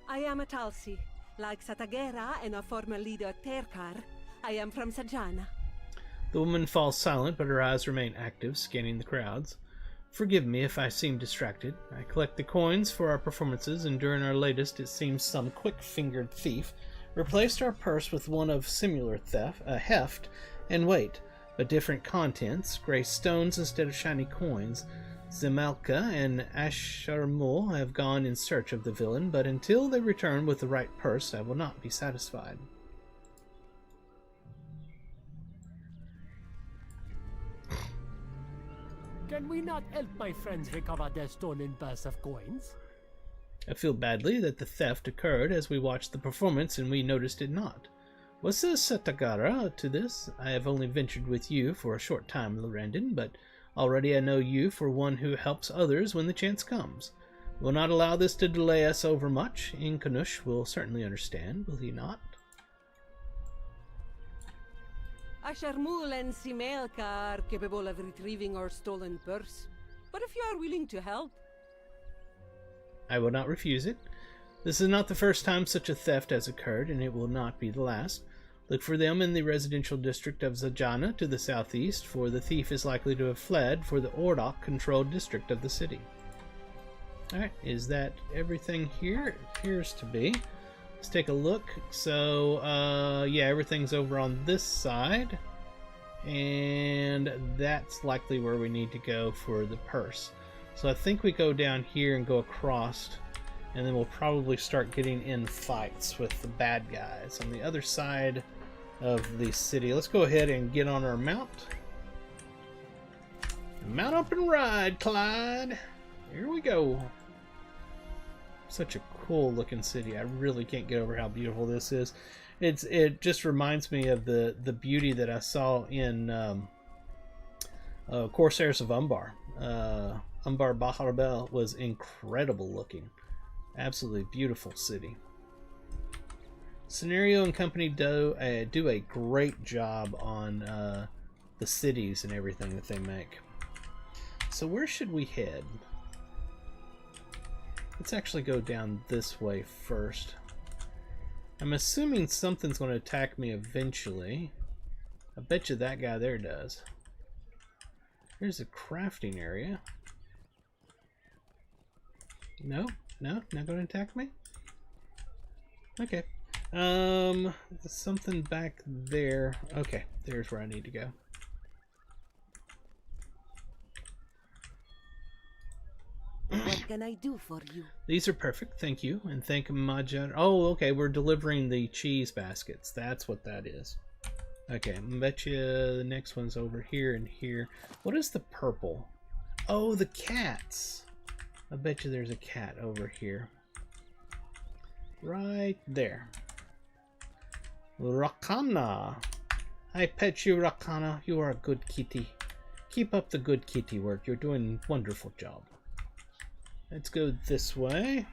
S4: I am a Talsi. Like Satagera and our former leader Terkar, I am from Sajana.
S1: The woman falls silent, but her eyes remain active, scanning the crowds. Forgive me if I seem distracted. I collect the coins for our performances, and during our latest, it seems some quick-fingered thief replaced our purse with one of similar heft and weight, but different contents, gray stones instead of shiny coins. Zemalka and Asharmul have gone in search of the villain, but until they return with the right purse, I will not be satisfied.
S9: Can we not help my friends recover their stolen purse of coins?
S1: I feel badly that the theft occurred as we watched the performance and we noticed it not. Was there Satagara to this? I have only ventured with you for a short time, Lorandon, but already I know you for one who helps others when the chance comes. We'll not allow this to delay us overmuch. Inkanush will certainly understand, will he not?
S4: Asharmul and Simelka are capable of retrieving our stolen purse. But if you are willing to help...
S1: I will not refuse it. This is not the first time such a theft has occurred, and it will not be the last. Look for them in the residential district of Zajana to the southeast, for the thief is likely to have fled for the Ordok-controlled district of the city. Alright, is that everything here? It appears to be. Let's take a look. So, yeah, everything's over on this side. And that's likely where we need to go for the purse. So I think we go down here and go across, and then we'll probably start getting in fights with the bad guys on the other side of the city. Let's go ahead and get on our mount. Mount up and ride, Clyde. Here we go. Such a cool looking city. I really can't get over how beautiful this is. It just reminds me of the beauty that I saw in Corsairs of Umbar. Umbar Baharabel was incredible looking. Absolutely beautiful city. Scenario and company do a great job on the cities and everything that they make. So where should we head? Let's actually go down this way first. I'm assuming something's going to attack me eventually. I bet you that guy there does. Here's a crafting area. No, not going to attack me? Okay. There's something back there. Okay, there's where I need to go.
S4: What can I do for you?
S1: These are perfect, thank you. And thank Majan. Oh, okay, we're delivering the cheese baskets. That's what that is. Okay, I bet you the next one's over here and here. What is the purple? Oh, the cats. I bet you there's a cat over here. Right there. Rakana. I pet you, Rakana. You are a good kitty. Keep up the good kitty work. You're doing a wonderful job. Let's go this way.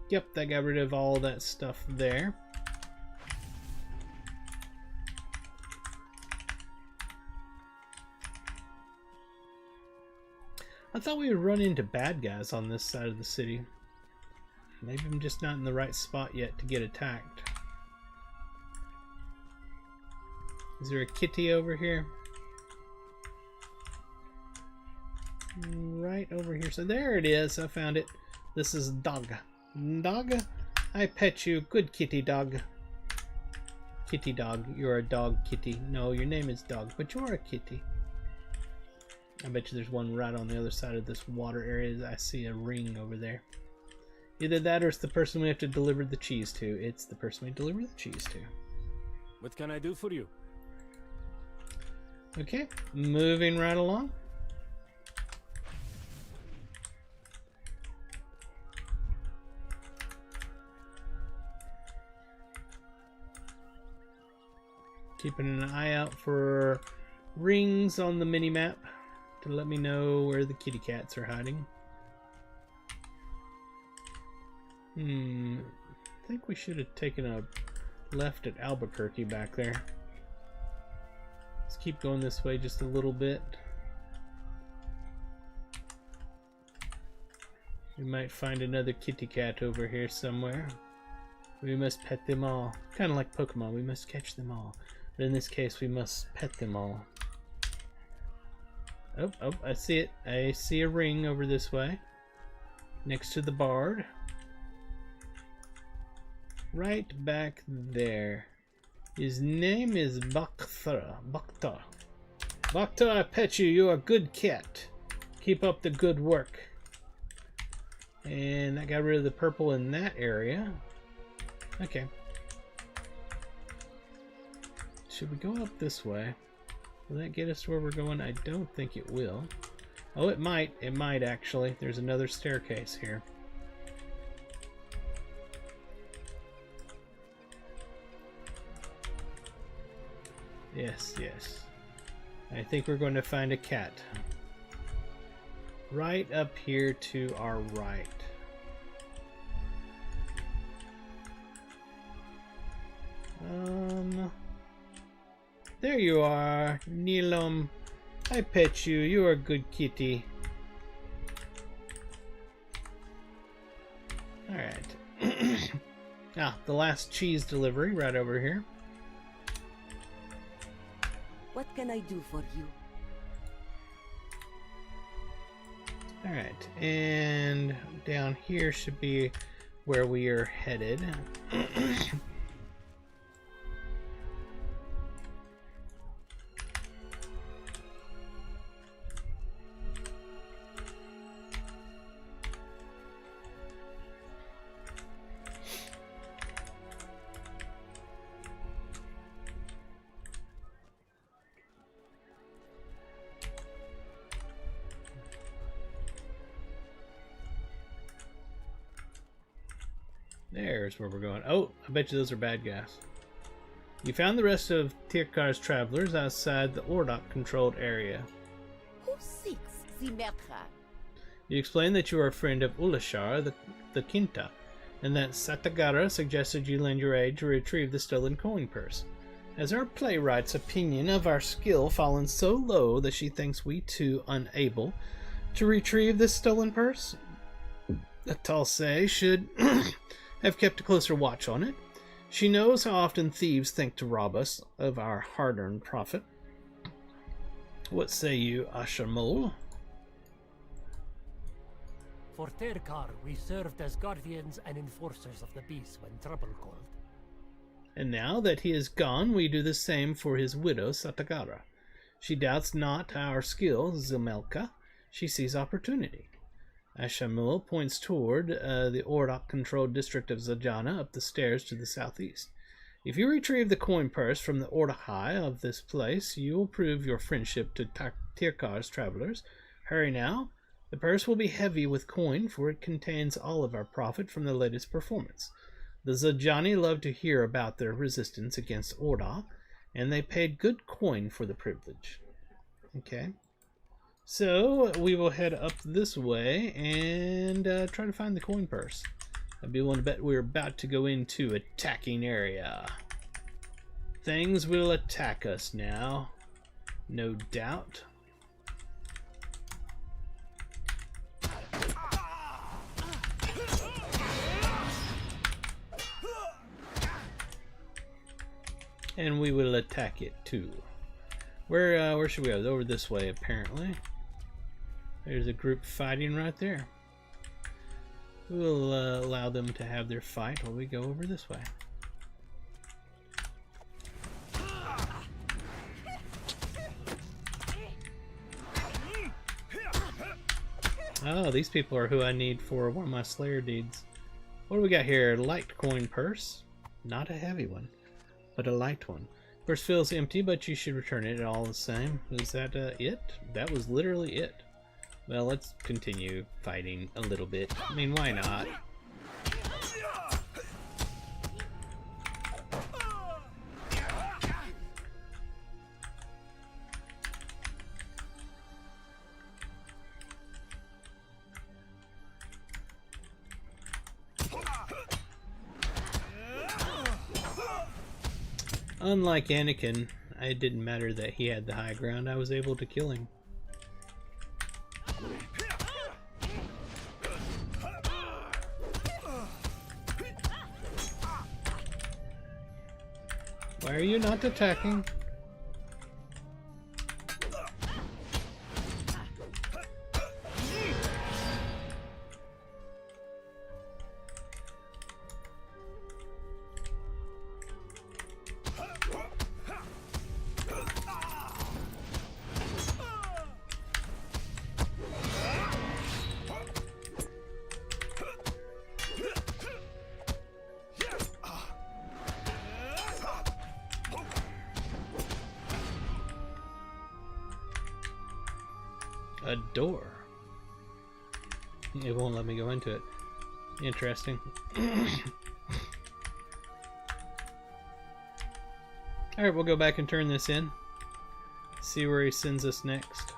S1: Yep, that got rid of all that stuff there. I thought we would run into bad guys on this side of the city. Maybe I'm just not in the right spot yet to get attacked. Is there a kitty over here? Right over here. So there it is. I found it. This is dog. Dog, I pet you. Good kitty dog. Kitty dog. You're a dog kitty. No, your name is dog, but you're a kitty. I bet you there's one right on the other side of this water area. I see a ring over there. Either that or it's the person we have to deliver the cheese to. It's the person we deliver the cheese to.
S7: What can I do for you?
S1: Okay, moving right along. Keeping an eye out for rings on the mini-map to let me know where the kitty cats are hiding. I think we should have taken a left at Albuquerque back there. Let's keep going this way just a little bit. We might find another kitty cat over here somewhere. We must pet them all. Kind of like Pokemon, we must catch them all. But in this case, we must pet them all. Oh, oh, I see it. I see a ring over this way. Next to the bard. Right back there. His name is Bakthra. Bakta. Bakta, I pet you. You're a good cat. Keep up the good work. And that got rid of the purple in that area. Okay. Should we go up this way? Will that get us to where we're going? I don't think it will. Oh, it might. It might, actually. There's another staircase here. Yes, yes. I think we're going to find a cat. Right up here to our right. There you are, Nilum. I pet you. You're a good kitty. Alright. The last cheese delivery right over here.
S10: What can I do for you?
S1: Alright, and down here should be where we are headed. There's where we're going. Oh, I bet you those are bad guys. You found the rest of Tirkar's travelers outside the Ordok-controlled area.
S10: Who seeks the Mertra?
S1: You explained that you are a friend of Ulashar, the Quinta, and that Satagara suggested you lend your aid to retrieve the stolen coin purse. Has our playwright's opinion of our skill fallen so low that she thinks we too unable to retrieve this stolen purse? Talsay should have kept a closer watch on it. She knows how often thieves think to rob us of our hard-earned profit. What say you, Ashamol?
S9: For Terkar, we served as guardians and enforcers of the peace when trouble called.
S1: And now that he is gone, we do the same for his widow, Satagara. She doubts not our skill, Zemelka. She sees opportunity. Ashamul points toward the Ordok-controlled district of Zajana up the stairs to the southeast. If you retrieve the coin purse from the Ordahai of this place, you will prove your friendship to Tirkar's travelers. Hurry now. The purse will be heavy with coin, for it contains all of our profit from the latest performance. The Zajani love to hear about their resistance against Orda, and they paid good coin for the privilege. Okay. So, we will head up this way and try to find the coin purse. I'd be willing to bet we're about to go into attacking area. Things will attack us now, no doubt. And we will attack it too. Where should we go? Over this way, apparently. There's a group fighting right there. We'll allow them to have their fight while we go over this way. Oh, these people are who I need for one of my Slayer deeds. What do we got here? Light coin purse. Not a heavy one, but a light one. Purse feels empty, but you should return it all the same. Is that it? That was literally it. Well, let's continue fighting a little bit. I mean, why not? Unlike Anakin, it didn't matter that he had the high ground. I was able to kill him. Why are you not attacking? A door. It won't let me go into it. Interesting. Alright, we'll go back and turn this in. See where he sends us next.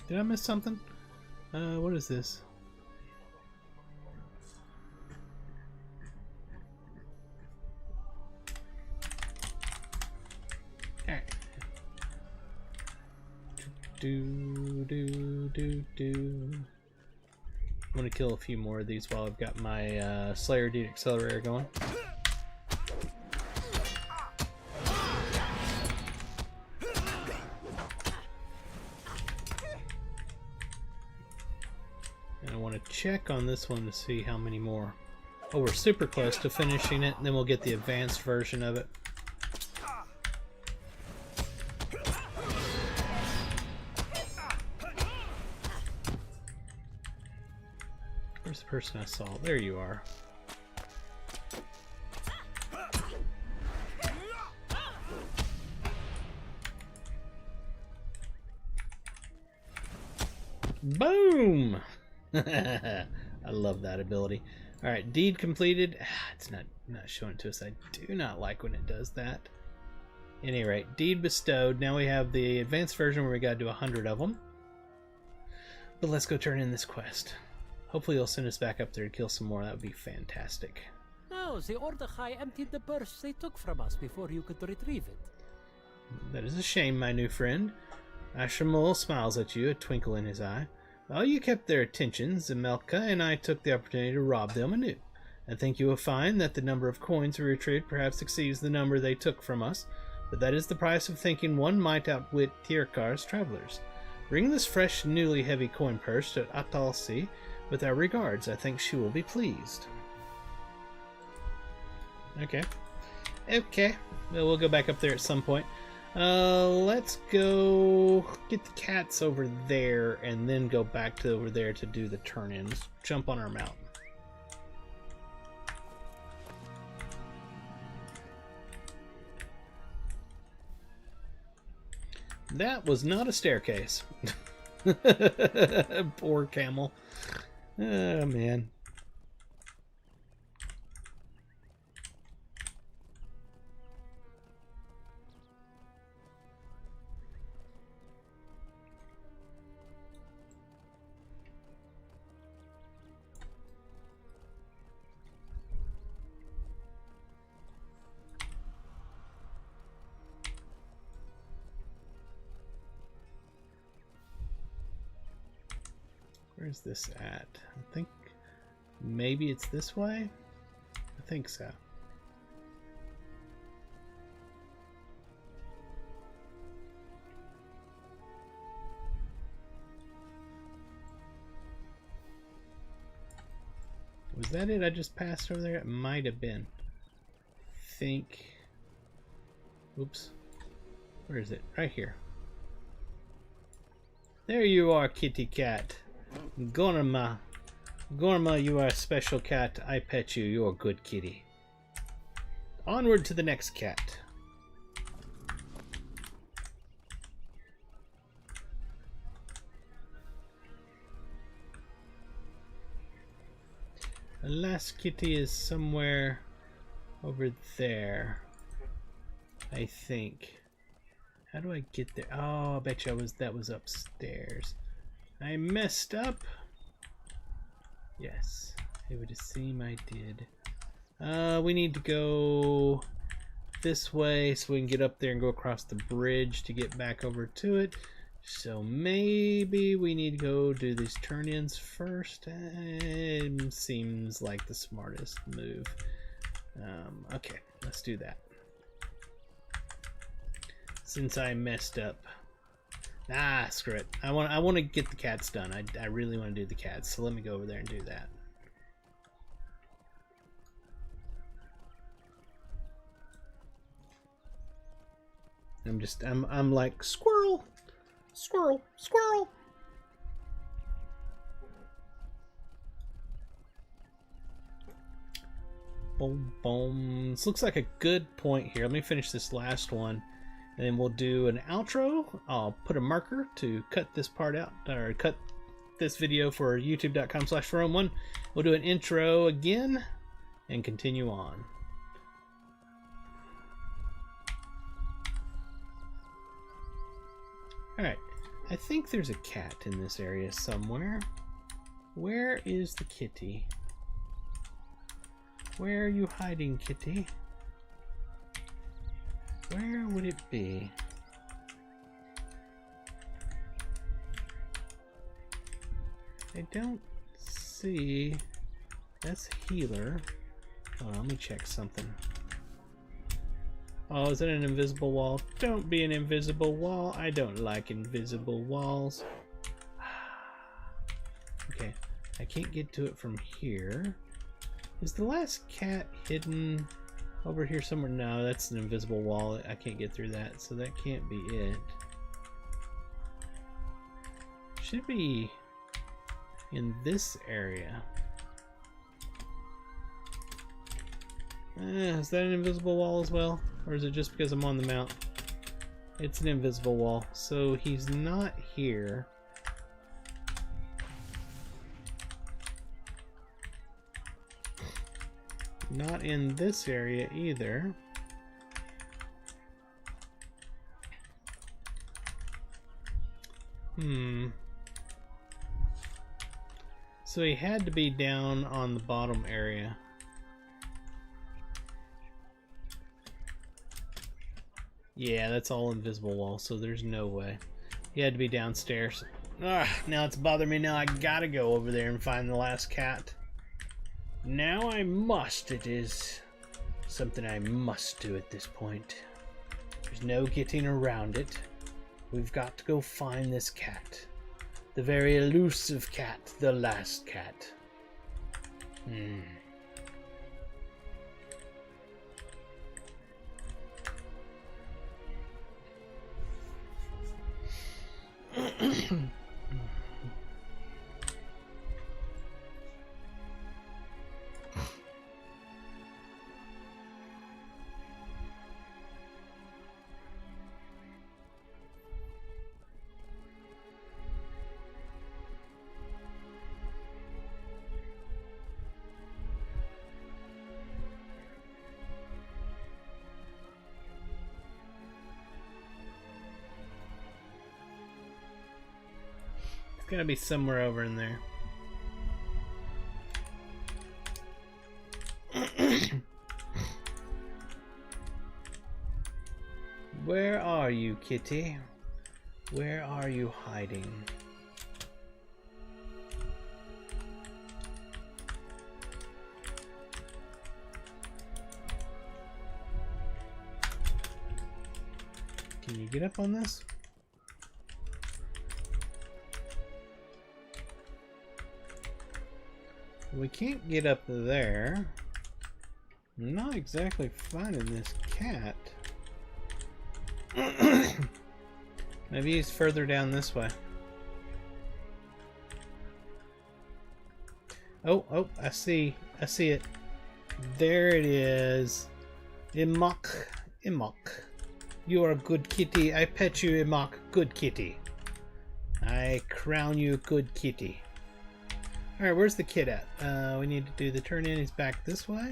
S1: Did I miss something? What is this? Alright. I'm gonna kill a few more of these while I've got my Slayer Deed Accelerator going. Check on this one to see how many more. Oh, we're super close to finishing it, and then we'll get the advanced version of it. Where's the person I saw? There you are. Boom! I love that ability. Alright, deed completed. It's not showing it to us. I do not like when it does that. At any rate, deed bestowed. Now we have the advanced version where we gotta do 100 of them. But let's go turn in this quest. Hopefully they'll send us back up there to kill some more. That would be fantastic.
S9: No, the Ordechai emptied the purse they took from us before you could retrieve it.
S1: That is a shame, my new friend. Ashramul smiles at you, a twinkle in his eye. Well, you kept their attention, Zemelka, and I took the opportunity to rob them anew. I think you will find that the number of coins we retrieved perhaps exceeds the number they took from us, but that is the price of thinking one might outwit Tirkar's travelers. Bring this fresh, newly heavy coin purse to Atalsi with our regards. I think she will be pleased. Okay. Okay. Well, we'll go back up there at some point. Let's go get the cats over there and then go back to over there to do the turn-ins. Jump on our mountain. That was not a staircase. Poor camel. Oh, man. Where's this at? I think maybe it's this way? I think so. Was that it I just passed over there? It might have been. Think. Oops. Where is it? Right here. There you are, kitty cat. Gorma. Gorma, you are a special cat. I pet you. You're a good kitty. Onward to the next cat. The last kitty is somewhere over there, I think. How do I get there? Oh, I bet you that was upstairs. I messed up. Yes, it would seem I did. We need to go this way so we can get up there and go across the bridge to get back over to it. So maybe we need to go do these turn-ins first. Seems like the smartest move. Okay, let's do that. Since I messed up. Ah, screw it. I want to get the cats done. I really want to do the cats. So let me go over there and do that. I'm like squirrel, squirrel, squirrel. Boom, boom. This looks like a good point here. Let me finish this last one, and then we'll do an outro. I'll put a marker to cut this part out, or cut this video for youtube.com/401. We'll do an intro again and continue on. Alright, I think there's a cat in this area somewhere. Where is the kitty? Where are you hiding, kitty? Where would it be? I don't see... That's healer. Hold on, let me check something. Oh, is it an invisible wall? Don't be an invisible wall. I don't like invisible walls. Okay, I can't get to it from here. Is the last cat hidden over here somewhere? No, that's an invisible wall. I can't get through that, so that can't be it. Should be in this area. Is that an invisible wall as well? Or is it just because I'm on the mount? It's an invisible wall, so he's not here. Not in this area either. So he had to be down on the bottom area. Yeah, that's all invisible wall, so there's no way. He had to be downstairs. Ah, now it's bothering me. Now I gotta go over there and find the last cat. Now I must. It is something I must do at this point. There's no getting around it. We've got to go find this cat. The very elusive cat. The last cat. It's gotta be somewhere over in there. Where are you, kitty? Where are you hiding? Can you get up on this? We can't get up there. I'm not exactly finding this cat. Maybe he's further down this way. Oh, I see it. There it is. Imok. You are a good kitty. I pet you, Imok. Good kitty. I crown you good kitty. Alright, where's the kid at? We need to do the turn in. He's back this way.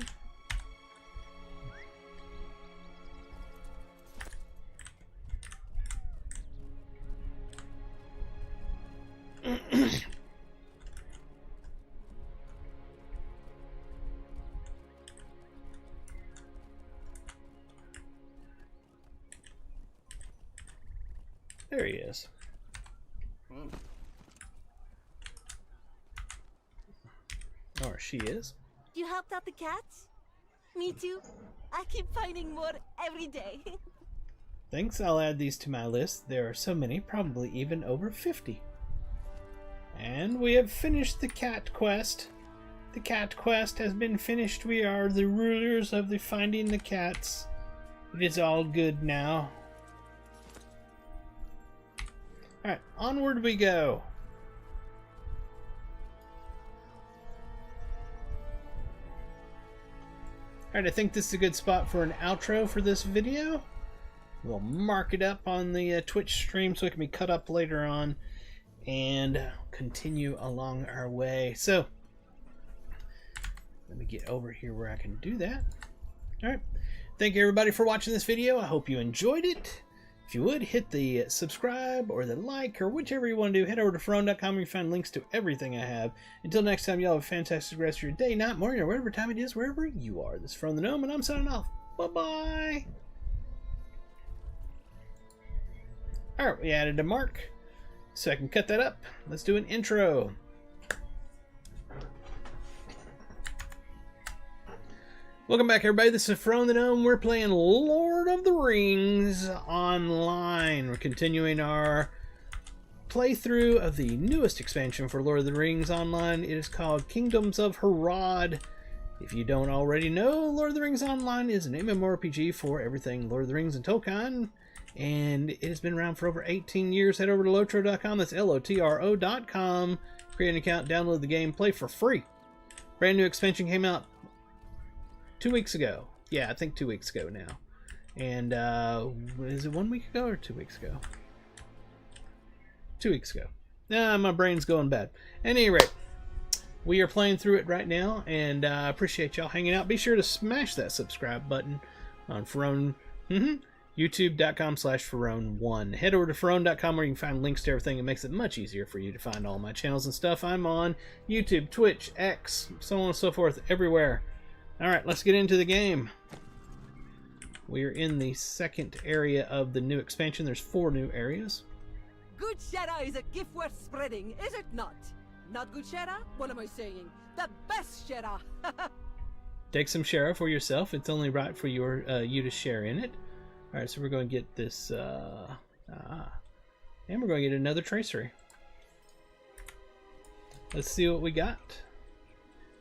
S1: Or she is.
S10: You helped out the cats? Me too. I keep finding more every day.
S1: Thanks, I'll add these to my list. There are so many, probably even over 50. And we have finished the cat quest. The cat quest has been finished. We are the rulers of the finding the cats. It is all good now. Alright, onward we go. Alright, I think this is a good spot for an outro for this video. We'll mark it up on the Twitch stream so it can be cut up later on and continue along our way. So, let me get over here where I can do that. Alright, thank you everybody for watching this video. I hope you enjoyed it. If you would, hit the subscribe or the like or whichever you want to do. Head over to Ferone.com where you find links to everything I have. Until next time, y'all have a fantastic rest of your day, night, morning, or whatever time it is, wherever you are. This is Ferone the Gnome, and I'm signing off. Bye-bye! Alright, we added a mark, so I can cut that up. Let's do an intro. Welcome back, everybody. This is Ferone the Gnome. We're playing Lord of the Rings Online. We're continuing our playthrough of the newest expansion for Lord of the Rings Online. It is called Kingdoms of Harad. If you don't already know, Lord of the Rings Online is an MMORPG for everything Lord of the Rings and Tolkien. And it has been around for over 18 years. Head over to lotro.com. That's LOTRO.com. Create an account, download the game, play for free. Brand new expansion came out 2 weeks ago. Yeah, I think 2 weeks ago now. And is it 1 week ago or 2 weeks ago? 2 weeks ago. Nah, my brain's going bad. At any rate, we are playing through it right now, and I appreciate y'all hanging out. Be sure to smash that subscribe button on Ferone. YouTube.com/Ferone1. Head over to Ferone.com where you can find links to everything. It makes it much easier for you to find all my channels and stuff. I'm on YouTube, Twitch, X, so on and so forth, everywhere. Alright, let's get into the game. We are in the second area of the new expansion. There's 4 new areas.
S4: Good Shera is a gift worth spreading, is it not? Not good Shera? What am I saying? The best Shera!
S1: Take some Shera for yourself. It's only right for you to share in it. Alright, so we're going to get this, and we're going to get another tracery. Let's see what we got.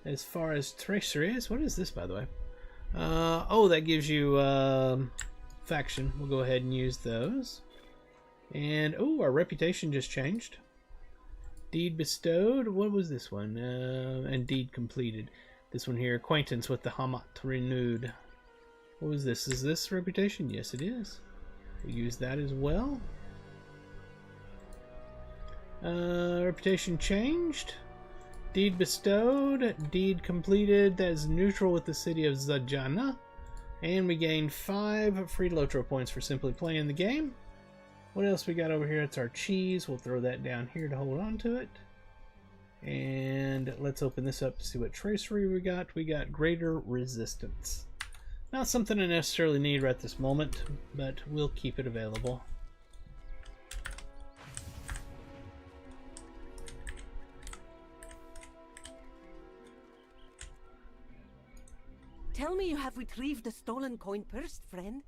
S1: As far as traceries, what is this, by the way? Oh, that gives you, faction. We'll go ahead and use those. And, oh, our reputation just changed. Deed bestowed. What was this one? And deed completed. This one here, acquaintance with the Hamat renewed. What was this? Is this reputation? Yes, it is. We'll use that as well. Reputation changed. Deed bestowed. Deed completed. That is neutral with the city of Zajana. And we gained 5 free Lotro points for simply playing the game. What else we got over here? It's our cheese. We'll throw that down here to hold on to it. And let's open this up to see what tracery we got. We got greater resistance. Not something I necessarily need right this moment, but we'll keep it available.
S4: Tell me you have retrieved the stolen coin purse, friend.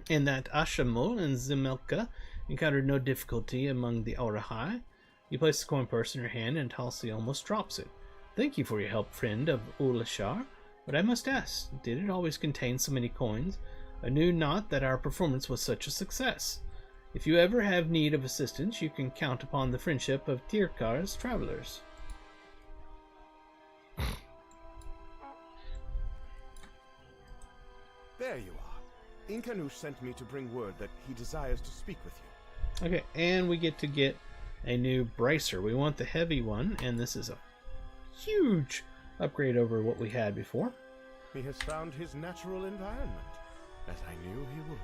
S1: In that Ashamol and Zemelka encountered no difficulty among the Aurahai. You place the coin purse in your hand and Halsey almost drops it. Thank you for your help, friend of Ulashar. But I must ask, did it always contain so many coins? I knew not that our performance was such a success. If you ever have need of assistance, you can count upon the friendship of Tirkar's travelers.
S11: There you are. Inkanush sent me to bring word that he desires to speak with you.
S1: Okay, and we get a new bracer. We want the heavy one, and this is a huge upgrade over what we had before.
S11: He has found his natural environment, as I knew he would.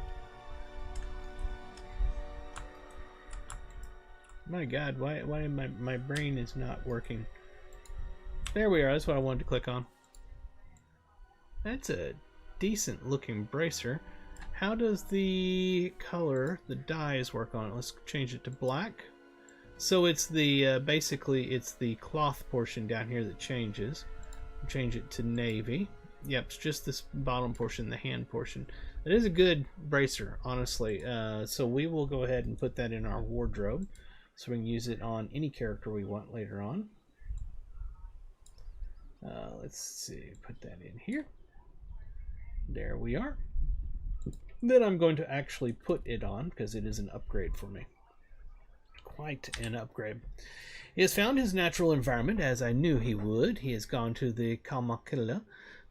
S1: My God, why my brain is not working? There we are. That's what I wanted to click on. That's a decent looking bracer. How does the color, the dyes work on it? Let's change it to black. So it's the basically it's the cloth portion down here that changes. Change it to navy. Yep, it's just this bottom portion, the hand portion. It is a good bracer, honestly. So we will go ahead and put that in our wardrobe, so we can use it on any character we want later on. Let's see, put that in here. There we are. Then I'm going to actually put it on because it is an upgrade for me. Quite an upgrade. He has found his natural environment, as I knew he would. He has gone to the Kamakilla,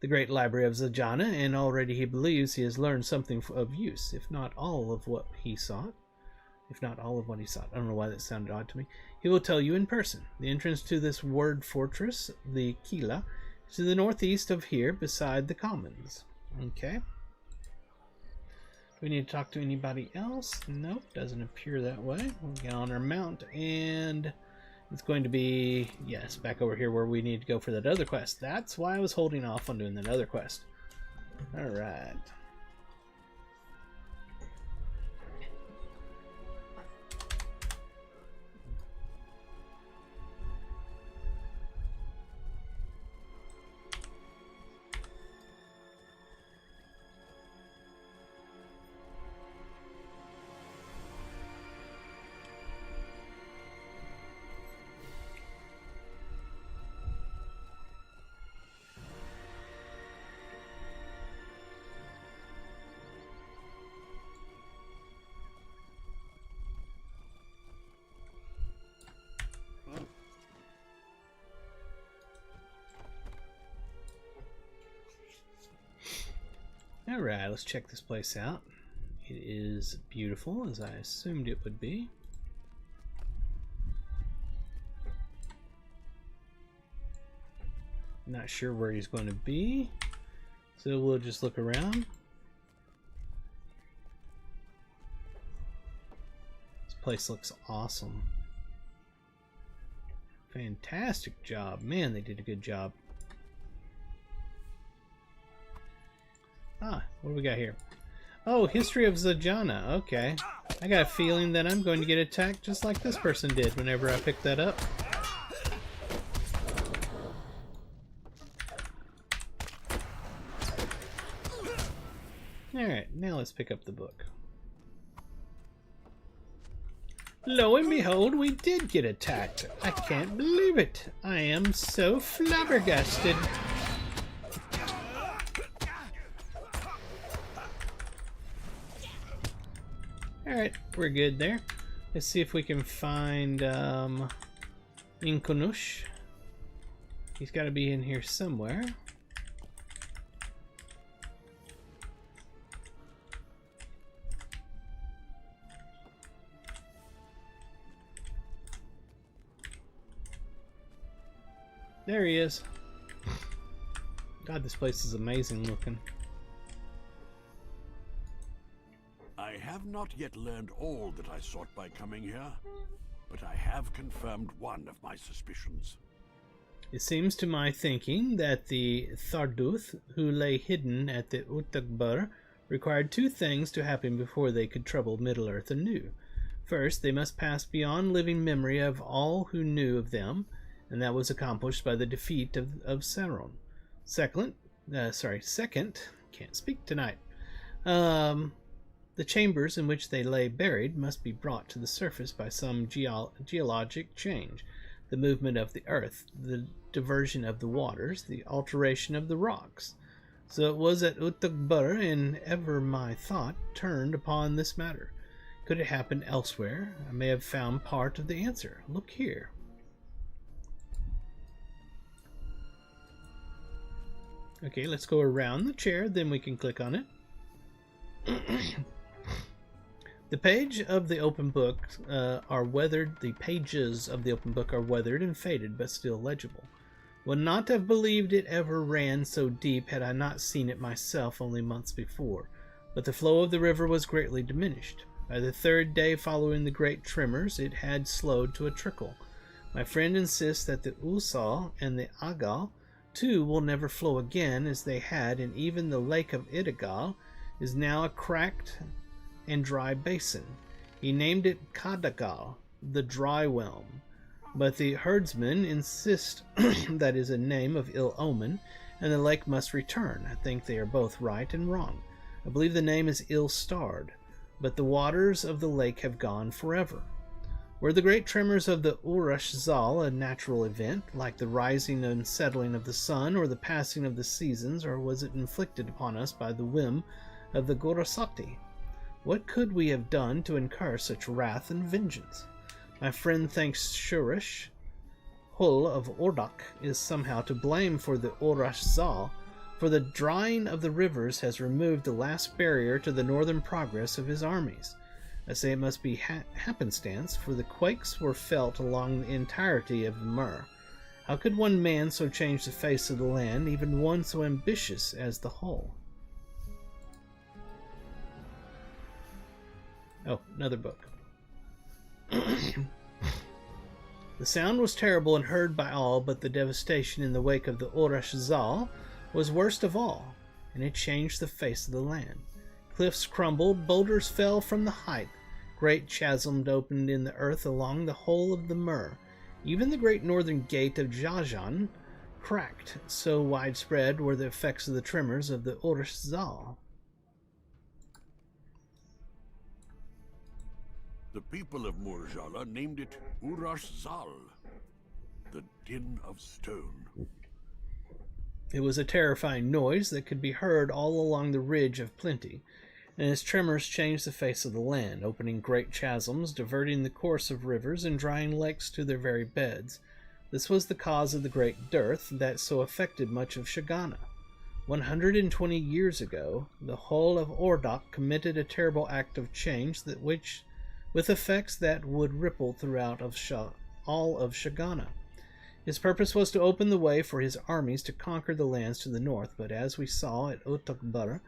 S1: the great library of Zajana, and already he believes he has learned something of use, if not all of what he sought. If not all of what he sought. I don't know why that sounded odd to me. He will tell you in person. The entrance to this word fortress, the Kila, is to the northeast of here, beside the commons. Okay. Do we need to talk to anybody else? Nope, doesn't appear that way. We'll get on our mount, and it's going to be, yes, back over here where we need to go for that other quest. That's why I was holding off on doing that other quest. Alright. Alright, let's check this place out. It is beautiful, as I assumed it would be. Not sure where he's going to be, so we'll just look around. This place looks awesome. Fantastic job. Man, they did a good job. Ah, what do we got here? Oh, history of Zajana. Okay. I got a feeling that I'm going to get attacked just like this person did whenever I picked that up. Alright, now let's pick up the book. Lo and behold, we did get attacked. I can't believe it. I am so flabbergasted. Alright, we're good there. Let's see if we can find Inkonush. He's got to be in here somewhere. There he is. God, this place is amazing looking.
S12: I have not yet learned all that I sought by coming here, but I have confirmed one of my suspicions.
S1: It seems to my thinking that the Tharduth, who lay hidden at the Utagbur, required two things to happen before they could trouble Middle-earth anew. First, they must pass beyond living memory of all who knew of them, and that was accomplished by the defeat of Sauron. Second, can't speak tonight. The chambers in which they lay buried must be brought to the surface by some geologic change, the movement of the earth, the diversion of the waters, the alteration of the rocks. So it was at Utagbur, and ever my thought turned upon this matter. Could it happen elsewhere? I may have found part of the answer. Look here. Okay, let's go around the chair, then we can click on it. The pages of the open book are weathered and faded, but still legible. Would not have believed it ever ran so deep had I not seen it myself only months before, but the flow of the river was greatly diminished. By the third day following the great tremors, it had slowed to a trickle. My friend insists that the Usal and the Agal, too, will never flow again as they had, and even the lake of Idagal is now a cracked and dry basin. He named it Kadagal, the dry whelm. But the herdsmen insist that is a name of ill omen, and the lake must return. I think they are both right and wrong. I believe the name is ill-starred, but the waters of the lake have gone forever. Were the great tremors of the Urush Zal a natural event, like the rising and settling of the sun, or the passing of the seasons, or was it inflicted upon us by the whim of the Gorosati? What could we have done to incur such wrath and vengeance? My friend thinks Shurish, Hull of Ordok, is somehow to blame for the Urush Zal, for the drying of the rivers has removed the last barrier to the northern progress of his armies. I say it must be happenstance, for the quakes were felt along the entirety of the Mur. How could one man so change the face of the land, even one so ambitious as the whole? Oh, another book. The sound was terrible and heard by all, but the devastation in the wake of the Urush Zal was worst of all, and it changed the face of the land. Cliffs crumbled, boulders fell from the height, great chasms opened in the earth along the whole of the Mur. Even the great northern gate of Jajan cracked, so widespread were the effects of the tremors of the Urush Zal.
S12: The people of Murjala named it Urush Zal, the Din of Stone.
S1: It was a terrifying noise that could be heard all along the Ridge of Plenty, and its tremors changed the face of the land, opening great chasms, diverting the course of rivers, and drying lakes to their very beds. This was the cause of the great dearth that so affected much of Shagana. 120 years ago, the whole of Ordok committed a terrible act of change with effects that would ripple throughout all of Shagana. His purpose was to open the way for his armies to conquer the lands to the north, but as we saw at Utakbara,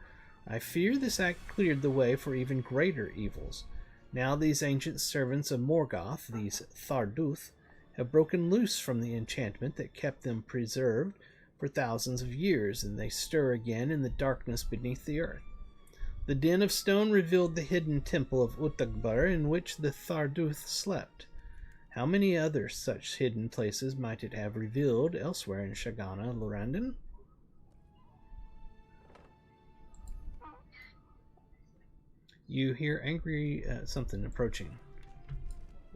S1: I fear this act cleared the way for even greater evils. Now these ancient servants of Morgoth, these Tharduth, have broken loose from the enchantment that kept them preserved for thousands of years, and they stir again in the darkness beneath the earth. The Den of Stone revealed the hidden temple of Utakbar in which the Tharduth slept. How many other such hidden places might it have revealed elsewhere in Shagana, Lorandon? You hear angry something approaching.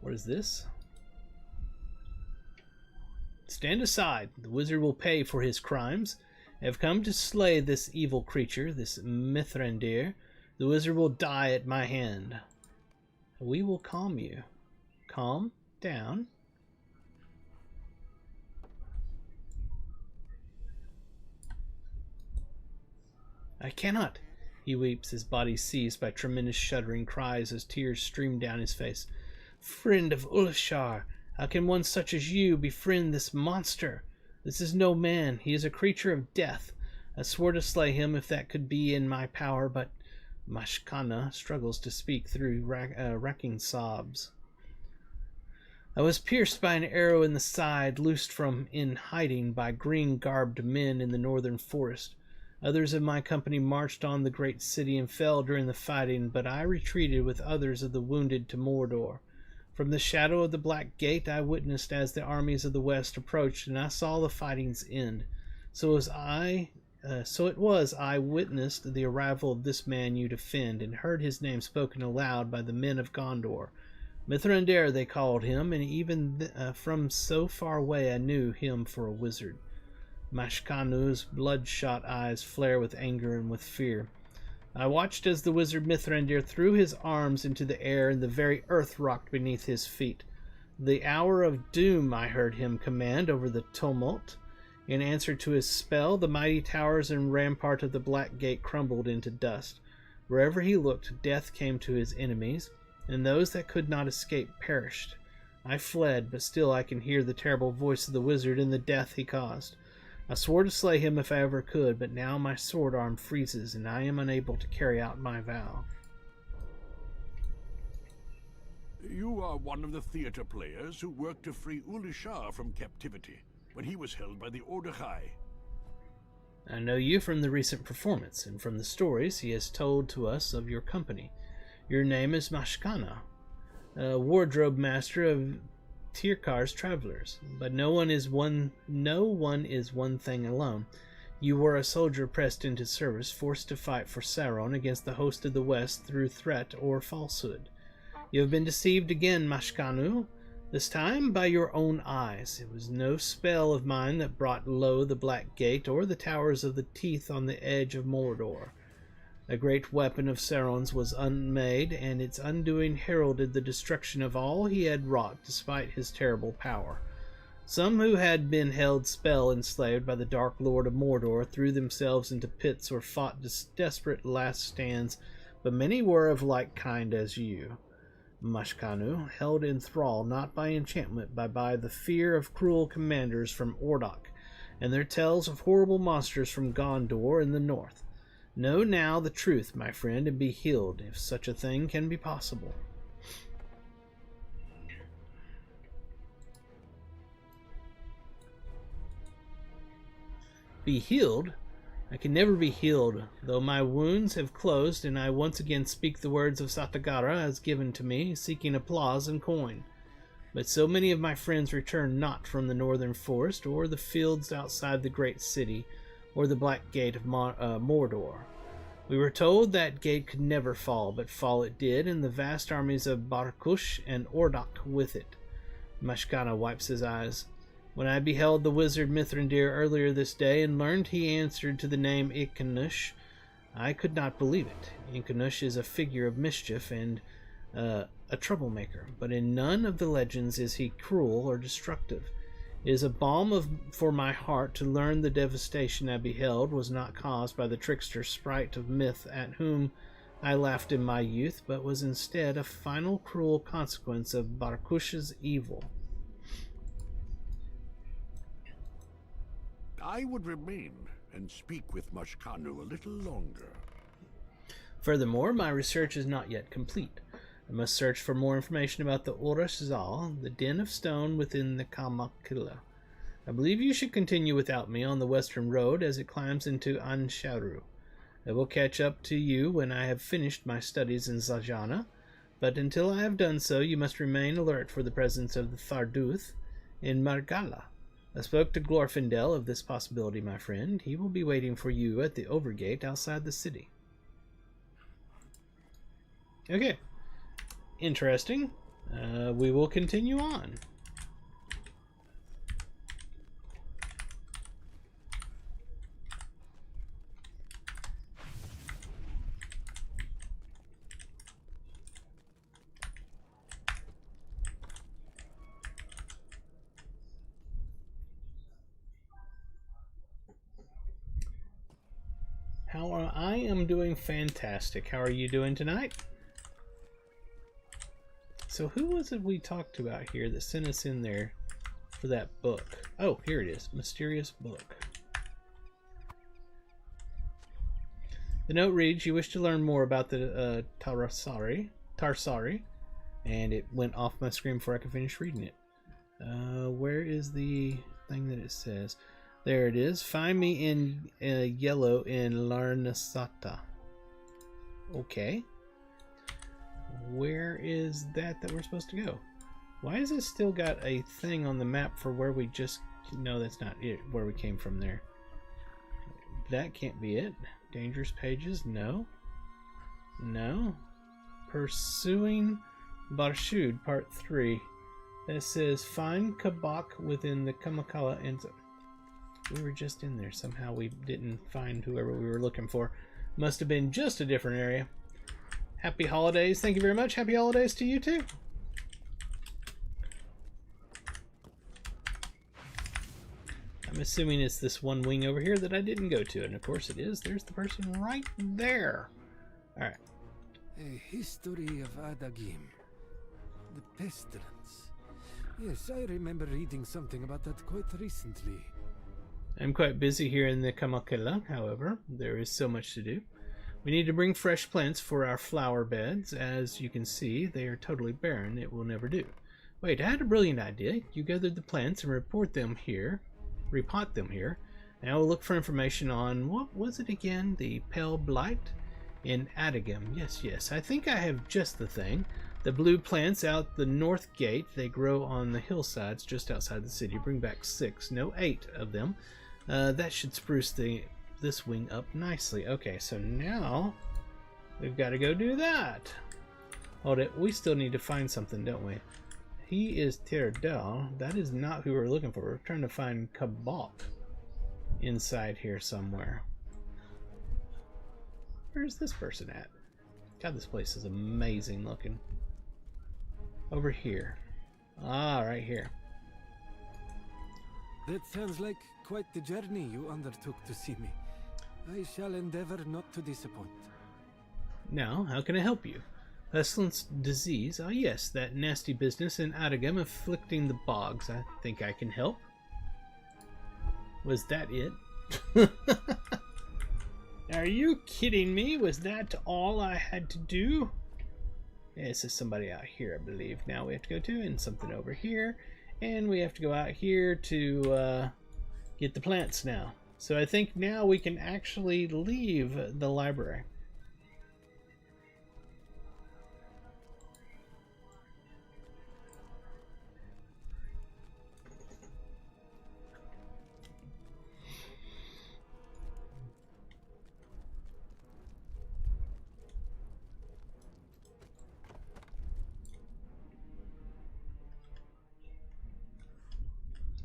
S1: What is this? Stand aside. The wizard will pay for his crimes. I have come to slay this evil creature, this Mithrandir. The wizard will die at my hand. We will calm you. Calm down. I cannot. He weeps, his body seized by tremendous shuddering cries as tears stream down his face. Friend of Ulashar, how can one such as you befriend this monster? This is no man. He is a creature of death. I swore to slay him if that could be in my power, but Mashkana struggles to speak through racking sobs. I was pierced by an arrow in the side, loosed from in hiding by green-garbed men in the northern forest. Others of my company marched on the great city and fell during the fighting, but I retreated with others of the wounded to Mordor. From the shadow of the Black Gate I witnessed as the armies of the west approached, and I saw the fighting's end. So it was I witnessed the arrival of this man you defend, and heard his name spoken aloud by the men of Gondor. Mithrandir they called him, and even from so far away I knew him for a wizard. Mashkanu's bloodshot eyes flare with anger and with fear. I watched as the wizard Mithrandir threw his arms into the air, and the very earth rocked beneath his feet. The hour of doom, I heard him command over the tumult. In answer to his spell, the mighty towers and rampart of the Black Gate crumbled into dust. Wherever he looked, death came to his enemies, and those that could not escape perished. I fled, but still I can hear the terrible voice of the wizard and the death he caused. I swore to slay him if I ever could, but now my sword arm freezes, and I am unable to carry out my vow.
S12: You are one of the theater players who worked to free Ulishar from captivity when he was held by the Ordechai.
S1: I know you from the recent performance, and from the stories he has told to us of your company. Your name is Mashkana. wardrobe master of Tirkar's travelers. But no one is one thing alone. You were a soldier pressed into service, forced to fight for Sauron against the host of the West through threat or falsehood. You have been deceived again, Mashkanu, this time by your own eyes. It was no spell of mine that brought low the Black Gate or the Towers of the Teeth on the edge of Mordor. A great weapon of Sauron's was unmade, and its undoing heralded the destruction of all he had wrought despite his terrible power. Some who had been held spell enslaved by the Dark Lord of Mordor threw themselves into pits or fought desperate last stands, but many were of like kind as you, Mashkanu, held in thrall not by enchantment but by the fear of cruel commanders from Ordok, and their tales of horrible monsters from Gondor in the north. Know now the truth, my friend, and be healed, if such a thing can be possible. Be healed? I can never be healed, though my wounds have closed, and I once again speak the words of Satagara as given to me, seeking applause and coin. But so many of my friends return not from the northern forest, or the fields outside the great city, or the Black Gate of Mordor. We were told that gate could never fall, but fall it did, and the vast armies of Barkush and Ordok with it. Mashkana wipes his eyes. When I beheld the wizard Mithrandir earlier this day and learned he answered to the name Ikanush, I could not believe it. Ikanush is a figure of mischief and a troublemaker, but in none of the legends is he cruel or destructive. It is a balm for my heart to learn the devastation I beheld was not caused by the trickster sprite of myth at whom I laughed in my youth, but was instead a final cruel consequence of Barkush's evil.
S12: I would remain and speak with Mashkanu a little longer.
S1: Furthermore, my research is not yet complete. I must search for more information about the Orosh Zal, the den of stone within the Kamakilla. I believe you should continue without me on the western road as it climbs into Ansharu. I will catch up to you when I have finished my studies in Zajana, but until I have done so, you must remain alert for the presence of the Tharduth in Margalla. I spoke to Glorfindel of this possibility, my friend. He will be waiting for you at the Overgate outside the city. Okay. Interesting. We will continue on. I am doing fantastic. How are you doing tonight? So who was it we talked about here that sent us in there for that book? Oh, here it is. Mysterious book. The note reads, you wish to learn more about the Tarsari, and it went off my screen before I could finish reading it. Where is the thing that it says? There it is. Find me in yellow in Larnasata. Okay. Where is that we're supposed to go? Why has it still got a thing on the map for where we just... No, that's not it. Where we came from there. That can't be it. Dangerous pages? No. No. Pursuing Barshud, Part 3. That says, find Kabak within the Kamakala and... We were just in there. Somehow we didn't find whoever we were looking for. Must have been just a different area. Happy holidays. Thank you very much. Happy holidays to you too. I'm assuming it's this one wing over here that I didn't go to. And of course it is. There's the person right there. Alright.
S9: A history of Adagim. The pestilence. Yes, I remember reading something about that quite recently.
S1: I'm quite busy here in the Kamakilla, however. There is so much to do. We need to bring fresh plants for our flower beds. As you can see, they are totally barren. It will never do. Wait, I had a brilliant idea. You gathered the plants and repot them here. And I will look for information on, what was it again? The Pale Blight in Adagim. Yes. I think I have just the thing. The blue plants out the north gate. They grow on the hillsides just outside the city. Bring back 6, no 8 of them. That should spruce this wing up nicely. Okay, so now we've got to go do that. Hold it. We still need to find something, don't we? He is Teradel. That is not who we're looking for. We're trying to find Kabak inside here somewhere. Where's this person at? God, this place is amazing looking. Over here. Ah, right here.
S14: That sounds like quite the journey you undertook to see me. I shall endeavor not to disappoint.
S1: Now, how can I help you? Pestilence disease? Ah, yes, that nasty business in Adagam afflicting the bogs. I think I can help. Was that it? Are you kidding me? Was that all I had to do? Yeah, this is somebody out here, I believe. Now we have to go to, and something over here. And we have to go out here to get the plants now. So I think now we can actually leave the library.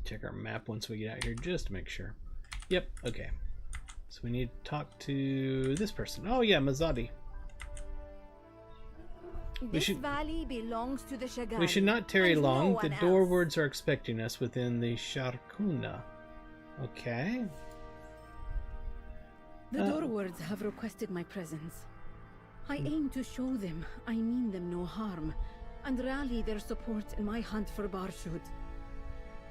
S1: Check our map once we get out here just to make sure. Yep, okay. So we need to talk to this person. Oh yeah, Mazadi.
S5: This valley belongs to the Shagali.
S1: We should not tarry
S5: and
S1: long.
S5: No
S1: The
S5: one
S1: doorwards are expecting us within the Sharkuna. Okay.
S5: The doorwards have requested my presence. I aim to show them I mean them no harm, and rally their support in my hunt for Barshud.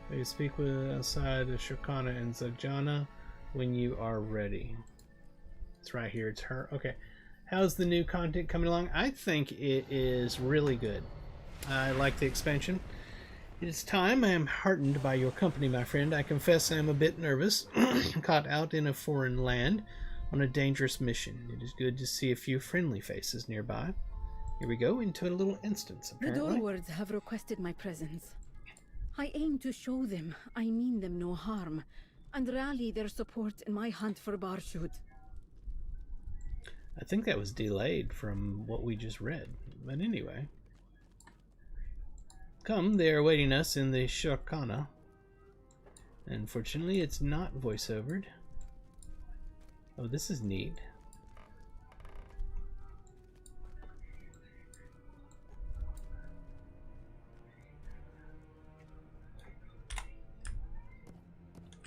S1: They speak with outside of Shirkana and Zajana when you are ready. It's right here. It's her. Okay. How's the new content coming along? I think it is really good. I like the expansion. It is time. I am heartened by your company, my friend. I confess I am a bit nervous. Caught out in a foreign land on a dangerous mission. It is good to see a few friendly faces nearby. Here we go into a little instance, apparently.
S5: The doorwards have requested my presence. I aim to show them I mean them no harm, and rally their support in my hunt for Barshud.
S1: I think that was delayed from what we just read. But anyway. Come, they are awaiting us in the Shirkana. Unfortunately, it's not voiceovered. Oh, this is neat.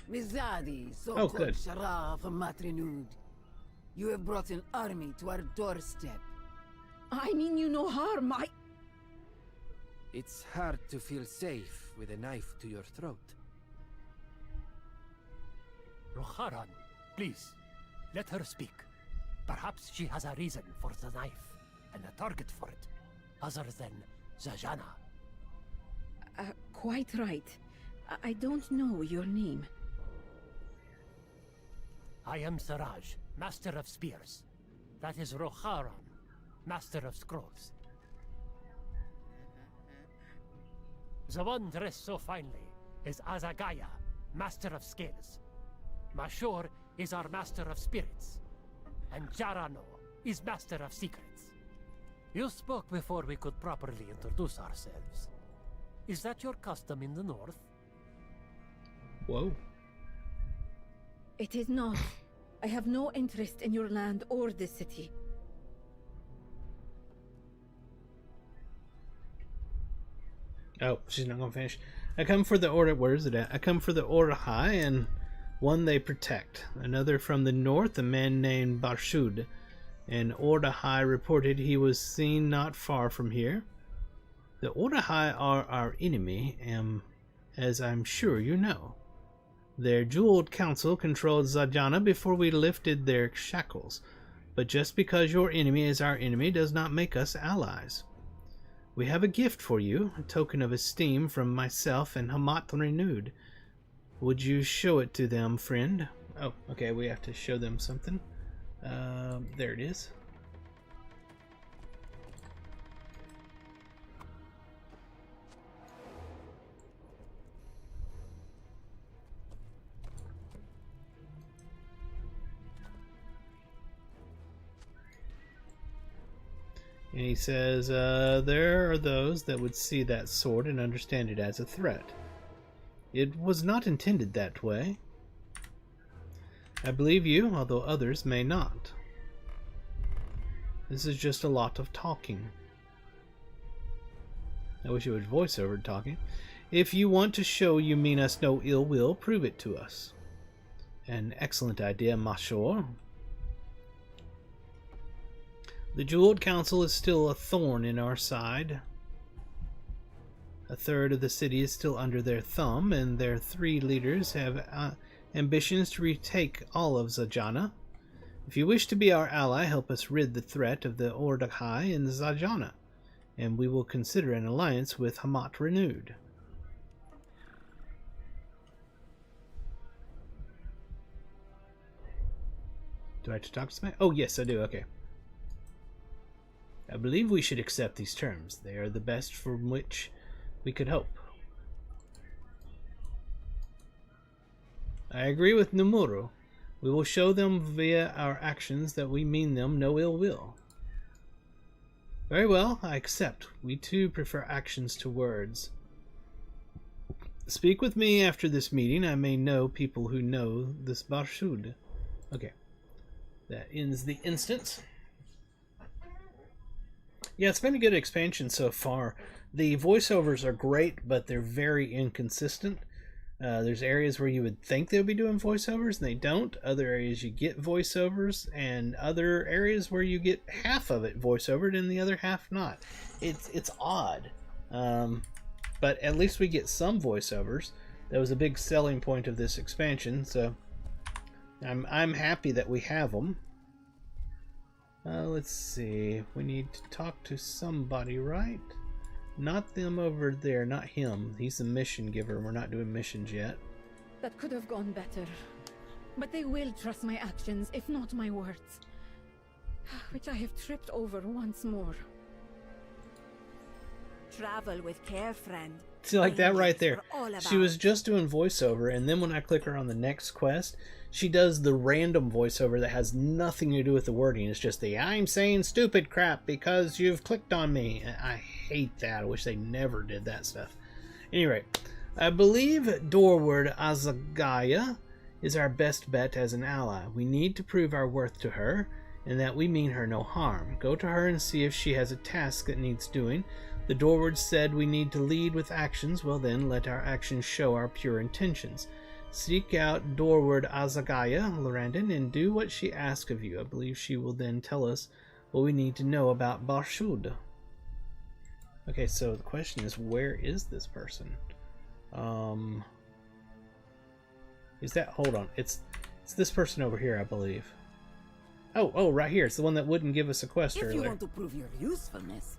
S15: Mizadi, so-called Sharaf Matrinud. You have brought an army to our doorstep.
S5: I mean you no harm,
S14: It's hard to feel safe with a knife to your throat.
S9: Rocharan, please, let her speak. Perhaps she has a reason for the knife, and a target for it, other than Zajana.
S5: Quite right. I don't know your name.
S9: I am Siraj, Master of Spears. That is Rocharan, Master of Scrolls. The one dressed so finely is Azagaya, Master of Scales. Mashur is our Master of Spirits. And Jarano is Master of Secrets. You spoke before we could properly introduce ourselves. Is that your custom in the north?
S1: Whoa.
S5: It is not. I have no interest in your land or this city.
S1: Oh, she's not gonna finish. I come for the order. Where is it at? I come for the order high, and one they protect. Another from the north, a man named Barshud. And Order High reported he was seen not far from here. The Order High are our enemy, as I'm sure you know. Their jeweled council controlled Zajana before we lifted their shackles, but just because your enemy is our enemy does not make us allies. We have a gift for you, a token of esteem from myself and Hamat Renewed. Would you show it to them, friend? Oh, okay, we have to show them something. There it is. And he says, there are those that would see that sword and understand it as a threat. It was not intended that way. I believe you, although others may not. This is just a lot of talking. I wish it was voiceover talking. If you want to show you mean us no ill will, prove it to us. An excellent idea, monsieur. The Jeweled Council is still a thorn in our side. A third of the city is still under their thumb, and their 3 leaders have ambitions to retake all of Zajana. If you wish to be our ally, help us rid the threat of the Ordahai in Zajana, and we will consider an alliance with Hamat renewed. Do I have to talk to somebody? Oh, yes, I do. Okay. I believe we should accept these terms. They are the best from which we could hope. I agree with Numuru. We will show them via our actions that we mean them no ill will. Very well, I accept. We too prefer actions to words. Speak with me after this meeting. I may know people who know this Barshud. Okay. That ends the instance. Yeah, it's been a good expansion so far. The voiceovers are great, but they're very inconsistent. There's areas where you would think they would be doing voiceovers, and they don't. Other areas you get voiceovers, and other areas where you get half of it voiceovered and the other half not. It's odd. But at least we get some voiceovers. That was a big selling point of this expansion, so I'm happy that we have them. Let's see. We need to talk to somebody, right? Not them over there, not him. He's the mission giver. We're not doing missions yet.
S5: That could have gone better. But they will trust my actions, if not my words. Which I have tripped over once more.
S3: Travel with care, friend.
S1: See, like that right there. She was just doing voiceover, and then when I click her on the next quest, she does the random voiceover that has nothing to do with the wording. It's just the I'm saying stupid crap because you've clicked on me. I hate that. I wish they never did that stuff. Anyway, I believe Dorward Azagaya is our best bet as an ally. We need to prove our worth to her and that we mean her no harm. Go to her and see if she has a task that needs doing. The Dorward said we need to lead with actions. Well then, let our actions show our pure intentions. Seek out Dorward Azagaya, Lorandon, and do what she asks of you. I believe she will then tell us what we need to know about Barshud. Okay, so the question is, where is this person? Is that... Hold on. It's this person over here, I believe. Oh, right here. It's the one that wouldn't give us a quest earlier.
S15: If you want to prove your usefulness,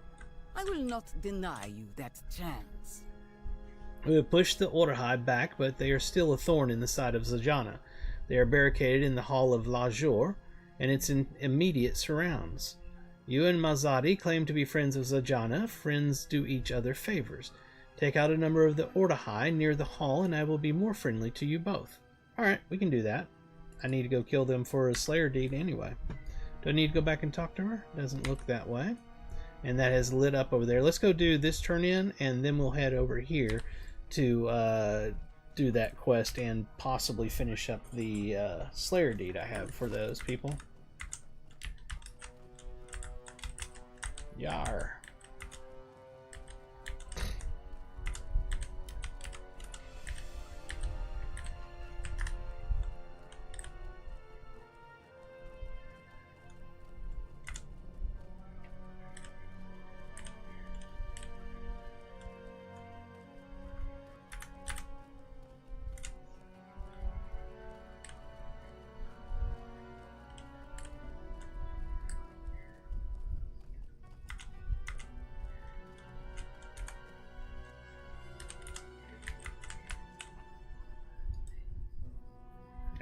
S15: I will not deny you that chance.
S1: We have pushed the Ordahai back, but they are still a thorn in the side of Zajana. They are barricaded in the Hall of Lajor and its immediate surrounds. You and Mazadi claim to be friends of Zajana. Friends do each other favors. Take out a number of the Ordahai near the hall, and I will be more friendly to you both. Alright, we can do that. I need to go kill them for a Slayer deed anyway. Do I need to go back and talk to her? Doesn't look that way. And that has lit up over there. Let's go do this turn in, and then we'll head over here to do that quest and possibly finish up the Slayer deed I have for those people. Yar.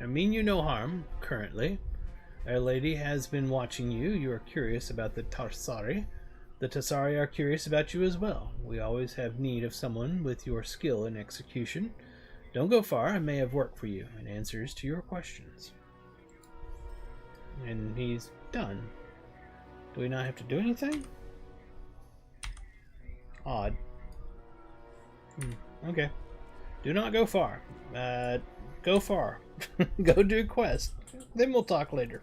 S1: I mean you no harm, currently. Our lady has been watching you. You are curious about the Tarsari. The Tarsari are curious about you as well. We always have need of someone with your skill in execution. Don't go far. I may have work for you and answers to your questions. And he's done. Do we not have to do anything? Odd. Okay. Do not go far. Go far. Go do a quest. Then we'll talk later.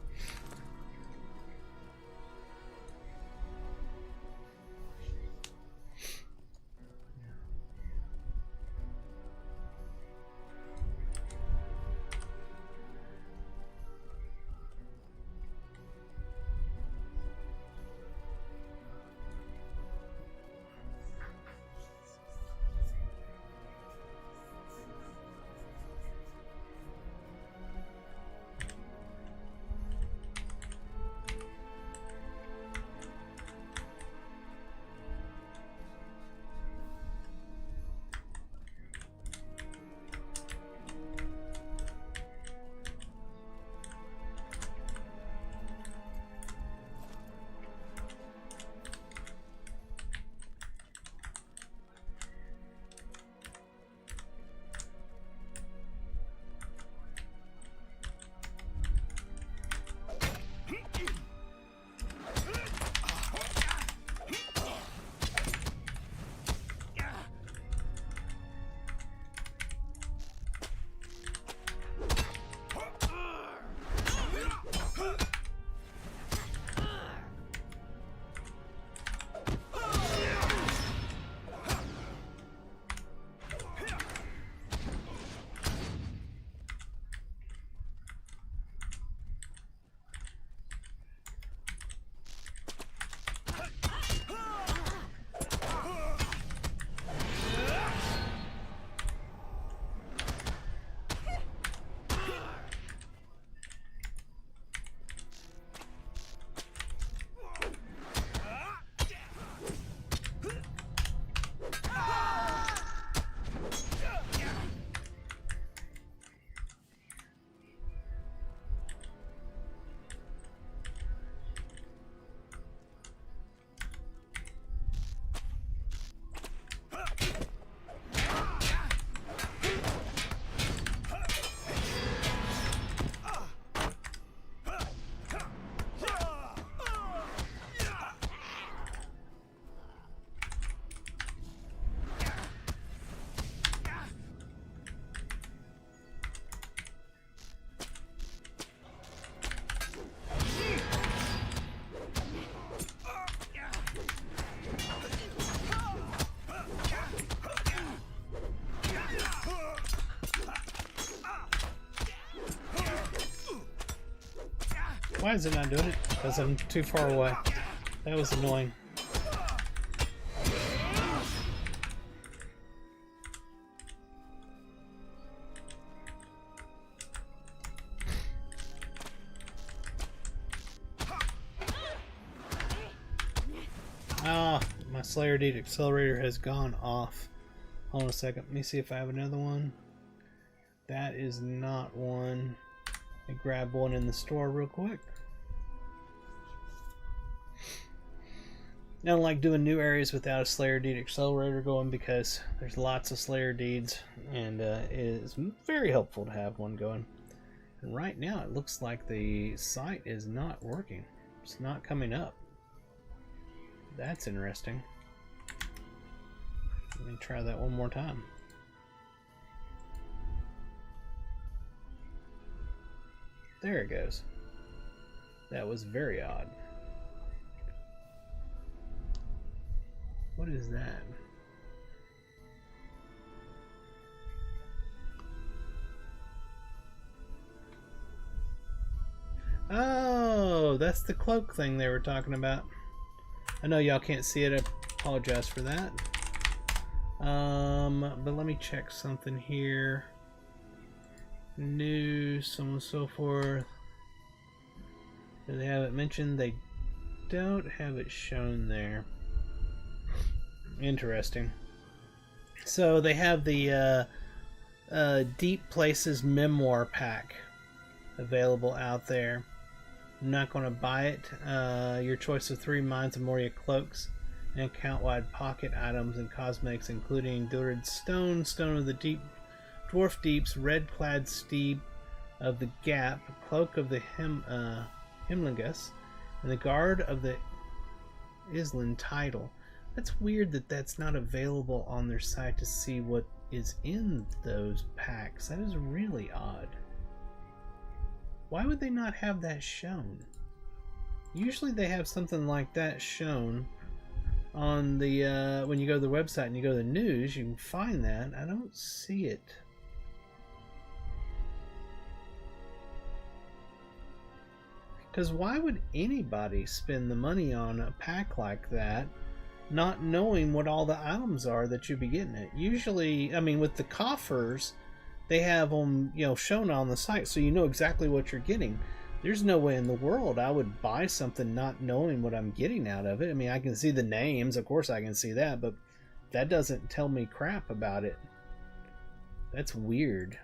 S1: Why is it not doing it? Because I'm too far away. That was annoying. Ah, my Slayer Deed accelerator has gone off. Hold on a second. Let me see if I have another one. That is not one. I grab one in the store real quick. I don't like doing new areas without a Slayer Deed accelerator going because there's lots of Slayer Deeds, and it is very helpful to have one going. And right now it looks like the site is not working. It's not coming up. That's interesting. Let me try that one more time. There it goes. That was very odd. What is that? Oh, that's the cloak thing they were talking about. I know y'all can't see it. I apologize for that. But let me check something here. News, so on and so forth. Do they have it mentioned? They don't have it shown there. Interesting. So they have the Deep Places Memoir Pack available out there. I'm not going to buy it. Your choice of 3 Mines of Moria cloaks and account-wide pocket items and cosmetics, including Gilded Stone, Stone of the Deep, Dwarf Deeps, Red-clad Steed of the Gap, Cloak of the Himlingus, and the Guard of the Island title. That's weird that that's not available on their site to see what is in those packs. That is really odd. Why would they not have that shown? Usually they have something like that shown on the when you go to the website and you go to the news, you can find that. I don't see it. Because why would anybody spend the money on a pack like that not knowing what all the items are that you'd be getting it? Usually, I mean, with the coffers, they have them, you know, shown on the site so you know exactly what you're getting. There's no way in the world I would buy something not knowing what I'm getting out of it. I mean, I can see the names, of course I can see that, but that doesn't tell me crap about it. That's weird.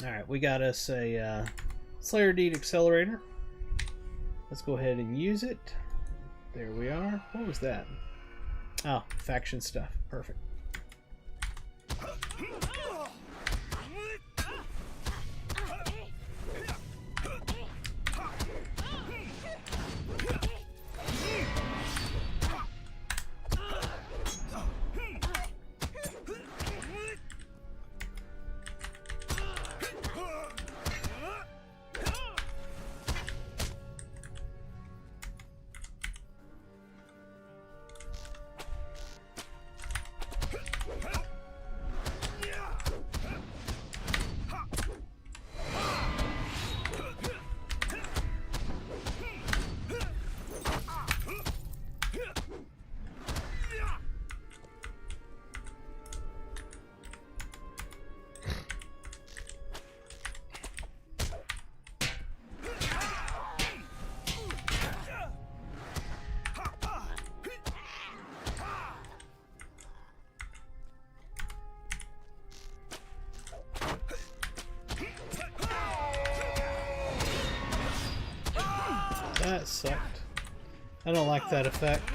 S1: Alright, we got us a Slayer Deed Accelerator. Let's go ahead and use it. There we are. What was that? Oh, faction stuff. Perfect. That sucked. I don't like that effect.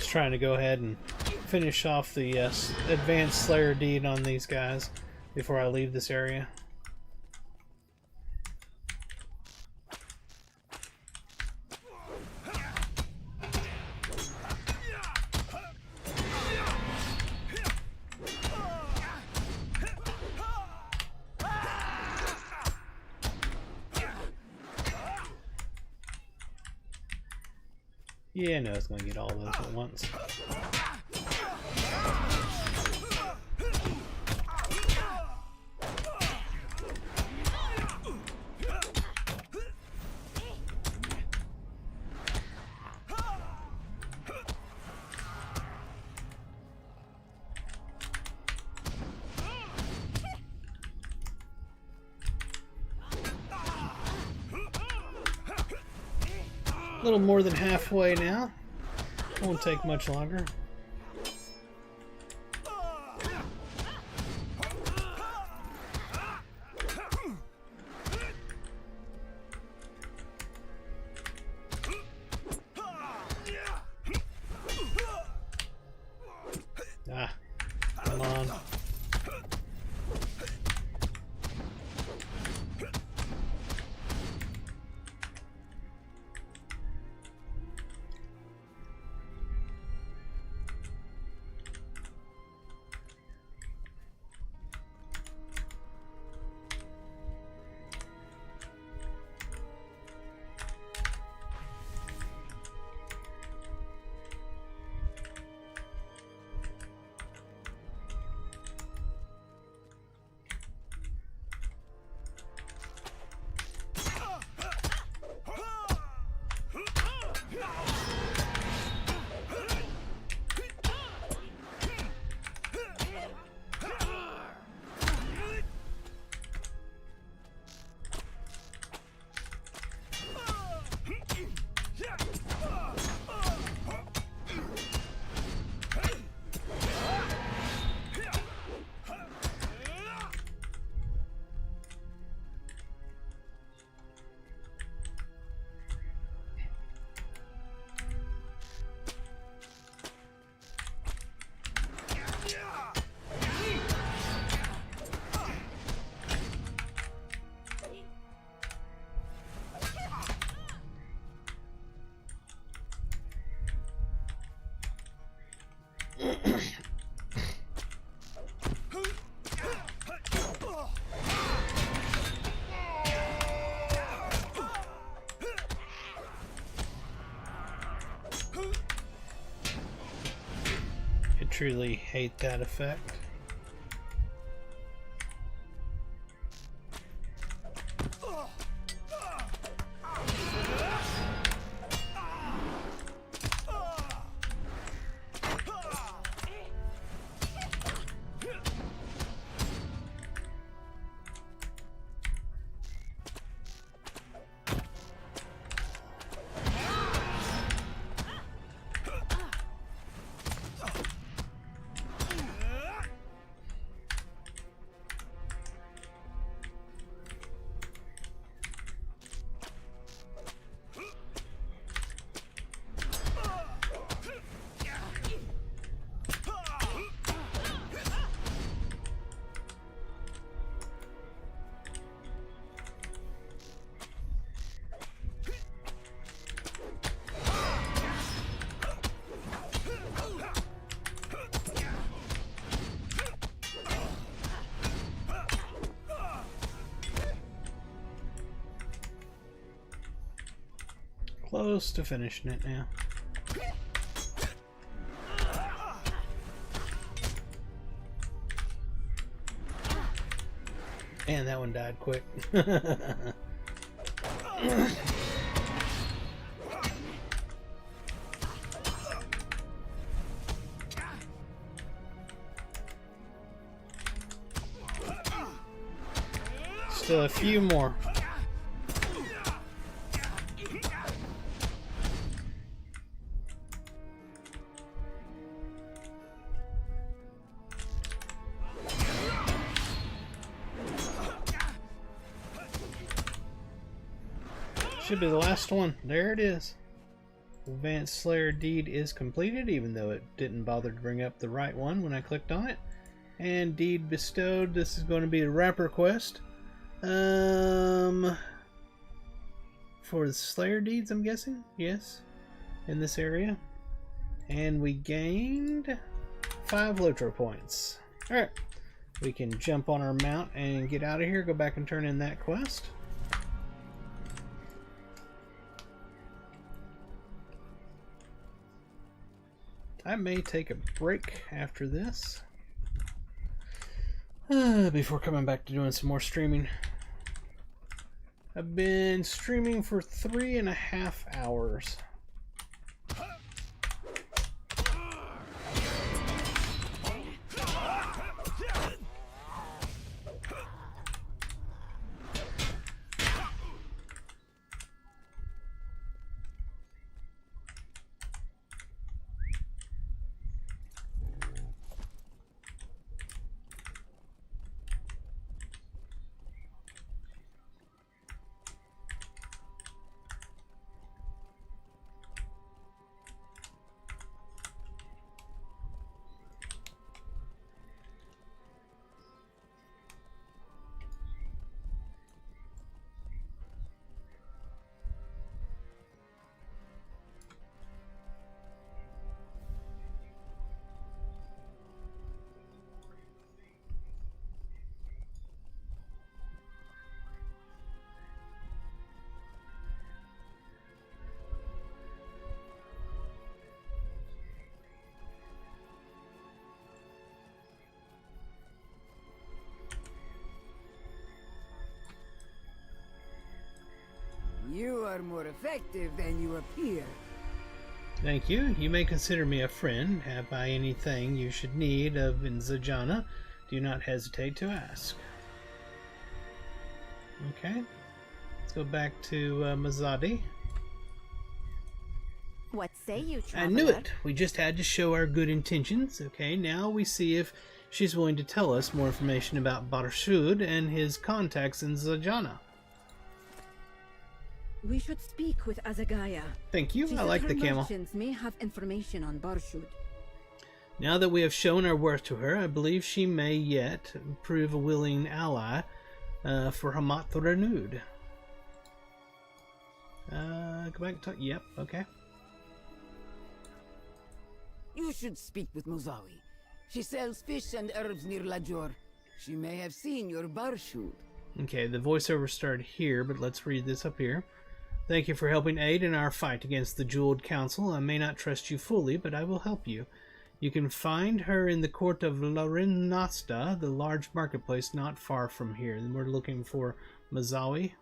S1: Trying to go ahead and finish off the advanced Slayer Deed on these guys before I leave this area. Yeah, no, it's going to get all those at once. A little more than halfway now. Won't take much longer. Ah, come on. truly hate that effect. Close to finishing it now. And that one died quick. Still a few more. Should be the last one. There it is. Advanced Slayer deed is completed, even though it didn't bother to bring up the right one when I clicked on it. And deed bestowed. This is going to be a wrapper quest. For the Slayer deeds, I'm guessing. Yes. In this area. And we gained 5 Lotro points. Alright. We can jump on our mount and get out of here. Go back and turn in that quest. I may take a break after this before coming back to doing some more streaming. I've been streaming for 3.5 hours.
S15: You are more effective than you appear.
S1: Thank you. You may consider me a friend. Have I anything you should need of Zajana? Do not hesitate to ask. Okay. Let's go back to Mazadi.
S3: What say you, traveler?
S1: I knew it. We just had to show our good intentions. Okay, now we see if she's willing to tell us more information about Barshud and his contacts in Zajana.
S5: We should speak with Azagaya.
S1: Thank you.
S5: She
S1: I like
S5: said
S1: the
S5: her
S1: camel.
S5: merchants may have information on Barshud.
S1: Now that we have shown our worth to her, I believe she may yet prove a willing ally for Hamat Renewed. Go back and talk. Yep, okay.
S15: You should speak with Muzawi. She sells fish and herbs near Lajor. She may have seen your Barshud.
S1: Okay, the voiceover started here, but let's read this up here. Thank you for helping aid in our fight against the Jeweled Council. I may not trust you fully, but I will help you. You can find her in the court of Larinasta, the large marketplace not far from here. Then we're looking for Mazawi.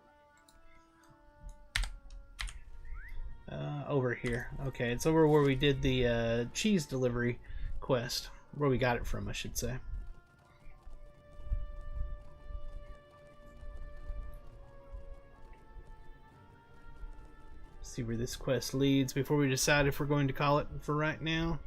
S1: Over here. Okay, it's over where we did the cheese delivery quest. Where we got it from, I should say. See where this quest leads before we decide if we're going to call it for right now.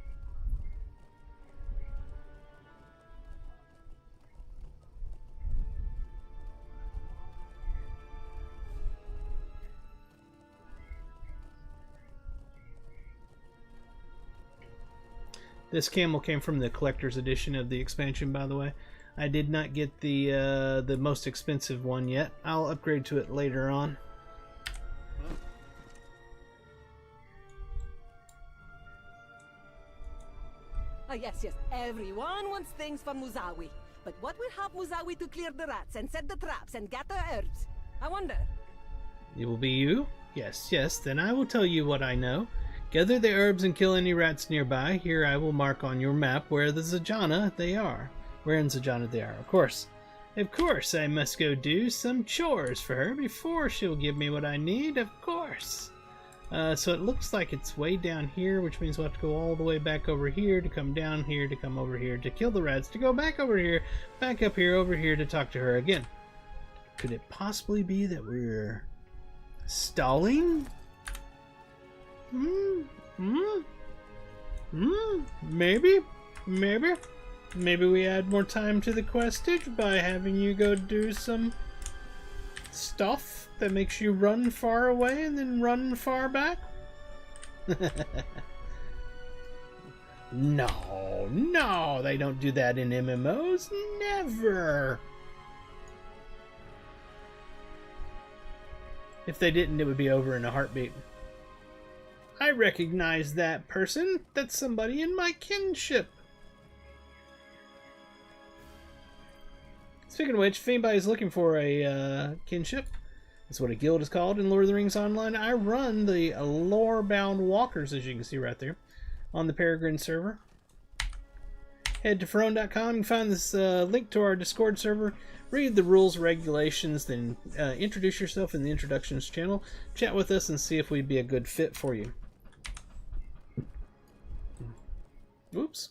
S1: This camel came from the collector's edition of the expansion, by the way. I did not get the most expensive one yet. I'll upgrade to it later on.
S4: Ah, yes. Everyone wants things from Muzawi. But what will help Muzawi to clear the rats and set the traps and gather herbs? I wonder.
S1: It will be you? Yes. Then I will tell you what I know. Gather the herbs and kill any rats nearby. Here I will mark on your map where the Zajana they are. Where in Zajana they are, of course. Of course, I must go do some chores for her before she'll give me what I need, of course. So it looks like it's way down here, which means we'll have to go all the way back over here to come down here to come over here to kill the rats, to go back over here, back up here, over here to talk to her again. Could it possibly be that we're stalling? Maybe we add more time to the questage by having you go do some stuff that makes you run far away and then run far back? No, they don't do that in MMOs. Never. If they didn't, it would be over in a heartbeat. I recognize that person. That's somebody in my kinship. Speaking of which, if anybody is looking for a kinship, that's what a guild is called in Lord of the Rings Online. I run the Lore-bound Walkers, as you can see right there, on the Peregrine server. Head to Ferone.com. You can find this link to our Discord server. Read the rules, regulations, then introduce yourself in the introductions channel. Chat with us and see if we'd be a good fit for you. Oops.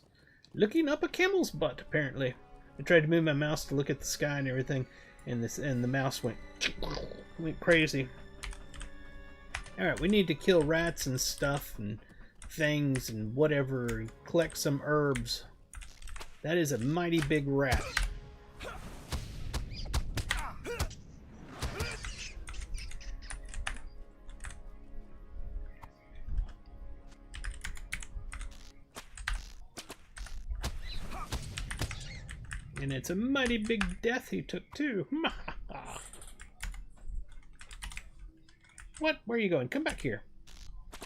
S1: Looking up a camel's butt, apparently. I tried to move my mouse to look at the sky and everything, and the mouse went crazy. Alright, we need to kill rats and stuff and things and whatever, and collect some herbs. That is a mighty big rat. And it's a mighty big death he took, too. What? Where are you going? Come back here.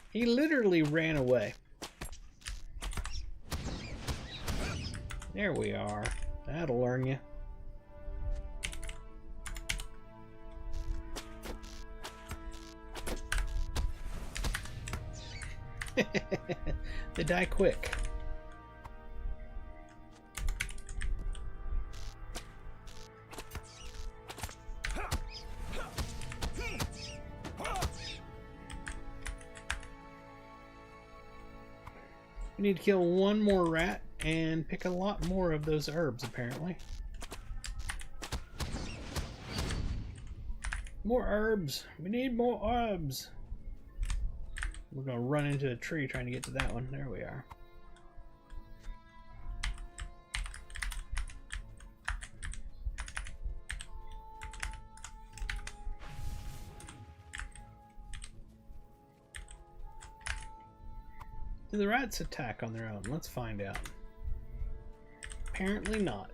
S1: He literally ran away. There we are. That'll learn you. They die quick. We need to kill one more rat and pick a lot more of those herbs, apparently. More herbs. We need more herbs. We're going to run into a tree trying to get to that one. There we are. Do the rats attack on their own? Let's find out. Apparently not.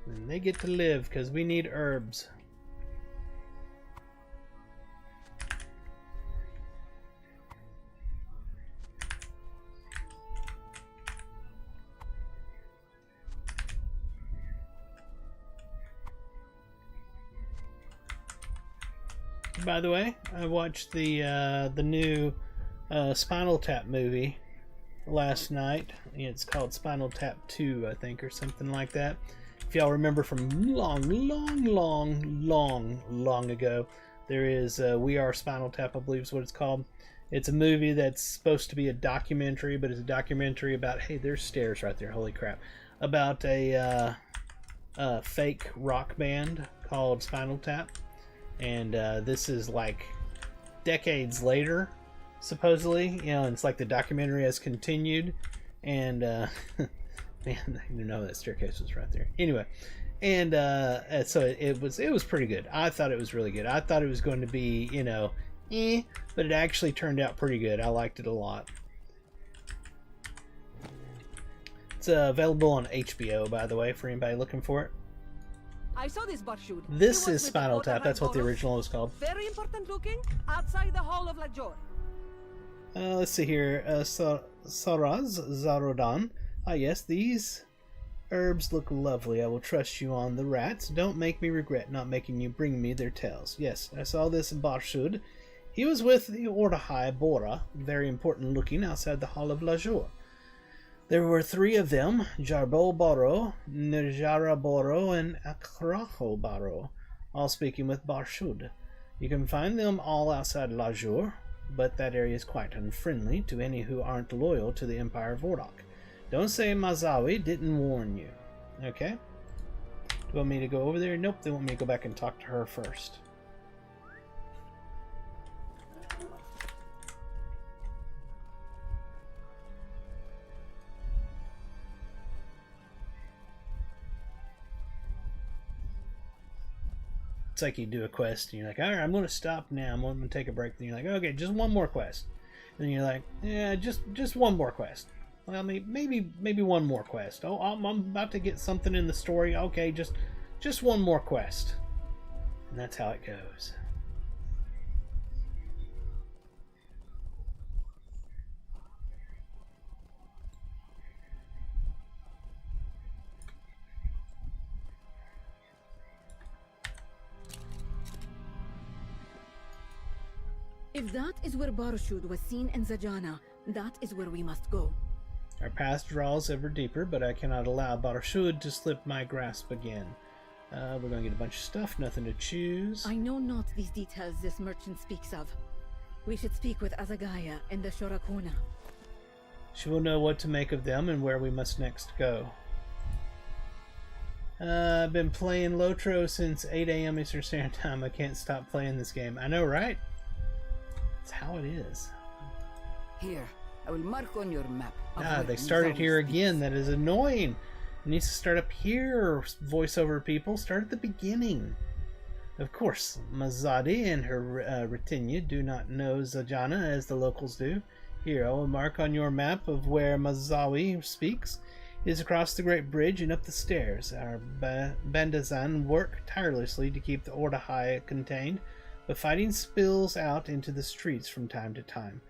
S1: And they get to live because we need herbs. By the way, I watched the new Spinal Tap movie last night. It's called Spinal Tap 2, I think, or something like that. If y'all remember from long ago, there is We Are Spinal Tap, I believe is what it's called. It's a movie that's supposed to be a documentary, but it's a documentary about, hey, there's stairs right there, holy crap, about a fake rock band called Spinal Tap. And this is like decades later, supposedly. You know, and it's like the documentary has continued. And, man, I didn't know that staircase was right there. Anyway, and so it was pretty good. I thought it was really good. I thought it was going to be, you know, but it actually turned out pretty good. I liked it a lot. It's available on HBO, by the way, for anybody looking for it.
S4: I saw this Barshud.
S1: This is Spinal Tap. That's what the original was called.
S4: Very important looking, outside the Hall of Lajor.
S1: Let's see here. Saraz Zarodan. Ah, yes, these herbs look lovely. I will trust you on the rats. Don't make me regret not making you bring me their tails. Yes, I saw this in Barshud. He was with the Ordahai Bora, very important looking, outside the Hall of Lajor. There were 3 of them, Jarbo Boro, Nirjara Boro, and Akraho Boro, all speaking with Barshud. You can find them all outside Lajur, but that area is quite unfriendly to any who aren't loyal to the Empire of Ordok. Don't say Mazawi didn't warn you. Okay? Do you want me to go over there? Nope, they want me to go back and talk to her first. It's like you do a quest and you're like, all right, I'm going to stop now. I'm going to take a break. Then you're like, okay, just one more quest. And then you're like, yeah, just one more quest. Well, maybe one more quest. Oh, I'm about to get something in the story. Okay, just one more quest. And that's how it goes.
S5: If that is where Barshud was seen in Zajana, that is where we must go.
S1: Our path draws ever deeper, but I cannot allow Barshud to slip my grasp again. We're going to get a bunch of stuff, nothing to choose.
S5: I know not these details this merchant speaks of. We should speak with Azagaya in the Shorakona.
S1: She will know what to make of them and where we must next go. I've been playing Lotro since 8 a.m. Eastern Standard Time. I can't stop playing this game. I know, right? It's how it is.
S15: Here, I will mark on your map.
S1: They started here again. That is annoying. It needs to start up here. Voiceover people, start at the beginning. Of course, Mazadi and her Retinya do not know Zajana as the locals do. Here, I will mark on your map of where Mazawi speaks. It is across the Great Bridge and up the stairs. Our Bandazan work tirelessly to keep the Ordahai contained, but fighting spills out into the streets from time to time.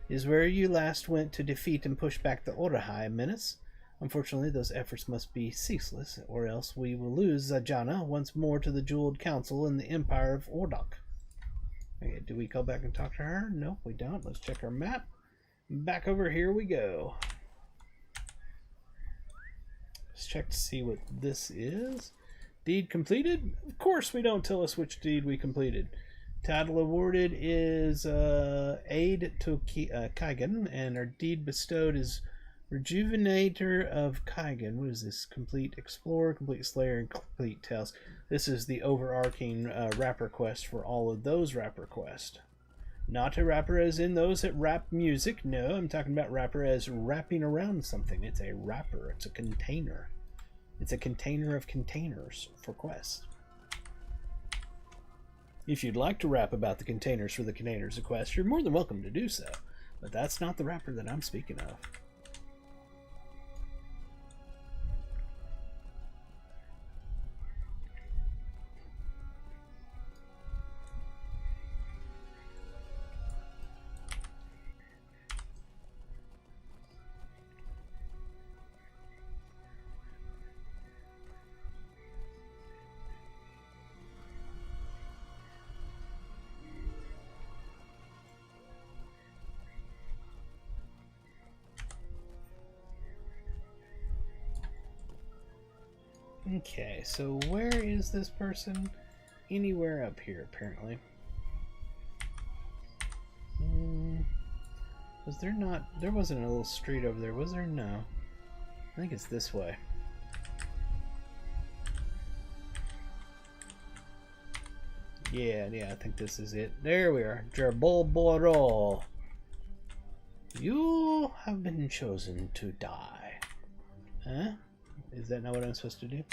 S1: It is where you last went to defeat and push back the Ordahai menace. Unfortunately, those efforts must be ceaseless, or else we will lose Zajana once more to the Jeweled Council and the Empire of Ordok. Okay, do we go back and talk to her? No, we don't. Let's check our map. Back over here we go. Let's check to see what this is. Deed completed? Of course we don't tell us which deed we completed. Title awarded is Aid to Kaigan, and our deed bestowed is Rejuvenator of Kaigan. What is this? Complete Explorer, Complete Slayer, and Complete Tales. This is the overarching rapper quest for all of those rapper quests. Not a rapper as in those that rap music. No, I'm talking about rapper as wrapping around something. It's a wrapper. It's a container. It's a container of containers for quests. If you'd like to rap about the containers for the containers of quests, you're more than welcome to do so. But that's not the rapper that I'm speaking of. Okay, so where is this person? Anywhere up here, apparently. Was there not... There wasn't a little street over there, was there? No. I think it's this way. Yeah, I think this is it. There we are. Jerbolboro. You have been chosen to die. Huh? Is that not what I'm supposed to do?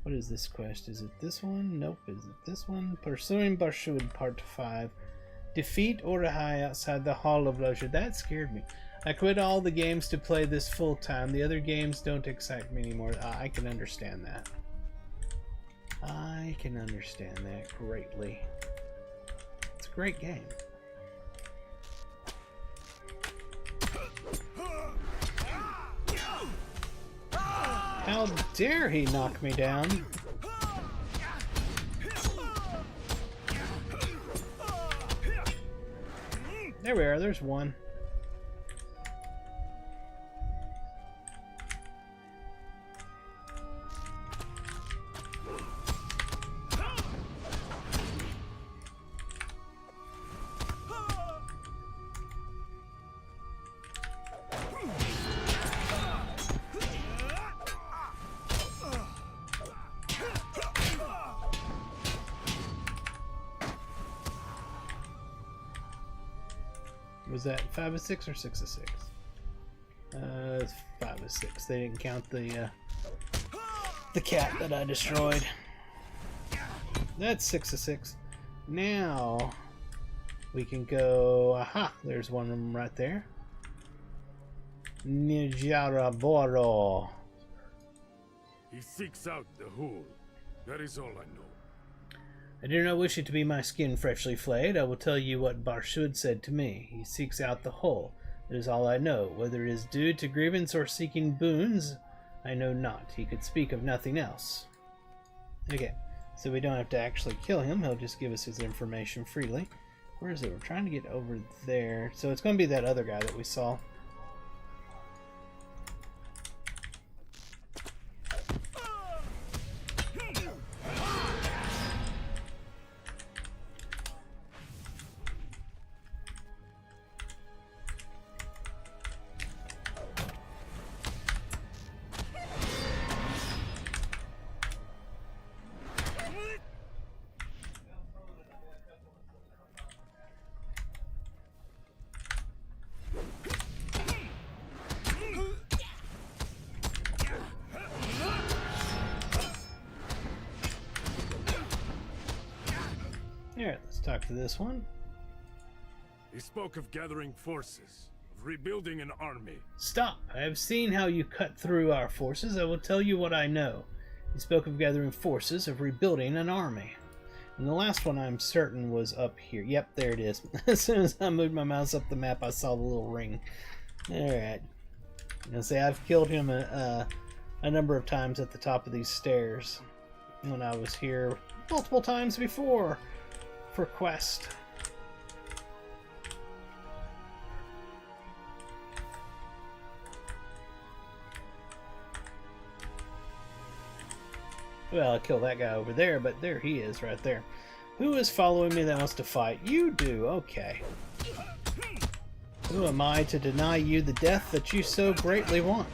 S1: What is this quest? Is it this one? Nope. Is it this one? Pursuing Barshud, Part 5. Defeat Orahai outside the Hall of Leisure. That scared me. I quit all the games to play this full time. The other games don't excite me anymore. I can understand that. I can understand that greatly. It's a great game. How dare he knock me down? There we are, there's one. Was that 5 of 6 or 6 of 6? It's 5 of 6. They didn't count the cat that I destroyed. That's 6 of 6. Now we can go. Aha! There's one of them right there. Nijaraboro.
S6: He seeks out the hole. That is all I know.
S1: I do not wish it to be my skin freshly flayed. I will tell you what Barshud said to me. He seeks out the whole. That is all I know. Whether it is due to grievance or seeking boons, I know not. He could speak of nothing else. Okay, so we don't have to actually kill him. He'll just give us his information freely. Where is it? We're trying to get over there. So it's going to be that other guy that we saw. Alright, let's talk to this one.
S6: He spoke of gathering forces, of rebuilding an army.
S1: Stop! I have seen how you cut through our forces. I will tell you what I know. He spoke of gathering forces, of rebuilding an army. And the last one I'm certain was up here. Yep, there it is. As soon as I moved my mouse up the map, I saw the little ring. Alright. I'll say I've killed him a number of times at the top of these stairs when I was here multiple times before for quest. Well, I killed that guy over there, but there he is right there. Who is following me that wants to fight? You do, okay. Who am I to deny you the death that you so greatly want?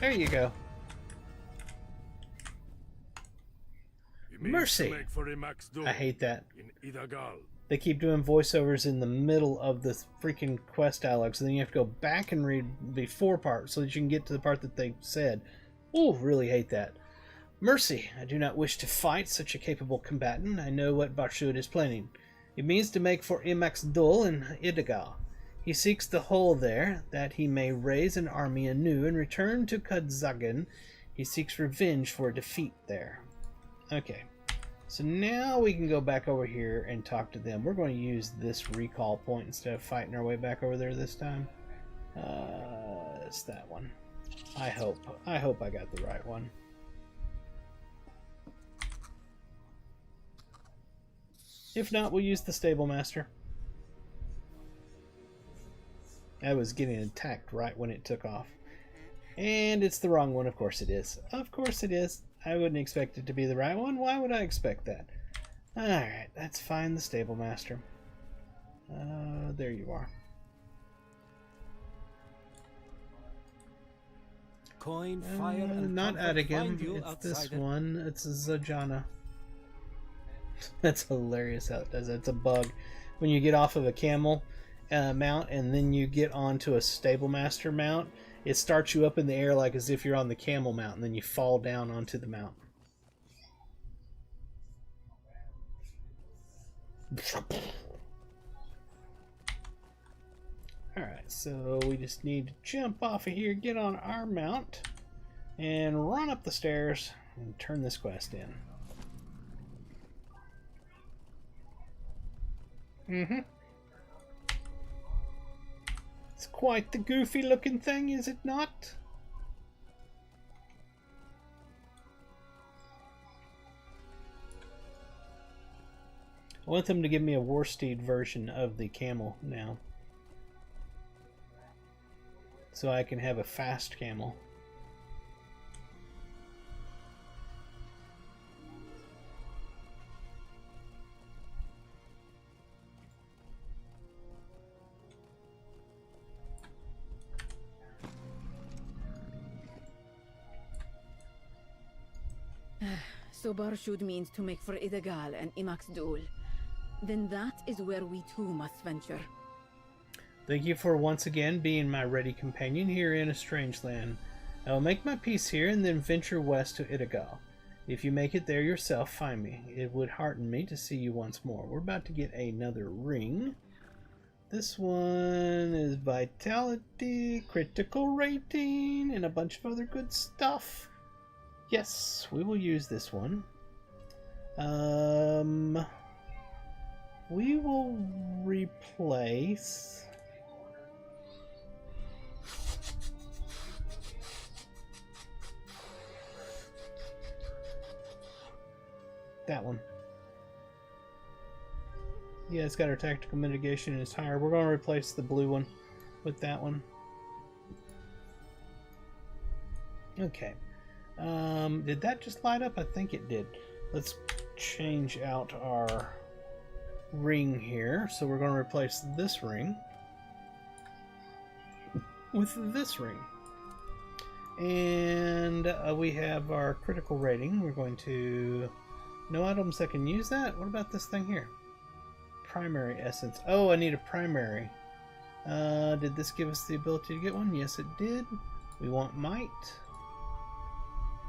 S1: There you go. Mercy! I hate that. They keep doing voiceovers in the middle of the freaking quest dialogue, so then you have to go back and read before part so that you can get to the part that they said. Ooh, really hate that. Mercy, I do not wish to fight such a capable combatant. I know what Barshud is planning. It means to make for Imax Dul and Idagal. He seeks the whole there, that he may raise an army anew and return to Kudzagan. He seeks revenge for defeat there. Okay. So now we can go back over here and talk to them. We're going to use this recall point instead of fighting our way back over there this time. It's that one. I hope I got the right one. If not, we'll use the Stable Master. I was getting attacked right when it took off. And it's the wrong one, of course it is. Of course it is. I wouldn't expect it to be the right one. Why would I expect that? Alright, let's find the stable master. There you are.
S14: Coin, fire, and
S1: not
S14: comfort
S1: Adigan.
S14: find you
S1: It's
S14: outsider.
S1: this one. It's Zajana. That's hilarious how it does that. It's a bug. When you get off of a camel mount and then you get onto a stable master mount, it starts you up in the air like as if you're on the camel mount, and then you fall down onto the mount. Alright, so we just need to jump off of here, get on our mount, and run up the stairs and turn this quest in. It's quite the goofy looking thing, is it not? I want them to give me a Warsteed version of the camel now, so I can have a fast camel.
S5: So Barshud means to make for Idagal and Imak's duel. Then that is where we too must venture.
S1: Thank you for once again being my ready companion here in a strange land. I will make my peace here and then venture west to Idagal. If you make it there yourself, find me. It would hearten me to see you once more. We're about to get another ring. This one is vitality, critical rating, and a bunch of other good stuff. Yes, we will use this one. We will replace that one. Yeah, it's got our tactical mitigation and it's higher. We're going to replace the blue one with that one. Okay. Did that just light up? I think it did. Let's change out our ring here. So we're going to replace this ring with this ring. And we have our critical rating. We're going to... No items that can use that? What about this thing here? Primary essence. Oh, I need a primary. Did this give us the ability to get one? Yes, it did. We want might.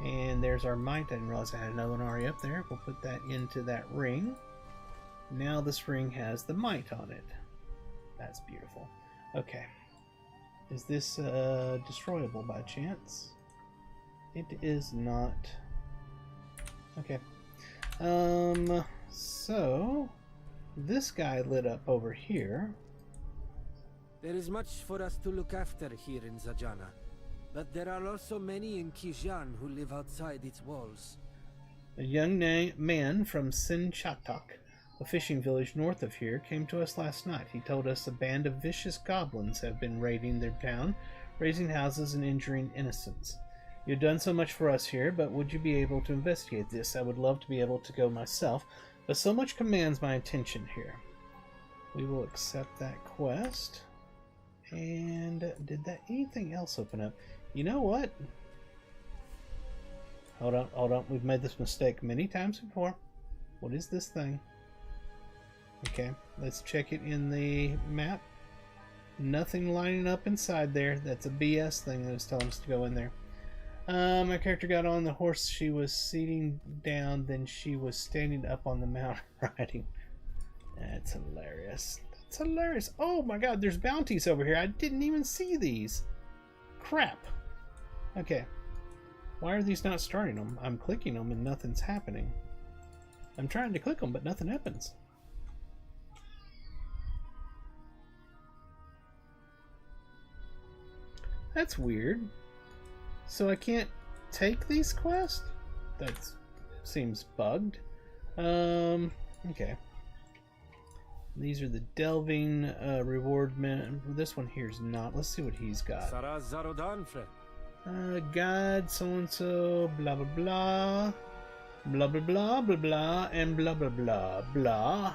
S1: And there's our might. I didn't realize I had another one already up there. We'll put that into that ring. Now this ring has the might on it. That's beautiful. Okay. Is this destroyable by chance? It is not. Okay. So this guy lit up over here.
S14: There is much for us to look after here in Zajana, but there are also many in Kijan who live outside its walls.
S1: A young man from Sinchatak, a fishing village north of here, came to us last night. He told us a band of vicious goblins have been raiding their town, razing houses and injuring innocents. You've done so much for us here, but would you be able to investigate this? I would love to be able to go myself, but so much commands my attention here. We will accept that quest. And did that anything else open up? You know what? Hold on. We've made this mistake many times before. What is this thing? Okay, let's check it in the map. Nothing lining up inside there. That's a BS thing that was telling us to go in there. My character got on the horse. She was sitting down, then she was standing up on the mount riding. That's hilarious. That's hilarious. Oh my god, there's bounties over here. I didn't even see these. Crap. Okay. Why are these not starting them? I'm clicking them and nothing's happening. I'm trying to click them, but nothing happens. That's weird. So I can't take these quests? That seems bugged. Okay. These are the delving reward men. This one here is not. Let's see what he's got. God, so and so, blah blah blah, blah blah blah blah blah, and blah blah blah blah.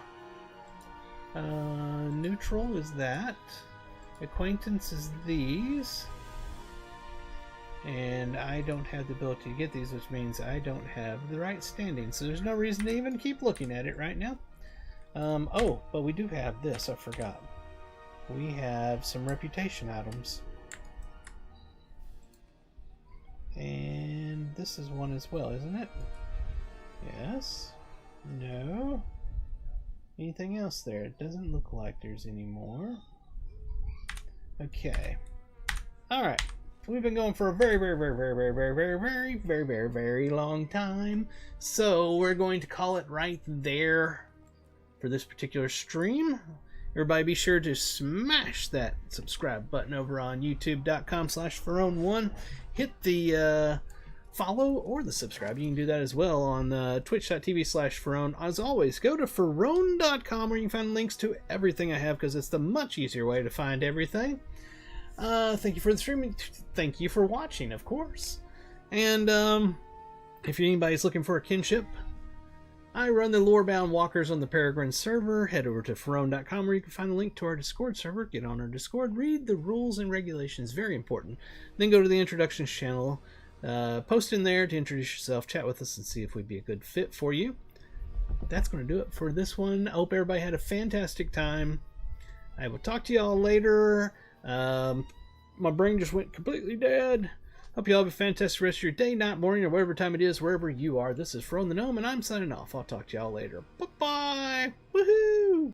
S1: Neutral is that. Acquaintance is these. And I don't have the ability to get these, which means I don't have the right standing. So there's no reason to even keep looking at it right now. Oh, but we do have this. I forgot. We have some reputation items. And this is one as well, isn't it? Yes. No. Anything else there? It doesn't look like there's any more. Okay. Alright. We've been going for a very long time. So we're going to call it right there for this particular stream. Everybody be sure to smash that subscribe button over on youtube.com/Pharaon1. Hit the follow or the subscribe. You can do that as well on twitch.tv/Pharaon. As always, go to Pharaon.com where you can find links to everything I have, because it's the much easier way to find everything. Thank you for the streaming. Thank you for watching, of course. And if anybody's looking for a kinship, I run the Lorebound Walkers on the Peregrine server. Head over to Pharaon.com where you can find a link to our Discord server. Get on our Discord, read the rules and regulations, very important. Then go to the Introductions channel, post in there to introduce yourself, chat with us, and see if we'd be a good fit for you. That's going to do it for this one. I hope everybody had a fantastic time. I will talk to y'all later. My brain just went completely dead. Hope you all have a fantastic rest of your day, night, morning, or whatever time it is, wherever you are. This is Pharaon the Gnome, and I'm signing off. I'll talk to y'all later. Bye-bye! Woohoo!